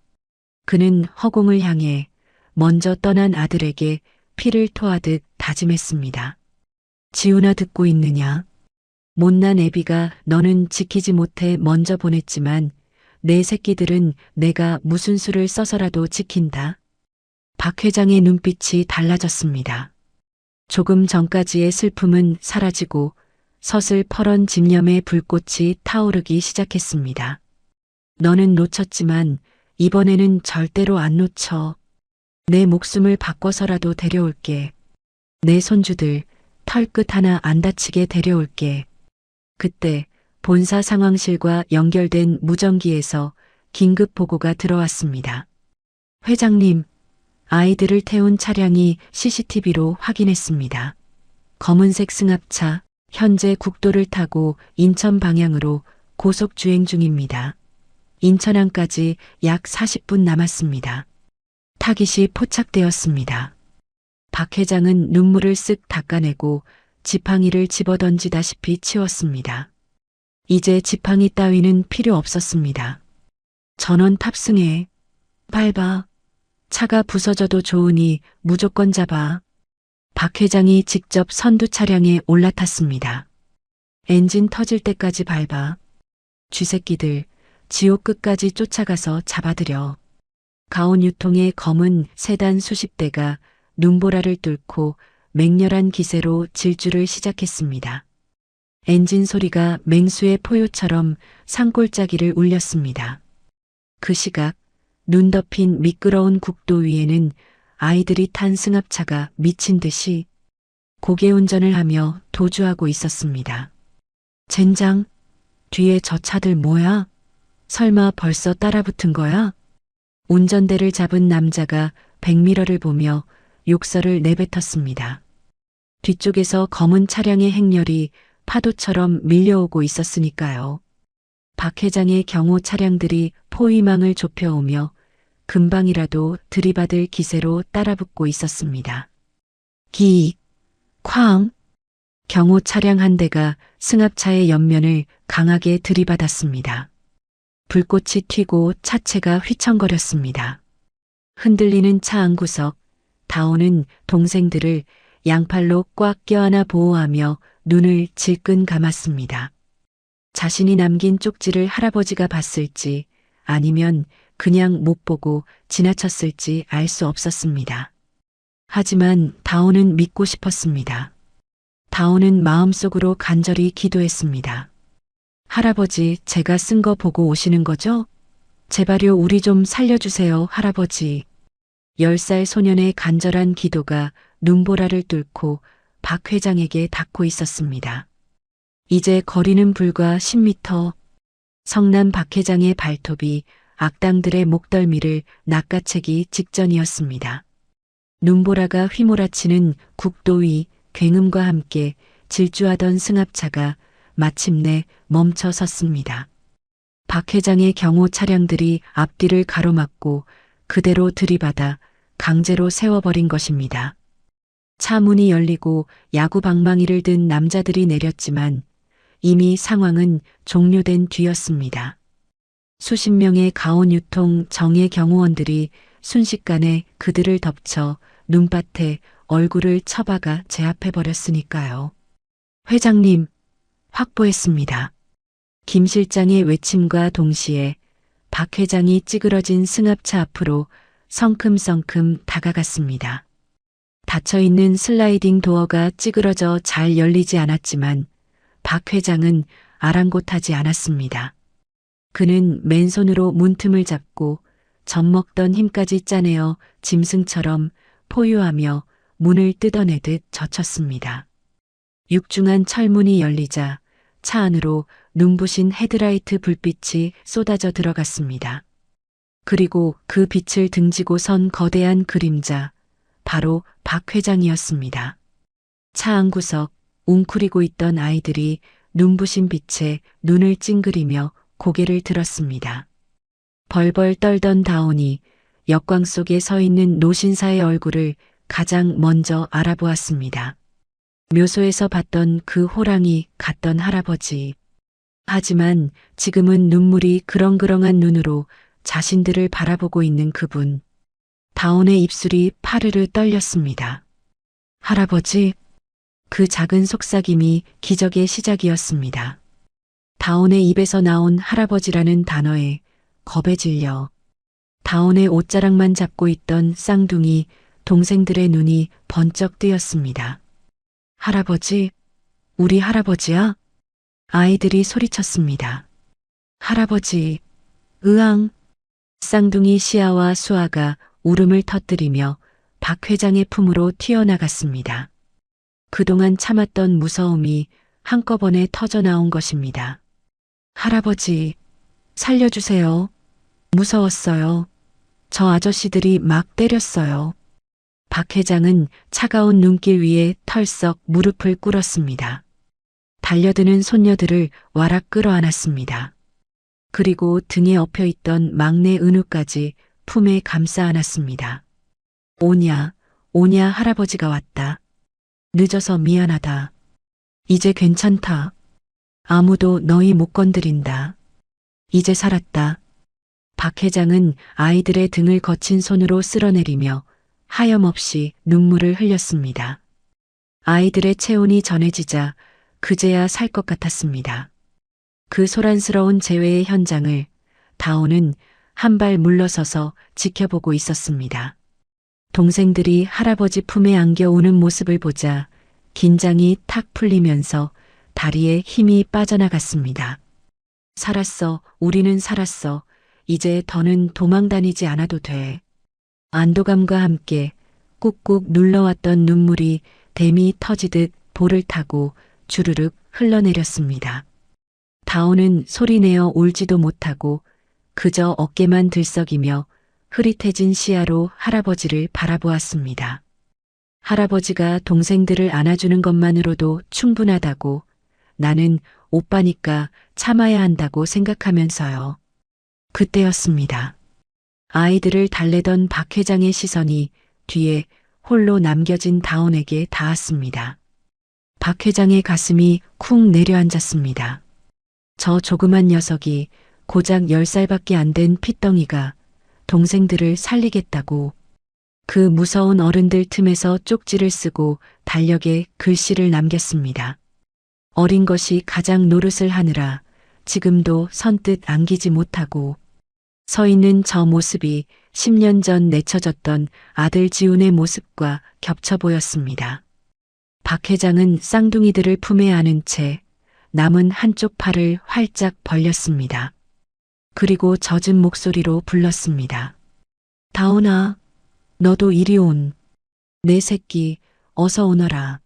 그는 허공을 향해 먼저 떠난 아들에게 피를 토하듯 다짐했습니다. 지훈아, 듣고 있느냐? 못난 애비가 너는 지키지 못해 먼저 보냈지만 내 새끼들은 내가 무슨 수를 써서라도 지킨다. 박 회장의 눈빛이 달라졌습니다. 조금 전까지의 슬픔은 사라지고 서슬 퍼런 집념의 불꽃이 타오르기 시작했습니다. 너는 놓쳤지만 이번에는 절대로 안 놓쳐. 내 목숨을 바꿔서라도 데려올게. 내 손주들 털끝 하나 안 다치게 데려올게. 그때 본사 상황실과 연결된 무전기에서 긴급 보고가 들어왔습니다. 회장님, 아이들을 태운 차량이 CCTV로 확인했습니다. 검은색 승합차, 현재 국도를 타고 인천 방향으로 고속 주행 중입니다. 인천항까지 약 40분 남았습니다. 타깃이 포착되었습니다. 박 회장은 눈물을 쓱 닦아내고 지팡이를 집어던지다시피 치웠습니다. 이제 지팡이 따위는 필요 없었습니다. 전원 탑승해. 밟아. 차가 부서져도 좋으니 무조건 잡아. 박 회장이 직접 선두 차량에 올라탔습니다. 엔진 터질 때까지 밟아. 쥐새끼들, 지옥 끝까지 쫓아가서 잡아들여. 가온 유통의 검은 세단 수십 대가 눈보라를 뚫고 맹렬한 기세로 질주를 시작했습니다. 엔진 소리가 맹수의 포효처럼 산골짜기를 울렸습니다. 그 시각 눈 덮인 미끄러운 국도 위에는 아이들이 탄 승합차가 미친 듯이 고개 운전을 하며 도주하고 있었습니다. 젠장, 뒤에 저 차들 뭐야? 설마 벌써 따라붙은 거야? 운전대를 잡은 남자가 백미러를 보며 욕설을 내뱉었습니다. 뒤쪽에서 검은 차량의 행렬이 파도처럼 밀려오고 있었으니까요. 박 회장의 경호 차량들이 포위망을 좁혀오며 금방이라도 들이받을 기세로 따라붙고 있었습니다. 기, 쾅, 경호 차량 한 대가 승합차의 옆면을 강하게 들이받았습니다. 불꽃이 튀고 차체가 휘청거렸습니다. 흔들리는 차 안구석, 다오는 동생들을 양팔로 꽉 껴안아 보호하며 눈을 질끈 감았습니다. 자신이 남긴 쪽지를 할아버지가 봤을지 아니면 그냥 못 보고 지나쳤을지 알 수 없었습니다. 하지만 다오는 믿고 싶었습니다. 다오는 마음속으로 간절히 기도했습니다. 할아버지, 제가 쓴 거 보고 오시는 거죠? 제발요, 우리 좀 살려주세요, 할아버지. 10살 소년의 간절한 기도가 눈보라를 뚫고 박 회장에게 닿고 있었습니다. 이제 거리는 불과 10m. 성난 박 회장의 발톱이 악당들의 목덜미를 낚아채기 직전이었습니다. 눈보라가 휘몰아치는 국도 위 굉음과 함께 질주하던 승합차가 마침내 멈춰 섰습니다. 박 회장의 경호 차량들이 앞뒤를 가로막고 그대로 들이받아 강제로 세워버린 것입니다. 차 문이 열리고 야구 방망이를 든 남자들이 내렸지만 이미 상황은 종료된 뒤였습니다. 수십 명의 가온 유통 정예 경호원들이 순식간에 그들을 덮쳐 눈밭에 얼굴을 처박아 제압해버렸으니까요. 회장님, 확보했습니다. 김 실장의 외침과 동시에 박 회장이 찌그러진 승합차 앞으로 성큼성큼 다가갔습니다. 닫혀있는 슬라이딩 도어가 찌그러져 잘 열리지 않았지만 박 회장은 아랑곳하지 않았습니다. 그는 맨손으로 문틈을 잡고 젖먹던 힘까지 짜내어 짐승처럼 포효하며 문을 뜯어내듯 젖혔습니다. 육중한 철문이 열리자 차 안으로 눈부신 헤드라이트 불빛이 쏟아져 들어갔습니다. 그리고 그 빛을 등지고 선 거대한 그림자, 바로 박 회장이었습니다. 차 안구석 웅크리고 있던 아이들이 눈부신 빛에 눈을 찡그리며 고개를 들었습니다. 벌벌 떨던 다온이 역광 속에 서 있는 노신사의 얼굴을 가장 먼저 알아보았습니다. 묘소에서 봤던 그 호랑이 같던 할아버지. 하지만 지금은 눈물이 그렁그렁한 눈으로 자신들을 바라보고 있는 그분. 다온의 입술이 파르르 떨렸습니다. 할아버지, 그 작은 속삭임이 기적의 시작이었습니다. 다온의 입에서 나온 할아버지라는 단어에 겁에 질려 다온의 옷자락만 잡고 있던 쌍둥이 동생들의 눈이 번쩍 뜨였습니다. 할아버지, 우리 할아버지야? 아이들이 소리쳤습니다. 할아버지, 으앙. 쌍둥이 시아와 수아가 울음을 터뜨리며 박 회장의 품으로 튀어나갔습니다. 그동안 참았던 무서움이 한꺼번에 터져나온 것입니다. 할아버지, 살려주세요. 무서웠어요. 저 아저씨들이 막 때렸어요. 박 회장은 차가운 눈길 위에 털썩 무릎을 꿇었습니다. 달려드는 손녀들을 와락 끌어안았습니다. 그리고 등에 엎여있던 막내 은우까지 품에 감싸 안았습니다. 오냐, 오냐 할아버지가 왔다. 늦어서 미안하다. 이제 괜찮다. 아무도 너희 못 건드린다. 이제 살았다. 박 회장은 아이들의 등을 거친 손으로 쓸어내리며 하염없이 눈물을 흘렸습니다. 아이들의 체온이 전해지자 그제야 살 것 같았습니다. 그 소란스러운 재회의 현장을 다오는 한 발 물러서서 지켜보고 있었습니다. 동생들이 할아버지 품에 안겨 오는 모습을 보자 긴장이 탁 풀리면서 다리에 힘이 빠져나갔습니다. 살았어, 우리는 살았어. 이제 더는 도망 다니지 않아도 돼. 안도감과 함께 꾹꾹 눌러왔던 눈물이 댐이 터지듯 볼을 타고 주르륵 흘러내렸습니다. 다오는 소리내어 울지도 못하고 그저 어깨만 들썩이며 흐릿해진 시야로 할아버지를 바라보았습니다. 할아버지가 동생들을 안아주는 것만으로도 충분하다고, 나는 오빠니까 참아야 한다고 생각하면서요. 그때였습니다. 아이들을 달래던 박 회장의 시선이 뒤에 홀로 남겨진 다온에게 닿았습니다. 박 회장의 가슴이 쿵 내려앉았습니다. 저 조그만 녀석이 고작 10살밖에 안 된 핏덩이가 동생들을 살리겠다고, 그 무서운 어른들 틈에서 쪽지를 쓰고 달력에 글씨를 남겼습니다. 어린 것이 가장 노릇을 하느라 지금도 선뜻 안기지 못하고, 서 있는 저 모습이 10년 전 내쳐졌던 아들 지훈의 모습과 겹쳐 보였습니다. 박 회장은 쌍둥이들을 품에 안은 채 남은 한쪽 팔을 활짝 벌렸습니다. 그리고 젖은 목소리로 불렀습니다. 다온아, 너도 이리 온. 내 새끼, 어서 오너라.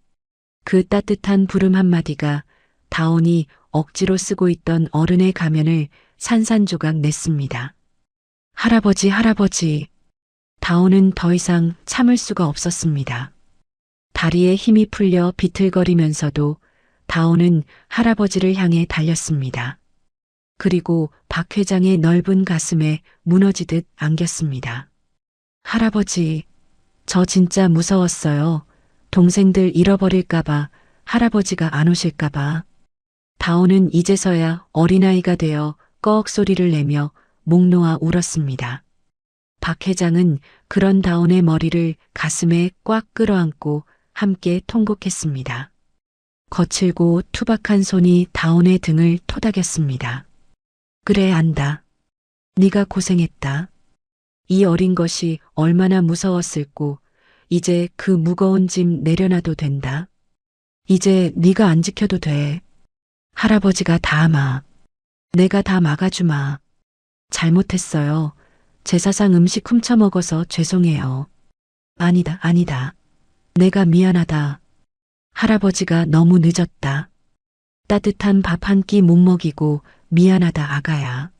그 따뜻한 부름 한마디가 다온이 억지로 쓰고 있던 어른의 가면을 산산조각 냈습니다. 할아버지, 할아버지. 다온은 더 이상 참을 수가 없었습니다. 다리에 힘이 풀려 비틀거리면서도 다온은 할아버지를 향해 달렸습니다. 그리고 박 회장의 넓은 가슴에 무너지듯 안겼습니다. 할아버지, 저 진짜 무서웠어요. 동생들 잃어버릴까봐, 할아버지가 안 오실까봐. 다온은 이제서야 어린아이가 되어 꺽 소리를 내며 목 놓아 울었습니다. 박 회장은 그런 다온의 머리를 가슴에 꽉 끌어안고 함께 통곡했습니다. 거칠고 투박한 손이 다온의 등을 토닥였습니다. 그래, 안다. 네가 고생했다. 이 어린 것이 얼마나 무서웠을꼬. 이제 그 무거운 짐 내려놔도 된다. 이제 네가 안 지켜도 돼. 할아버지가 다 막. 내가 다 막아주마. 잘못했어요. 제사상 음식 훔쳐먹어서 죄송해요. 아니다, 아니다. 내가 미안하다. 할아버지가 너무 늦었다. 따뜻한 밥 한 끼 못 먹이고 미안하다, 아가야.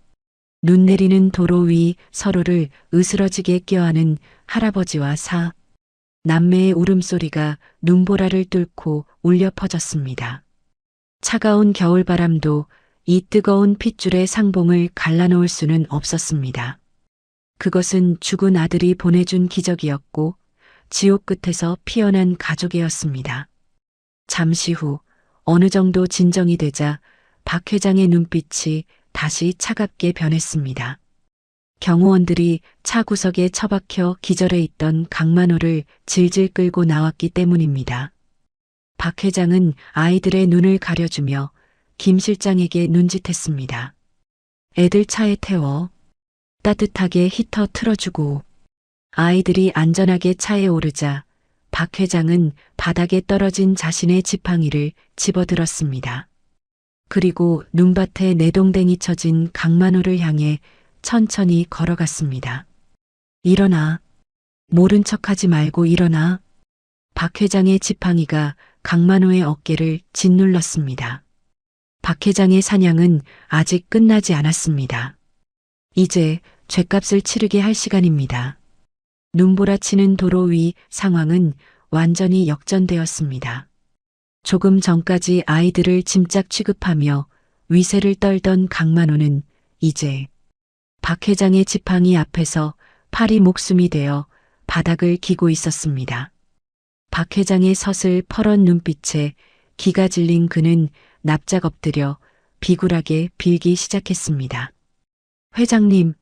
눈 내리는 도로 위 서로를 으스러지게 껴안은 할아버지와 남매의 울음소리가 눈보라를 뚫고 울려 퍼졌습니다. 차가운 겨울바람도 이 뜨거운 핏줄의 상봉을 갈라놓을 수는 없었습니다. 그것은 죽은 아들이 보내준 기적이었고 지옥 끝에서 피어난 가족이었습니다. 잠시 후 어느 정도 진정이 되자 박 회장의 눈빛이 다시 차갑게 변했습니다. 경호원들이 차 구석에 처박혀 기절해 있던 강만호를 질질 끌고 나왔기 때문입니다. 박 회장은 아이들의 눈을 가려주며 김 실장에게 눈짓했습니다. 애들 차에 태워. 따뜻하게 히터 틀어주고. 아이들이 안전하게 차에 오르자 박 회장은 바닥에 떨어진 자신의 지팡이를 집어들었습니다. 그리고 눈밭에 내동댕이 쳐진 강만호를 향해 천천히 걸어갔습니다. 일어나. 모른 척하지 말고 일어나. 박 회장의 지팡이가 강만호의 어깨를 짓눌렀습니다. 박 회장의 사냥은 아직 끝나지 않았습니다. 이제 죗값을 치르게 할 시간입니다. 눈보라치는 도로 위 상황은 완전히 역전되었습니다. 조금 전까지 아이들을 짐짝 취급하며 위세를 떨던 강만호는 이제 박 회장의 지팡이 앞에서 팔이 목숨이 되어 바닥을 기고 있었습니다. 박 회장의 서슬 퍼런 눈빛에 기가 질린 그는 납작 엎드려 비굴하게 빌기 시작했습니다. 회장님,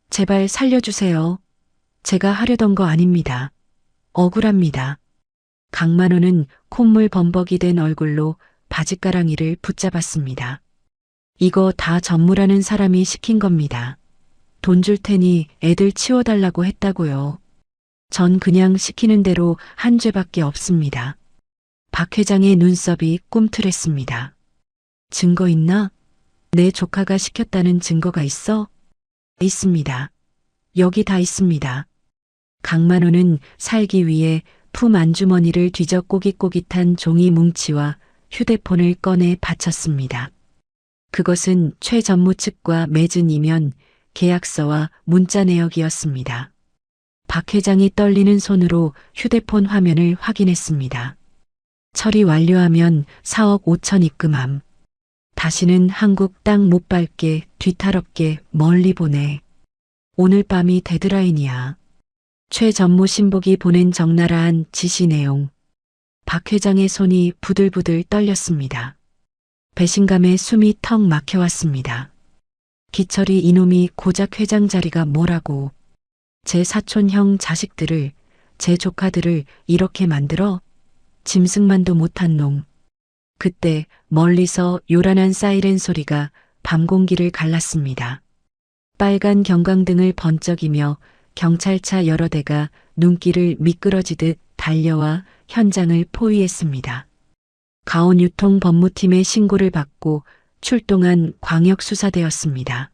제발 살려주세요. 제가 하려던 거 아닙니다. 억울합니다. 강만호는 콧물 범벅이 된 얼굴로 바짓가랑이를 붙잡았습니다. 이거 다 전무라는 사람이 시킨 겁니다. 돈 줄 테니 애들 치워달라고 했다고요. 전 그냥 시키는 대로 한 죄밖에 없습니다. 박 회장의 눈썹이 꿈틀했습니다. 증거 있나? 내 조카가 시켰다는 증거가 있어? 있습니다. 여기 다 있습니다. 강만호는 살기 위해 품 안주머니를 뒤져 꼬깃꼬깃한 종이 뭉치와 휴대폰을 꺼내 바쳤습니다. 그것은 최 전무 측과 맺은 이면 계약서와 문자 내역이었습니다. 박 회장이 떨리는 손으로 휴대폰 화면을 확인했습니다. 처리 완료하면 4억 5천 입금함. 다시는 한국 땅 못 밟게 뒤탈없게 멀리 보내. 오늘 밤이 데드라인이야. 최 전무 신복이 보낸 적나라한 지시 내용. 박 회장의 손이 부들부들 떨렸습니다. 배신감에 숨이 턱 막혀왔습니다. 기철이 이놈이 고작 회장 자리가 뭐라고. 제 사촌형 자식들을, 제 조카들을 이렇게 만들어? 짐승만도 못한 놈. 그때 멀리서 요란한 사이렌 소리가 밤 공기를 갈랐습니다. 빨간 경광등을 번쩍이며 경찰차 여러 대가 눈길을 미끄러지듯 달려와 현장을 포위했습니다. 가온유통법무팀의 신고를 받고 출동한 광역수사대였습니다.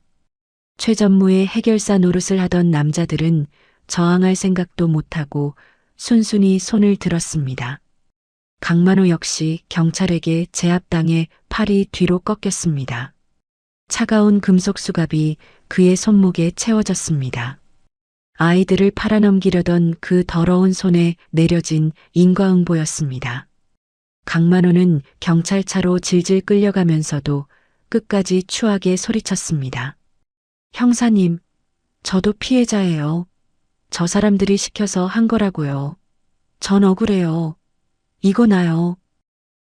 최 전무의 해결사 노릇을 하던 남자들은 저항할 생각도 못하고 순순히 손을 들었습니다. 강만호 역시 경찰에게 제압당해 팔이 뒤로 꺾였습니다. 차가운 금속 수갑이 그의 손목에 채워졌습니다. 아이들을 팔아넘기려던 그 더러운 손에 내려진 인과응보였습니다. 강만호는 경찰차로 질질 끌려가면서도 끝까지 추하게 소리쳤습니다. 형사님, 저도 피해자예요. 저 사람들이 시켜서 한 거라고요. 전 억울해요. 이거 나요.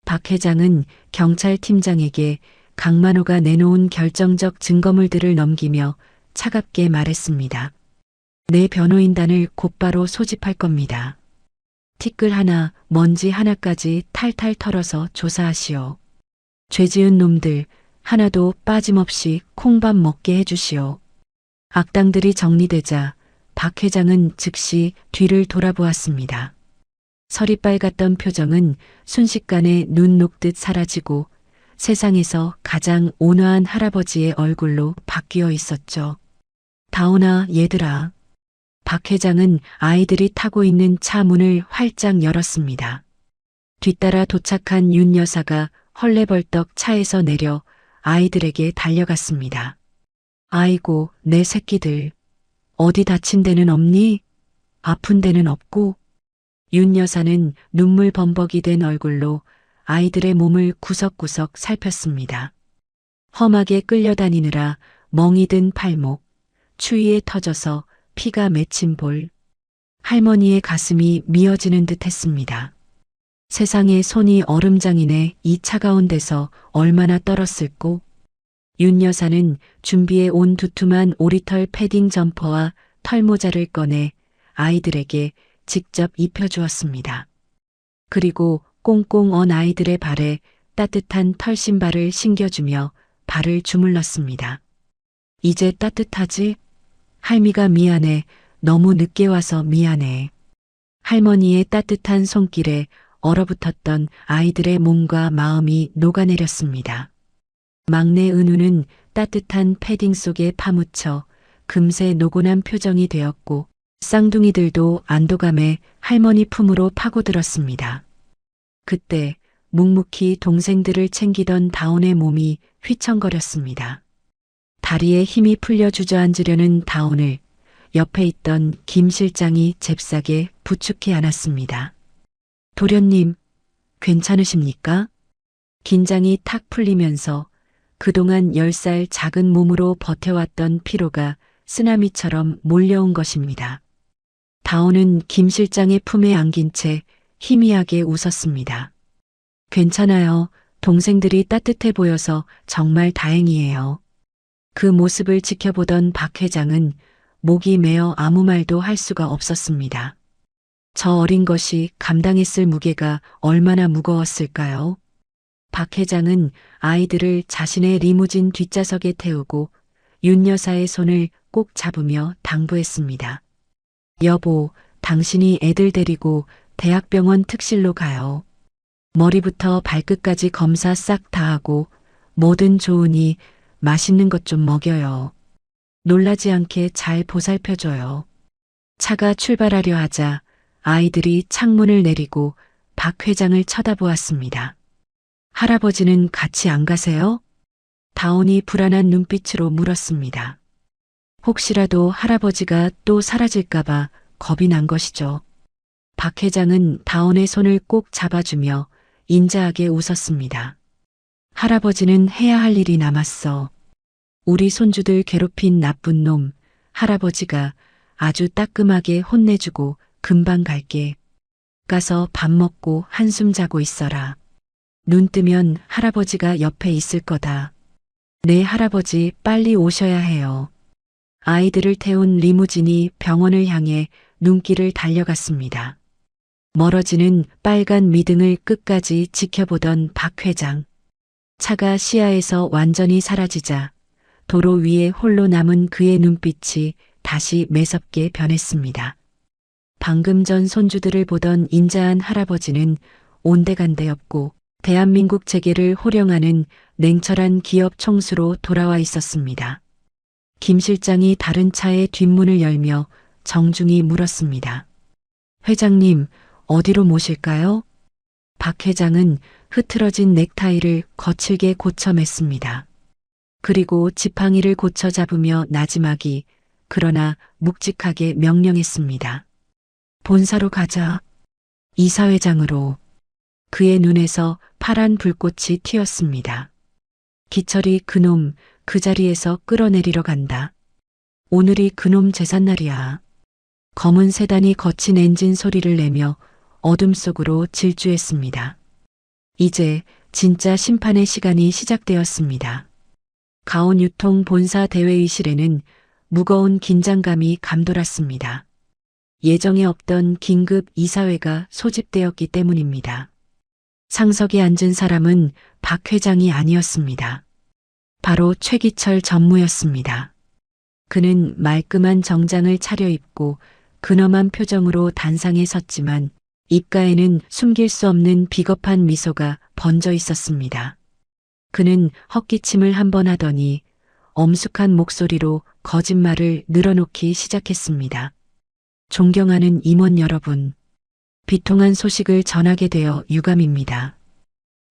박 회장은 경찰팀장에게 강만호가 내놓은 결정적 증거물들을 넘기며 차갑게 말했습니다. 내 변호인단을 곧바로 소집할 겁니다. 티끌 하나, 먼지 하나까지 탈탈 털어서 조사하시오. 죄 지은 놈들 하나도 빠짐없이 콩밥 먹게 해주시오. 악당들이 정리되자 박 회장은 즉시 뒤를 돌아보았습니다. 설이 빨갛던 표정은 순식간에 눈 녹듯 사라지고 세상에서 가장 온화한 할아버지의 얼굴로 바뀌어 있었죠. 다오나 얘들아. 박 회장은 아이들이 타고 있는 차 문을 활짝 열었습니다. 뒤따라 도착한 윤 여사가 헐레벌떡 차에서 내려 아이들에게 달려갔습니다. 아이고, 내 새끼들. 어디 다친 데는 없니? 아픈 데는 없고? 윤 여사는 눈물 범벅이 된 얼굴로 아이들의 몸을 구석구석 살폈습니다. 험하게 끌려다니느라 멍이 든 팔목, 추위에 터져서 피가 맺힌 볼, 할머니의 가슴이 미어지는 듯 했습니다. 세상에 손이 얼음장이네. 이 차가운 데서 얼마나 떨었을꼬. 윤 여사는 준비해 온 두툼한 오리털 패딩 점퍼와 털모자를 꺼내 아이들에게 직접 입혀주었습니다. 그리고 꽁꽁 언 아이들의 발에 따뜻한 털신발을 신겨주며 발을 주물렀습니다. 이제 따뜻하지? 할미가 미안해. 너무 늦게 와서 미안해. 할머니의 따뜻한 손길에 얼어붙었던 아이들의 몸과 마음이 녹아내렸습니다. 막내 은우는 따뜻한 패딩 속에 파묻혀 금세 노곤한 표정이 되었고 쌍둥이들도 안도감에 할머니 품으로 파고들었습니다. 그때 묵묵히 동생들을 챙기던 다온의 몸이 휘청거렸습니다. 다리에 힘이 풀려 주저앉으려는 다온을 옆에 있던 김 실장이 잽싸게 부축해 안았습니다. 도련님, 괜찮으십니까? 긴장이 탁 풀리면서 그동안 10살 작은 몸으로 버텨왔던 피로가 쓰나미처럼 몰려온 것입니다. 다온은 김 실장의 품에 안긴 채 희미하게 웃었습니다. 괜찮아요. 동생들이 따뜻해 보여서 정말 다행이에요. 그 모습을 지켜보던 박 회장은 목이 메어 아무 말도 할 수가 없었습니다. 저 어린 것이 감당했을 무게가 얼마나 무거웠을까요? 박 회장은 아이들을 자신의 리무진 뒷좌석에 태우고 윤 여사의 손을 꼭 잡으며 당부했습니다. 여보, 당신이 애들 데리고 대학병원 특실로 가요. 머리부터 발끝까지 검사 싹 다 하고 뭐든 좋으니 맛있는 것 좀 먹여요. 놀라지 않게 잘 보살펴줘요. 차가 출발하려 하자 아이들이 창문을 내리고 박 회장을 쳐다보았습니다. 할아버지는 같이 안 가세요? 다온이 불안한 눈빛으로 물었습니다. 혹시라도 할아버지가 또 사라질까봐 겁이 난 것이죠. 박 회장은 다온의 손을 꼭 잡아주며 인자하게 웃었습니다. 할아버지는 해야 할 일이 남았어. 우리 손주들 괴롭힌 나쁜 놈, 할아버지가 아주 따끔하게 혼내주고 금방 갈게. 가서 밥 먹고 한숨 자고 있어라. 눈 뜨면 할아버지가 옆에 있을 거다. 네, 할아버지 빨리 오셔야 해요. 아이들을 태운 리무진이 병원을 향해 눈길을 달려갔습니다. 멀어지는 빨간 미등을 끝까지 지켜보던 박 회장. 차가 시야에서 완전히 사라지자 도로 위에 홀로 남은 그의 눈빛이 다시 매섭게 변했습니다. 방금 전 손주들을 보던 인자한 할아버지는 온데간데 없고 대한민국 재계를 호령하는 냉철한 기업 총수로 돌아와 있었습니다. 김 실장이 다른 차의 뒷문을 열며 정중히 물었습니다. 회장님, 어디로 모실까요? 박 회장은 흐트러진 넥타이를 거칠게 고쳐 맸습니다. 그리고 지팡이를 고쳐 잡으며 나지막이 그러나 묵직하게 명령했습니다. 본사로 가자. 이사회장으로. 그의 눈에서 파란 불꽃이 튀었습니다. 기철이 그놈 그 자리에서 끌어내리러 간다. 오늘이 그놈 제삿날이야. 검은 세단이 거친 엔진 소리를 내며 어둠 속으로 질주했습니다. 이제 진짜 심판의 시간이 시작되었습니다. 가온 유통 본사 대회의실에는 무거운 긴장감이 감돌았습니다. 예정에 없던 긴급 이사회가 소집되었기 때문입니다. 상석에 앉은 사람은 박 회장이 아니었습니다. 바로 최기철 전무였습니다. 그는 말끔한 정장을 차려입고 근엄한 표정으로 단상에 섰지만 입가에는 숨길 수 없는 비겁한 미소가 번져 있었습니다. 그는 헛기침을 한 번 하더니 엄숙한 목소리로 거짓말을 늘어놓기 시작했습니다. 존경하는 임원 여러분, 비통한 소식을 전하게 되어 유감입니다.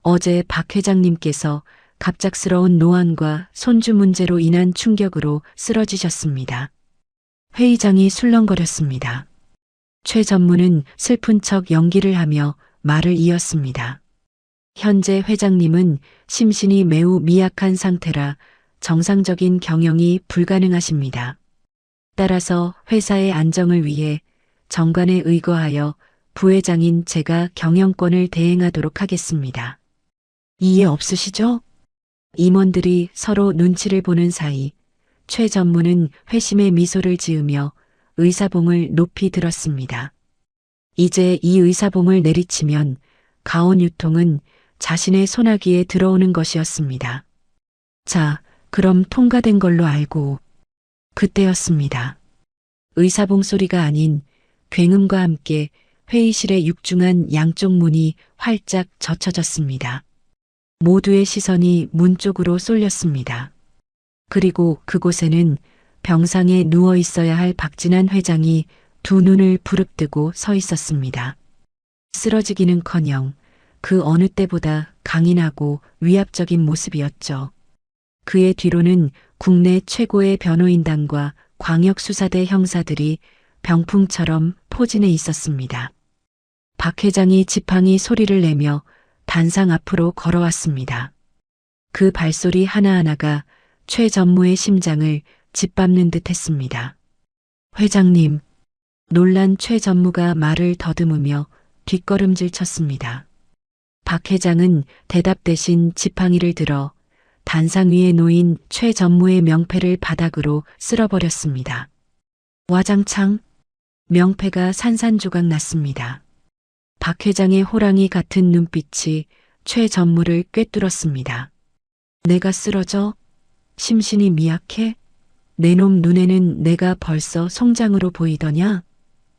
어제 박 회장님께서 갑작스러운 노안과 손주 문제로 인한 충격으로 쓰러지셨습니다. 회의장이 술렁거렸습니다. 최 전무는 슬픈 척 연기를 하며 말을 이었습니다. 현재 회장님은 심신이 매우 미약한 상태라 정상적인 경영이 불가능하십니다. 따라서 회사의 안정을 위해 정관에 의거하여 부회장인 제가 경영권을 대행하도록 하겠습니다. 이해 없으시죠? 임원들이 서로 눈치를 보는 사이 최 전무는 회심의 미소를 지으며 의사봉을 높이 들었습니다. 이제 이 의사봉을 내리치면 가온 유통은 자신의 손아귀에 들어오는 것이었습니다. 자, 그럼 통과된 걸로 알고. 그때였습니다. 의사봉 소리가 아닌 굉음과 함께 회의실의 육중한 양쪽 문이 활짝 젖혀졌습니다. 모두의 시선이 문 쪽으로 쏠렸습니다. 그리고 그곳에는 병상에 누워 있어야 할 박진환 회장이 두 눈을 부릅뜨고 서 있었습니다. 쓰러지기는커녕 그 어느 때보다 강인하고 위압적인 모습이었죠. 그의 뒤로는 국내 최고의 변호인단과 광역수사대 형사들이 병풍처럼 포진해 있었습니다. 박 회장이 지팡이 소리를 내며 단상 앞으로 걸어왔습니다. 그 발소리 하나하나가 최 전무의 심장을 짓밟는 듯 했습니다. 회장님, 놀란 최 전무가 말을 더듬으며 뒷걸음질 쳤습니다. 박 회장은 대답 대신 지팡이를 들어 단상 위에 놓인 최 전무의 명패를 바닥으로 쓸어버렸습니다. 와장창 명패가 산산조각 났습니다. 박 회장의 호랑이 같은 눈빛이 최 전무를 꿰뚫었습니다. 내가 쓰러져? 심신이 미약해? 내 놈 눈에는 내가 벌써 송장으로 보이더냐?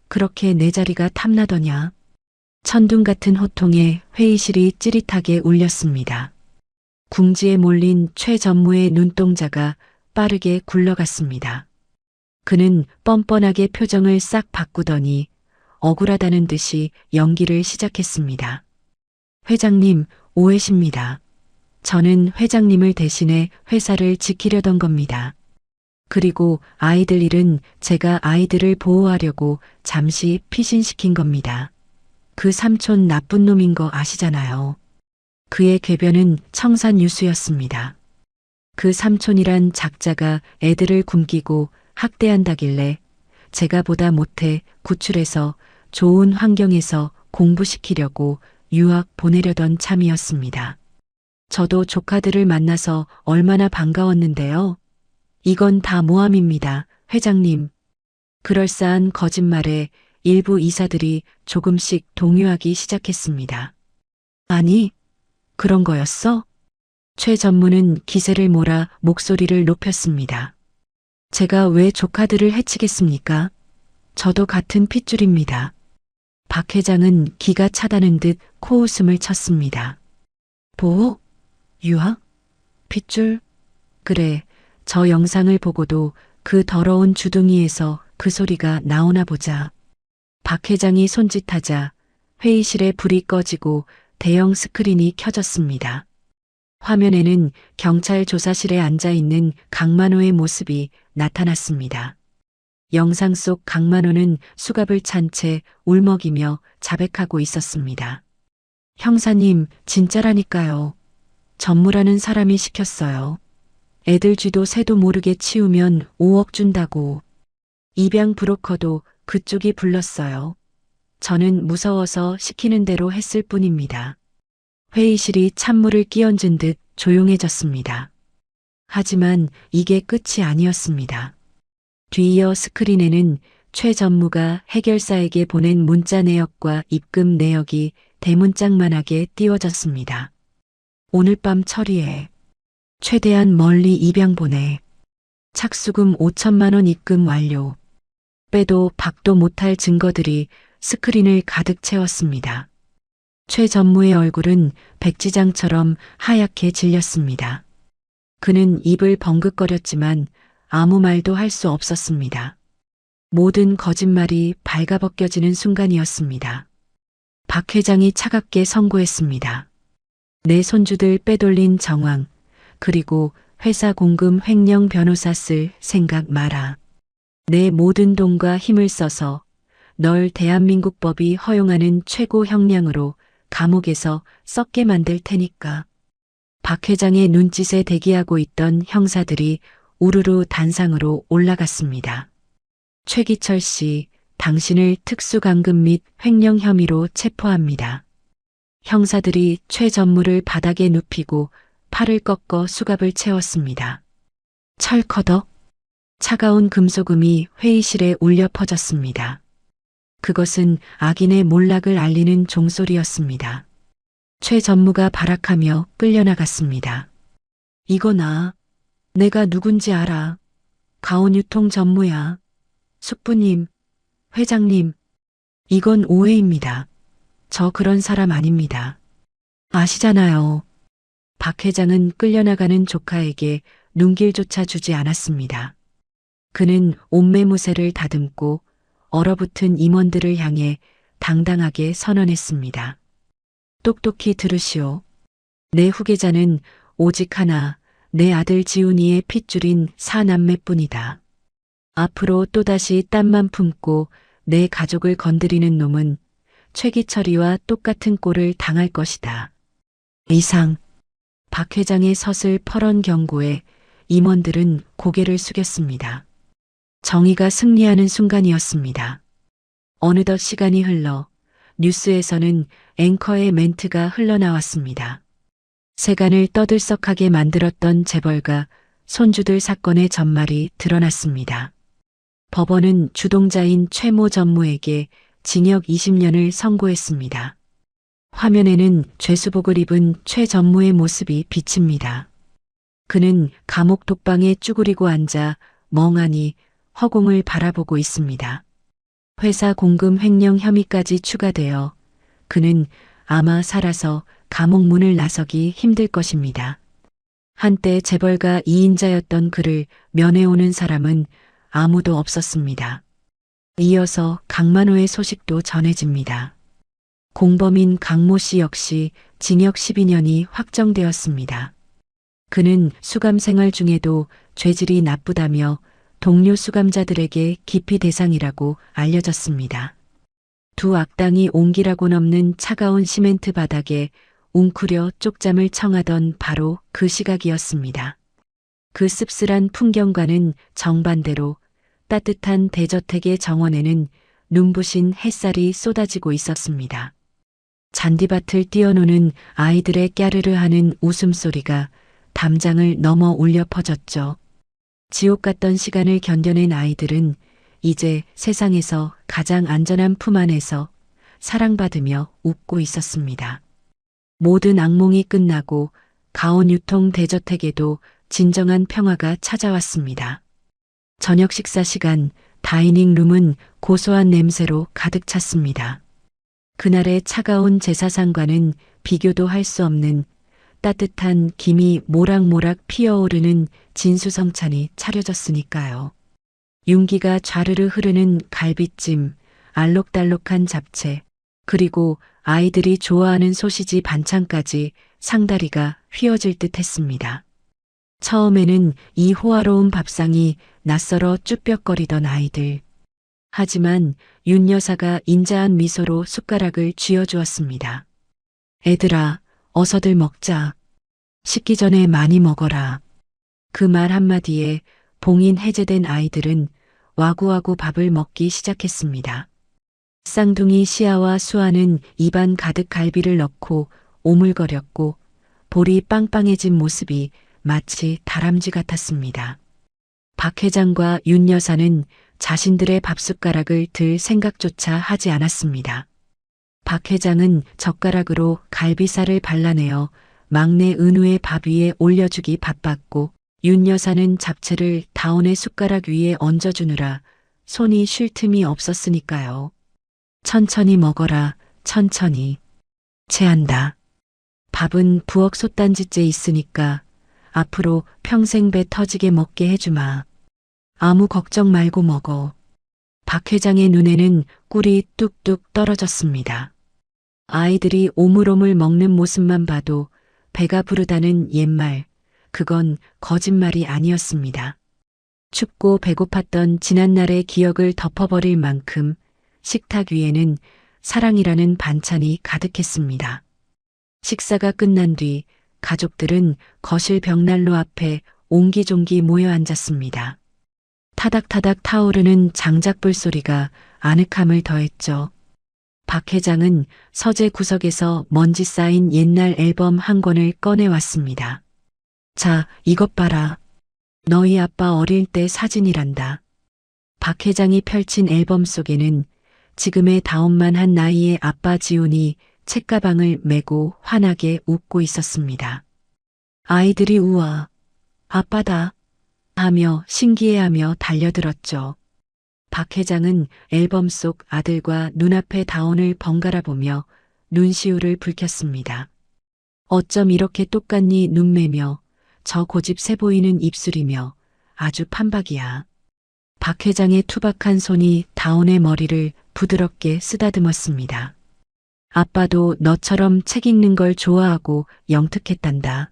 그렇게 내 자리가 탐나더냐? 천둥 같은 호통에 회의실이 찌릿하게 울렸습니다. 궁지에 몰린 최 전무의 눈동자가 빠르게 굴러갔습니다. 그는 뻔뻔하게 표정을 싹 바꾸더니 억울하다는 듯이 연기를 시작했습니다. 회장님, 오해십니다. 저는 회장님을 대신해 회사를 지키려던 겁니다. 그리고 아이들 일은 제가 아이들을 보호하려고 잠시 피신시킨 겁니다. 그 삼촌 나쁜 놈인 거 아시잖아요. 그의 궤변은 청산유수였습니다. 그 삼촌이란 작자가 애들을 굶기고 학대한다길래 제가 보다 못해 구출해서 좋은 환경에서 공부시키려고 유학 보내려던 참이었습니다. 저도 조카들을 만나서 얼마나 반가웠는데요. 이건 다 모함입니다, 회장님. 그럴싸한 거짓말에 일부 이사들이 조금씩 동요하기 시작했습니다. 아니, 그런 거였어? 최 전무는 기세를 몰아 목소리를 높였습니다. 제가 왜 조카들을 해치겠습니까? 저도 같은 핏줄입니다. 박 회장은 기가 차다는 듯 코웃음을 쳤습니다. 보호? 유학? 핏줄? 그래, 저 영상을 보고도 그 더러운 주둥이에서 그 소리가 나오나 보자. 박 회장이 손짓하자 회의실에 불이 꺼지고 대형 스크린이 켜졌습니다. 화면에는 경찰 조사실에 앉아 있는 강만호의 모습이 나타났습니다. 영상 속 강만호는 수갑을 찬 채 울먹이며 자백하고 있었습니다. 형사님, 진짜라니까요. 전무라는 사람이 시켰어요. 애들 쥐도 새도 모르게 치우면 5억 준다고. 입양 브로커도 그쪽이 불렀어요. 저는 무서워서 시키는 대로 했을 뿐입니다. 회의실이 찬물을 끼얹은 듯 조용해졌습니다. 하지만 이게 끝이 아니었습니다. 뒤이어 스크린에는 최 전무가 해결사에게 보낸 문자 내역과 입금 내역이 대문짝만하게 띄워졌습니다. 오늘 밤 처리해. 최대한 멀리 입양 보내. 착수금 5천만 원 입금 완료. 빼도 박도 못할 증거들이 스크린을 가득 채웠습니다. 최 전무의 얼굴은 백지장처럼 하얗게 질렸습니다. 그는 입을 벙긋거렸지만 아무 말도 할 수 없었습니다. 모든 거짓말이 발가벗겨지는 순간이었습니다. 박 회장이 차갑게 선고했습니다. 내 손주들 빼돌린 정황, 그리고 회사 공금 횡령 변호사 쓸 생각 마라. 내 모든 돈과 힘을 써서 널 대한민국 법이 허용하는 최고 형량으로 감옥에서 썩게 만들 테니까. 박 회장의 눈짓에 대기하고 있던 형사들이 우르르 단상으로 올라갔습니다. 최기철 씨, 당신을 특수감금 및 횡령 혐의로 체포합니다. 형사들이 최 전무를 바닥에 눕히고 팔을 꺾어 수갑을 채웠습니다. 철커덕. 차가운 금소금이 회의실에 울려 퍼졌습니다. 그것은 악인의 몰락을 알리는 종소리였습니다. 최 전무가 발악하며 끌려나갔습니다. 이거 내가 누군지 알아. 가온유통 전무야. 숙부님, 회장님, 이건 오해입니다. 저 그런 사람 아닙니다. 아시잖아요. 박 회장은 끌려나가는 조카에게 눈길조차 주지 않았습니다. 그는 옷매무새를 다듬고 얼어붙은 임원들을 향해 당당하게 선언했습니다. 똑똑히 들으시오. 내 후계자는 오직 하나, 내 아들 지훈이의 핏줄인 사남매뿐이다. 앞으로 또다시 땀만 품고 내 가족을 건드리는 놈은 최기철이와 똑같은 꼴을 당할 것이다. 이상. 박 회장의 서슬 퍼런 경고에 임원들은 고개를 숙였습니다. 정의가 승리하는 순간이었습니다. 어느덧 시간이 흘러 뉴스에서는 앵커의 멘트가 흘러나왔습니다. 세간을 떠들썩하게 만들었던 재벌가 손주들 사건의 전말이 드러났습니다. 법원은 주동자인 최모 전무에게 징역 20년을 선고했습니다. 화면에는 죄수복을 입은 최 전무의 모습이 비칩니다. 그는 감옥 독방에 쭈그리고 앉아 멍하니 허공을 바라보고 있습니다. 회사 공금 횡령 혐의까지 추가되어 그는 아마 살아서 감옥 문을 나서기 힘들 것입니다. 한때 재벌가 2인자였던 그를 면회오는 사람은 아무도 없었습니다. 이어서 강만호의 소식도 전해집니다. 공범인 강모 씨 역시 징역 12년이 확정되었습니다. 그는 수감 생활 중에도 죄질이 나쁘다며 동료 수감자들에게 기피 대상이라고 알려졌습니다. 두 악당이 옹기라고 넘는 차가운 시멘트 바닥에 웅크려 쪽잠을 청하던 바로 그 시각이었습니다. 그 씁쓸한 풍경과는 정반대로 따뜻한 대저택의 정원에는 눈부신 햇살이 쏟아지고 있었습니다. 잔디밭을 뛰어노는 아이들의 깨르르 하는 웃음소리가 담장을 넘어 울려 퍼졌죠. 지옥 같던 시간을 견뎌낸 아이들은 이제 세상에서 가장 안전한 품 안에서 사랑받으며 웃고 있었습니다. 모든 악몽이 끝나고 가온 유통 대저택에도 진정한 평화가 찾아왔습니다. 저녁 식사 시간 다이닝 룸은 고소한 냄새로 가득 찼습니다. 그날의 차가운 제사상과는 비교도 할 수 없는 따뜻한 김이 모락모락 피어오르는 진수성찬이 차려졌으니까요. 윤기가 좌르르 흐르는 갈비찜, 알록달록한 잡채, 그리고 아이들이 좋아하는 소시지 반찬까지 상다리가 휘어질 듯 했습니다. 처음에는 이 호화로운 밥상이 낯설어 쭈뼛거리던 아이들. 하지만 윤 여사가 인자한 미소로 숟가락을 쥐어주었습니다. 애들아, 어서들 먹자. 식기 전에 많이 먹어라. 그 말 한마디에 봉인 해제된 아이들은 와구와구 밥을 먹기 시작했습니다. 쌍둥이 시아와 수아는 입안 가득 갈비를 넣고 오물거렸고 볼이 빵빵해진 모습이 마치 다람쥐 같았습니다. 박 회장과 윤 여사는 자신들의 밥숟가락을 들 생각조차 하지 않았습니다. 박 회장은 젓가락으로 갈비살을 발라내어 막내 은우의 밥 위에 올려주기 바빴고 윤 여사는 잡채를 다온의 숟가락 위에 얹어주느라 손이 쉴 틈이 없었으니까요. 천천히 먹어라, 천천히. 체한다. 밥은 부엌 솥단지째 있으니까 앞으로 평생 배 터지게 먹게 해주마. 아무 걱정 말고 먹어. 박 회장의 눈에는 꿀이 뚝뚝 떨어졌습니다. 아이들이 오물오물 먹는 모습만 봐도 배가 부르다는 옛말, 그건 거짓말이 아니었습니다. 춥고 배고팠던 지난날의 기억을 덮어버릴 만큼 식탁 위에는 사랑이라는 반찬이 가득했습니다. 식사가 끝난 뒤 가족들은 거실 벽난로 앞에 옹기종기 모여 앉았습니다. 타닥타닥 타오르는 장작불 소리가 아늑함을 더했죠. 박 회장은 서재 구석에서 먼지 쌓인 옛날 앨범 한 권을 꺼내왔습니다. 자, 이것 봐라. 너희 아빠 어릴 때 사진이란다. 박 회장이 펼친 앨범 속에는 지금의 다운만한 나이의 아빠 지훈이 책가방을 메고 환하게 웃고 있었습니다. 아이들이 우와, 아빠다 하며 신기해하며 달려들었죠. 박 회장은 앨범 속 아들과 눈앞의 다온을 번갈아 보며 눈시울을 붉혔습니다. 어쩜 이렇게 똑같니 눈매며 저 고집세 보이는 입술이며 아주 판박이야. 박 회장의 투박한 손이 다온의 머리를 부드럽게 쓰다듬었습니다. 아빠도 너처럼 책 읽는 걸 좋아하고 영특했단다.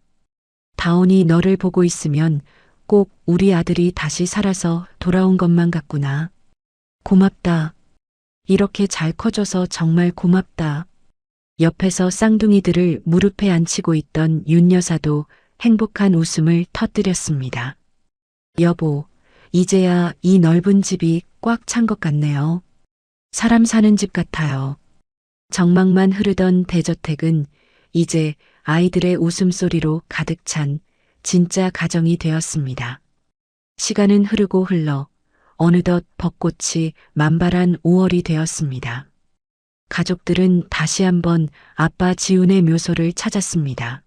다온이 너를 보고 있으면 꼭 우리 아들이 다시 살아서 돌아온 것만 같구나. 고맙다. 이렇게 잘 커져서 정말 고맙다. 옆에서 쌍둥이들을 무릎에 앉히고 있던 윤 여사도 행복한 웃음을 터뜨렸습니다. 여보, 이제야 이 넓은 집이 꽉 찬 것 같네요. 사람 사는 집 같아요. 정막만 흐르던 대저택은 이제 아이들의 웃음소리로 가득 찬 진짜 가정이 되었습니다. 시간은 흐르고 흘러 어느덧 벚꽃이 만발한 5월이 되었습니다. 가족들은 다시 한번 아빠 지훈의 묘소를 찾았습니다.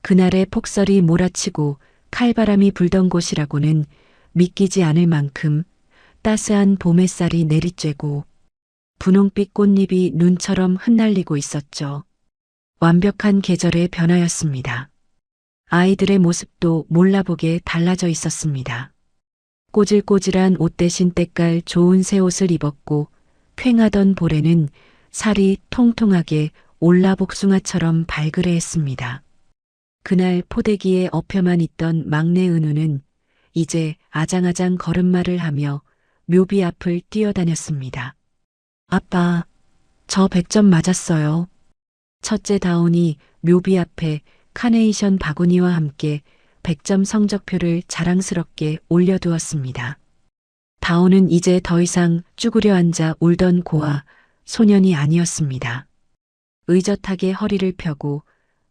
그날의 폭설이 몰아치고 칼바람이 불던 곳이라고는 믿기지 않을 만큼 따스한 봄 햇살이 내리쬐고 분홍빛 꽃잎이 눈처럼 흩날리고 있었죠. 완벽한 계절의 변화였습니다. 아이들의 모습도 몰라보게 달라져 있었습니다. 꼬질꼬질한 옷 대신 때깔 좋은 새 옷을 입었고 퀭하던 볼에는 살이 통통하게 올라 복숭아처럼 발그레했습니다. 그날 포대기에 엎여만 있던 막내 은우는 이제 아장아장 걸음마를 하며 묘비 앞을 뛰어다녔습니다. 아빠, 저 100점 맞았어요. 첫째 다온이 묘비 앞에 카네이션 바구니와 함께 100점 성적표를 자랑스럽게 올려두었습니다. 다온은 이제 더 이상 쭈그려 앉아 울던 고아 소년이 아니었습니다. 의젓하게 허리를 펴고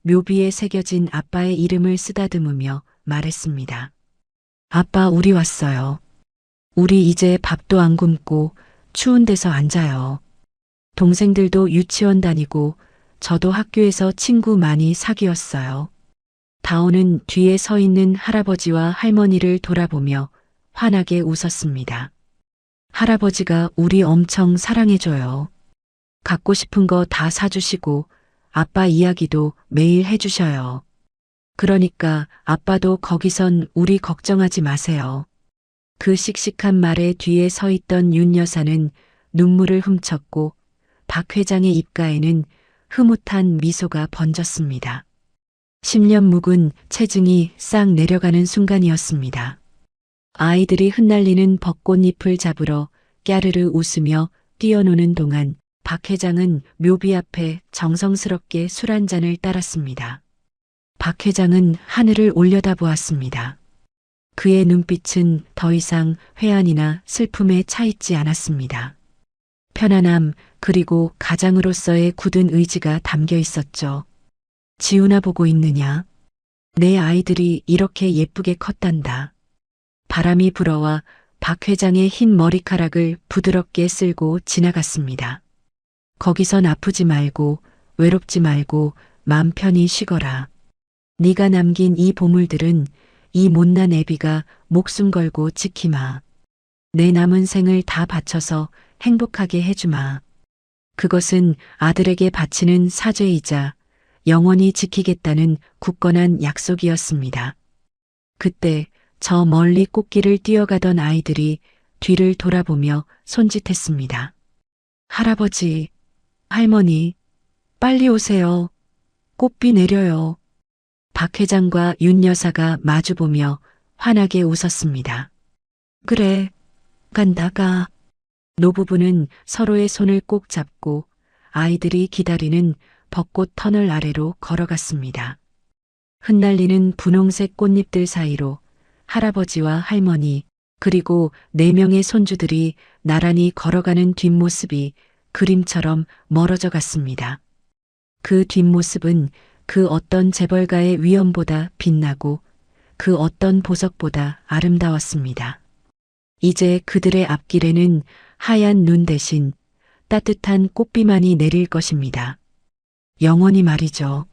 묘비에 새겨진 아빠의 이름을 쓰다듬으며 말했습니다. 아빠, 우리 왔어요. 우리 이제 밥도 안 굶고 추운 데서 앉아요. 동생들도 유치원 다니고 저도 학교에서 친구 많이 사귀었어요. 다온은 뒤에 서 있는 할아버지와 할머니를 돌아보며 환하게 웃었습니다. 할아버지가 우리 엄청 사랑해줘요. 갖고 싶은 거 다 사주시고 아빠 이야기도 매일 해주셔요. 그러니까 아빠도 거기선 우리 걱정하지 마세요. 그 씩씩한 말에 뒤에 서 있던 윤 여사는 눈물을 훔쳤고 박 회장의 입가에는 흐뭇한 미소가 번졌습니다. 10년 묵은 체증이 싹 내려가는 순간이었습니다. 아이들이 흩날리는 벚꽃잎을 잡으러 깨르르 웃으며 뛰어노는 동안 박 회장은 묘비 앞에 정성스럽게 술 한 잔을 따랐습니다. 박 회장은 하늘을 올려다보았습니다. 그의 눈빛은 더 이상 회한이나 슬픔에 차있지 않았습니다. 편안함 그리고 가장으로서의 굳은 의지가 담겨 있었죠. 지훈아, 보고 있느냐? 내 아이들이 이렇게 예쁘게 컸단다. 바람이 불어와 박 회장의 흰 머리카락을 부드럽게 쓸고 지나갔습니다. 거기선 아프지 말고 외롭지 말고 마음 편히 쉬거라. 네가 남긴 이 보물들은 이 못난 애비가 목숨 걸고 지키마. 내 남은 생을 다 바쳐서 행복하게 해주마. 그것은 아들에게 바치는 사죄이자 영원히 지키겠다는 굳건한 약속이었습니다. 그때 저 멀리 꽃길을 뛰어가던 아이들이 뒤를 돌아보며 손짓했습니다. 할아버지, 할머니, 빨리 오세요. 꽃비 내려요. 박 회장과 윤 여사가 마주보며 환하게 웃었습니다. 그래, 간다가. 노부부는 서로의 손을 꼭 잡고 아이들이 기다리는 벚꽃 터널 아래로 걸어갔습니다. 흩날리는 분홍색 꽃잎들 사이로 할아버지와 할머니 그리고 4명의 손주들이 나란히 걸어가는 뒷모습이 그림처럼 멀어져 갔습니다. 그 뒷모습은 그 어떤 재벌가의 위엄보다 빛나고 그 어떤 보석보다 아름다웠습니다. 이제 그들의 앞길에는 하얀 눈 대신 따뜻한 꽃비만이 내릴 것입니다. 영원히 말이죠.